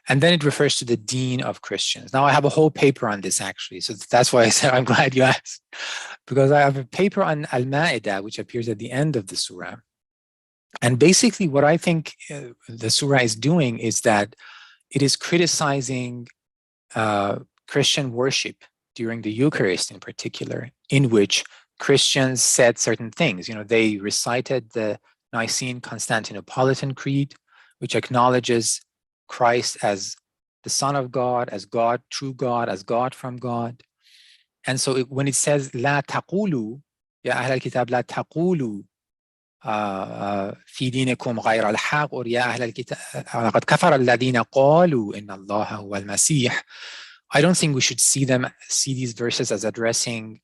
And then it refers to the deen of Christians. Now I have a whole paper on this actually. So that's why I said I'm glad you asked. Because I have a paper on Al-Ma'idah, which appears at the end of the surah. And basically what I think the surah is doing is that it is criticizing Christian worship during the Eucharist in particular, in which Christians said certain things. You know, they recited the Nicene Constantinopolitan Creed, which acknowledges Christ as the Son of God, as God, true God, as God from God. And so when it says, لا تقولوا, يا أهل الكتاب لا تقولوا في دينكم غير الحق, or يا أهل الكتاب لقد كفر الذين قالوا إن الله هو المسيح, I don't think we should see these verses as addressing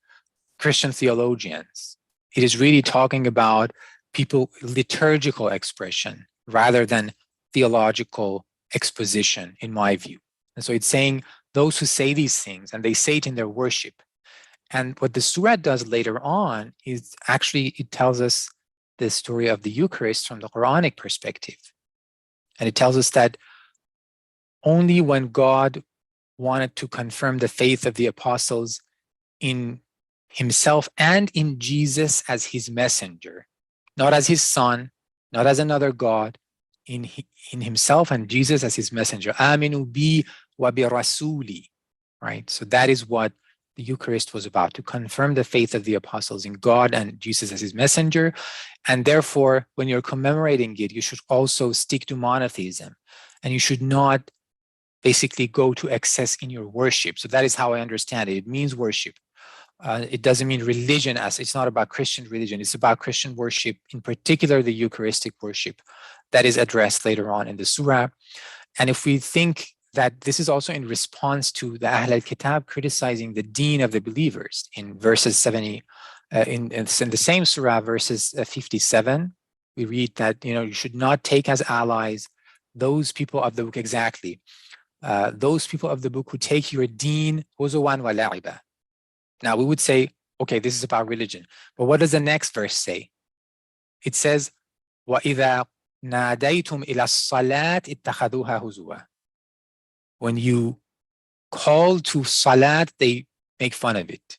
Christian theologians. It is really talking about liturgical expression rather than theological exposition, in my view. And so it's saying those who say these things, and they say it in their worship. And what the surah does later on is actually, it tells us the story of the Eucharist from the Qur'anic perspective. And it tells us that only when God wanted to confirm the faith of the apostles in himself and in Jesus as his messenger, not as his son, not as another God, in himself and Jesus as his messenger. Aminu bi wa bi rasuli, right? So that is what the Eucharist was about, to confirm the faith of the apostles in God and Jesus as his messenger. And therefore, when you're commemorating it, you should also stick to monotheism, and you should not basically go to excess in your worship. So that is how I understand it. It means worship. It doesn't mean religion, as it's not about Christian religion. It's about Christian worship, in particular the Eucharistic worship that is addressed later on in the surah. And if we think that this is also in response to the Ahl al-Kitab criticizing the deen of the believers in verses 70, in the same surah, verses 57, we read that, you should not take as allies those people of the book, exactly. Those people of the book who take your deen huzuwan wa la'iba. Now we would say, okay, this is about religion. But what does the next verse say? It says, وَإِذَا نَادَيْتُمْ إِلَى الصَّلَاةِ اتَّخَذُوهَا هُزُوًا. When you call to salat, they make fun of it.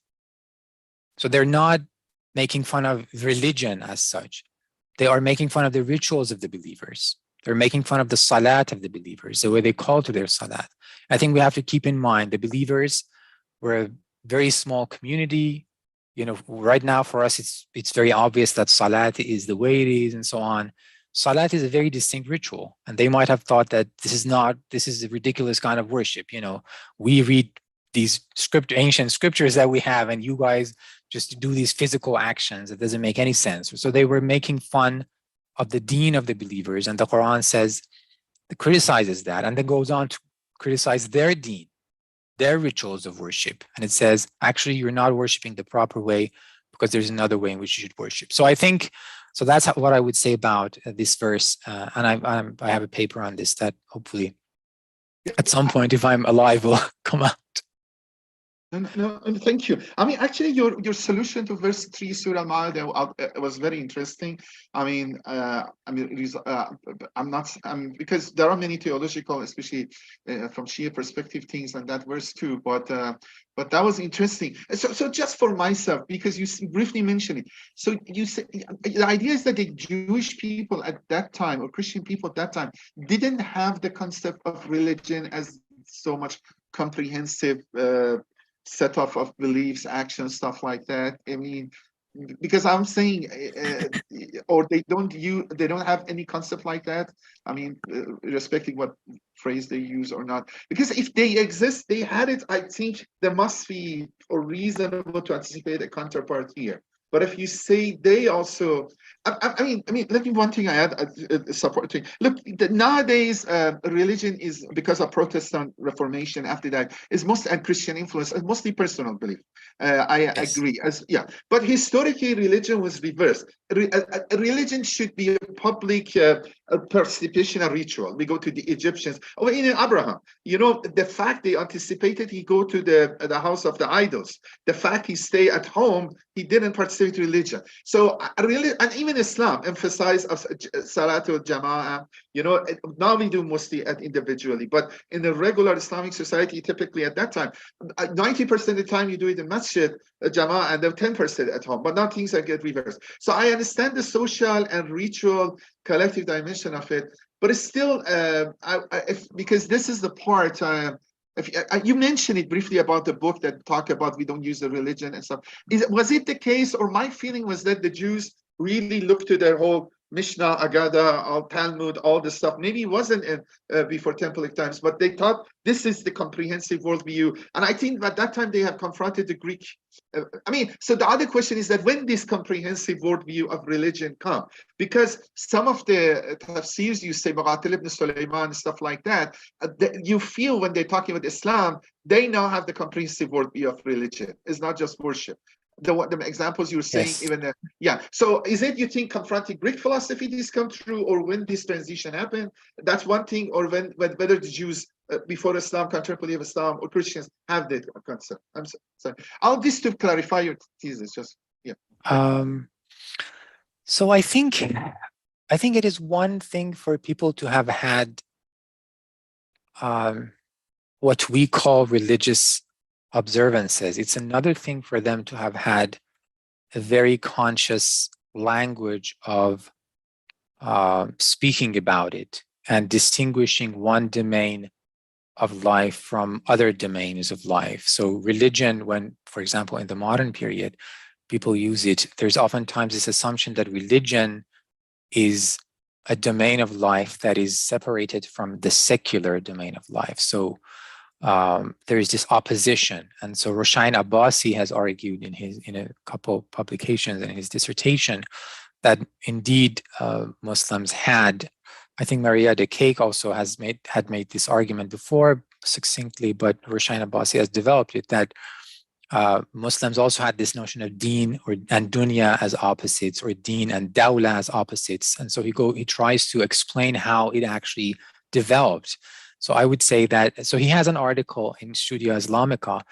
So they're not making fun of religion as such. They are making fun of the rituals of the believers. They're making fun of the salat of the believers, the way they call to their salat. I think we have to keep in mind the believers were a very small community. Right now for us, it's very obvious that salat is the way it is and so on. Salat is a very distinct ritual, and they might have thought that this is a ridiculous kind of worship. We read these ancient scriptures that we have, and you guys just do these physical actions. It doesn't make any sense. So they were making fun of the deen of the believers, and the Quran criticizes that, and then goes on to criticize their deen, their rituals of worship. And it says, actually, you're not worshiping the proper way, because there's another way in which you should worship. So I think, that's what I would say about this verse. And I have a paper on this that hopefully at some point, if I'm alive, will come out. No, thank you. I mean, actually, your solution to verse 3, Surah Al-Ma'idah, was very interesting. I'm not, because there are many theological, especially from Shia perspective, things on that verse too. But that was interesting. So just for myself, because you briefly mentioned it. So you say the idea is that the Jewish people at that time, or Christian people at that time, didn't have the concept of religion as so much comprehensive set of beliefs, actions, stuff like that. I mean, because I'm saying, or they don't have any concept like that. I mean, respecting what phrase they use or not. Because if they exist, they had it. I think there must be a reasonable to anticipate a counterpart here. But if you say they also, I mean, let me one thing I add, supporting. Look, nowadays religion is, because of Protestant Reformation. After that, is mostly a Christian influence, mostly personal belief. I agree. But historically, religion was reversed. Religion should be a public participation ritual. We go to the Egyptians, or even Abraham. The fact they anticipated he go to the house of the idols. The fact he stay at home, he didn't participate in religion. So really, and even Islam emphasize Salatul Jama'ah. Now we do mostly individually, but in the regular Islamic society, typically at that time, 90% of the time you do it in masjid, Jama'ah, and then 10% at home. But now things get reversed. So I understand the social and ritual collective dimension of it, but it's still, because this is the part. You mentioned it briefly about the book that talk about we don't use the religion and stuff. Was it the case, or my feeling was that the Jews really looked to their whole Mishnah, Agada, all Talmud, all this stuff. Maybe it wasn't before Templic times, but they thought this is the comprehensive worldview. And I think at that time they have confronted the Greek. So the other question is that when this comprehensive worldview of religion come, because some of the tafsirs you say, Muqatil ibn Sulaiman, stuff like that, you feel when they're talking about Islam, they now have the comprehensive worldview of religion. It's not just worship. The examples you're saying, yes. So is it, you think, confronting Greek philosophy this come true, or when this transition happened? That's one thing, or whether the Jews before Islam, contemporary of Islam, or Christians have that concept. I'm sorry. All this to clarify your thesis. Just So I think it is one thing for people to have had what we call religious observances. It's another thing for them to have had a very conscious language of speaking about it and distinguishing one domain of life from other domains of life. So religion, when, for example, in the modern period, people use it, there's oftentimes this assumption that religion is a domain of life that is separated from the secular domain of life. So there is this opposition. And so Roshain Abbasi has argued in a couple publications in his dissertation that indeed Muslims had, I think Maria de Cake also had made this argument before succinctly, but Roshain Abbasi has developed it, that Muslims also had this notion of deen and dunya as opposites, or deen and dawla as opposites. And so he tries to explain how it actually developed. So I would say that, so he has an article in Studia Islamica.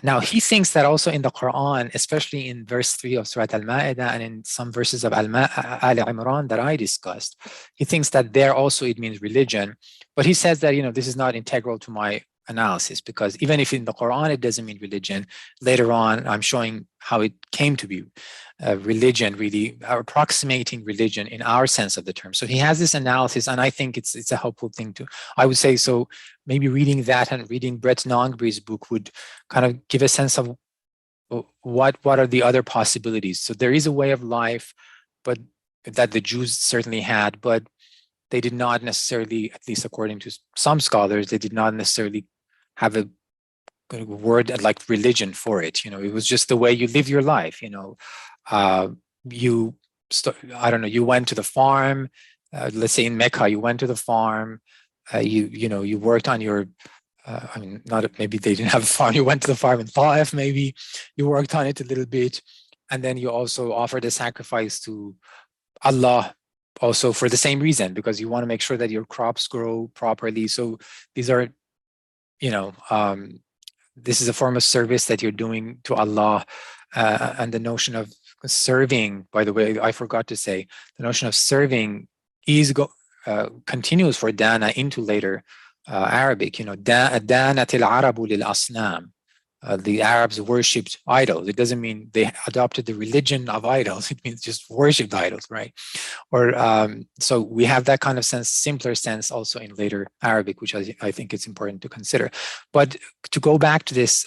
Now he thinks that also in the Quran, especially in verse 3 of Surah Al-Ma'idah and in some verses of Al-Imran that I discussed, he thinks that there also it means religion. But he says that, this is not integral to my analysis, because even if in the Quran it doesn't mean religion, later on I'm showing how it came to be religion, really approximating religion in our sense of the term. So he has this analysis, and I think it's a helpful thing to, I would say, so maybe reading that and reading Brett Nongbri's book would kind of give a sense of what are the other possibilities. So there is a way of life, but that the Jews certainly had, but they did not necessarily, at least according to some scholars, they did not necessarily have a word like religion for it. It was just the way you live your life. I don't know, you went to the farm, let's say in Mecca, you went to the farm, you worked on your, maybe they didn't have a farm, you went to the farm in Ta'if, maybe you worked on it a little bit, and then you also offered a sacrifice to Allah, also for the same reason, because you want to make sure that your crops grow properly. So these are, this is a form of service that you're doing to Allah. And the notion of serving, by the way, I forgot to say, the notion of serving continues for dāna into later Arabic. dānatil arabu lil asnam. The Arabs worshipped idols. It doesn't mean they adopted the religion of idols. It means just worshipped idols, right? Or so we have that kind of sense, simpler sense also in later Arabic, which I think it's important to consider. But to go back to this,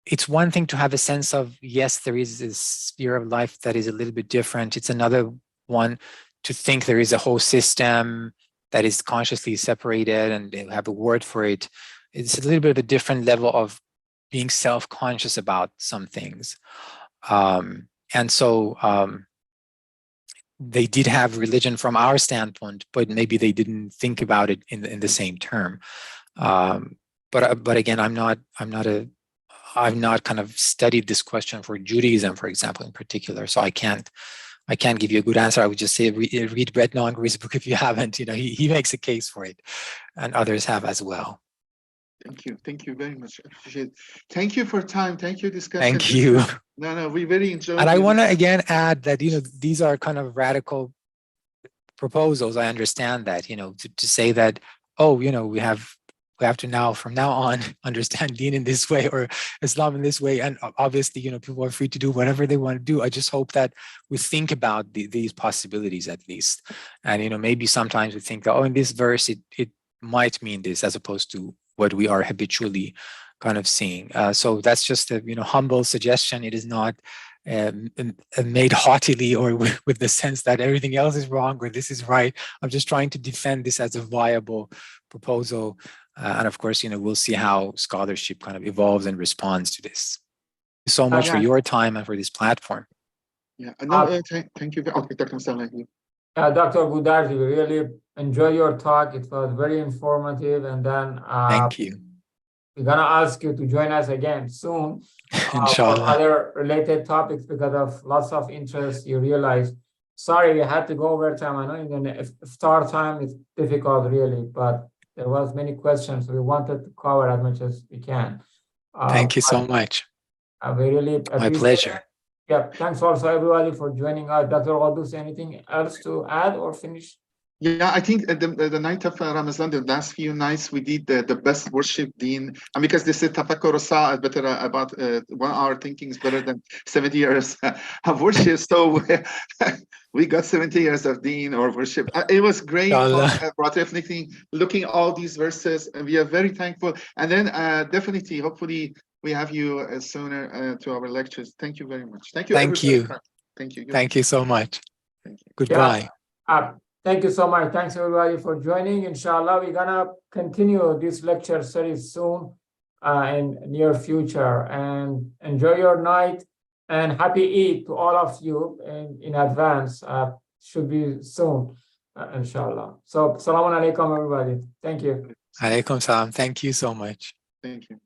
it's one thing to have a sense of, yes, there is this sphere of life that is a little bit different. It's another one to think there is a whole system that is consciously separated and they have a word for it. It's a little bit of a different level of being self-conscious about some things. And so they did have religion from our standpoint, but maybe they didn't think about it in the same term. But again, I've not kind of studied this question for Judaism, for example, in particular. So I can't give you a good answer. I would just say read Brett Nongbri's book if you haven't. He makes a case for it, and others have as well. Thank you very much. I appreciate it. Thank you for time. Thank you, discussion. Thank you. No, we very enjoyed it. And I want to again add that these are kind of radical proposals. I understand that to say that we have to now from now on understand deen in this way or Islam in this way, and obviously people are free to do whatever they want to do. I just hope that we think about these possibilities at least, and maybe sometimes we think that in this verse it might mean this as opposed to what we are habitually kind of seeing. So that's just a humble suggestion. It is not made haughtily or with the sense that everything else is wrong or this is right. I'm just trying to defend this as a viable proposal. And of course, we'll see how scholarship kind of evolves and responds to this. Thank you so much for your time and for this platform. Yeah, no, thank you. Okay, Dr. Musalleh. Dr. Goudarzi, we really enjoy your talk. It was very informative. And then thank you. We're going to ask you to join us again soon Inshallah. for other related topics because of lots of interest. You realize, sorry, we had to go over time. I know in the iftar time it's difficult really, but there was many questions. So we wanted to cover as much as we can. Thank you so much. We really appreciate my pleasure. it. Yeah, thanks also everybody for joining us. Dr. Goudarzi, anything else to add or finish? Yeah, I think the night of Ramadan, the last few nights, we did the best worship deen. And because they said tafakkur sa'a better about 1 hour thinking is better than 70 years of worship. So we got 70 years of deen or worship. It was great about reflecting, looking all these verses, and we are very thankful. And then definitely, hopefully, we have you sooner to our lectures. Thank you very much. Thank you. Thank you. Thank you. Thank you so much. Thank you. Goodbye. Yeah. Thank you so much. Thanks everybody for joining. Inshallah, we're gonna continue this lecture series soon in near future. And enjoy your night and happy Eid to all of you in advance. Should be soon, inshallah. So, Assalamu alaikum, everybody. Thank you. Alaikum salam. Thank you so much. Thank you.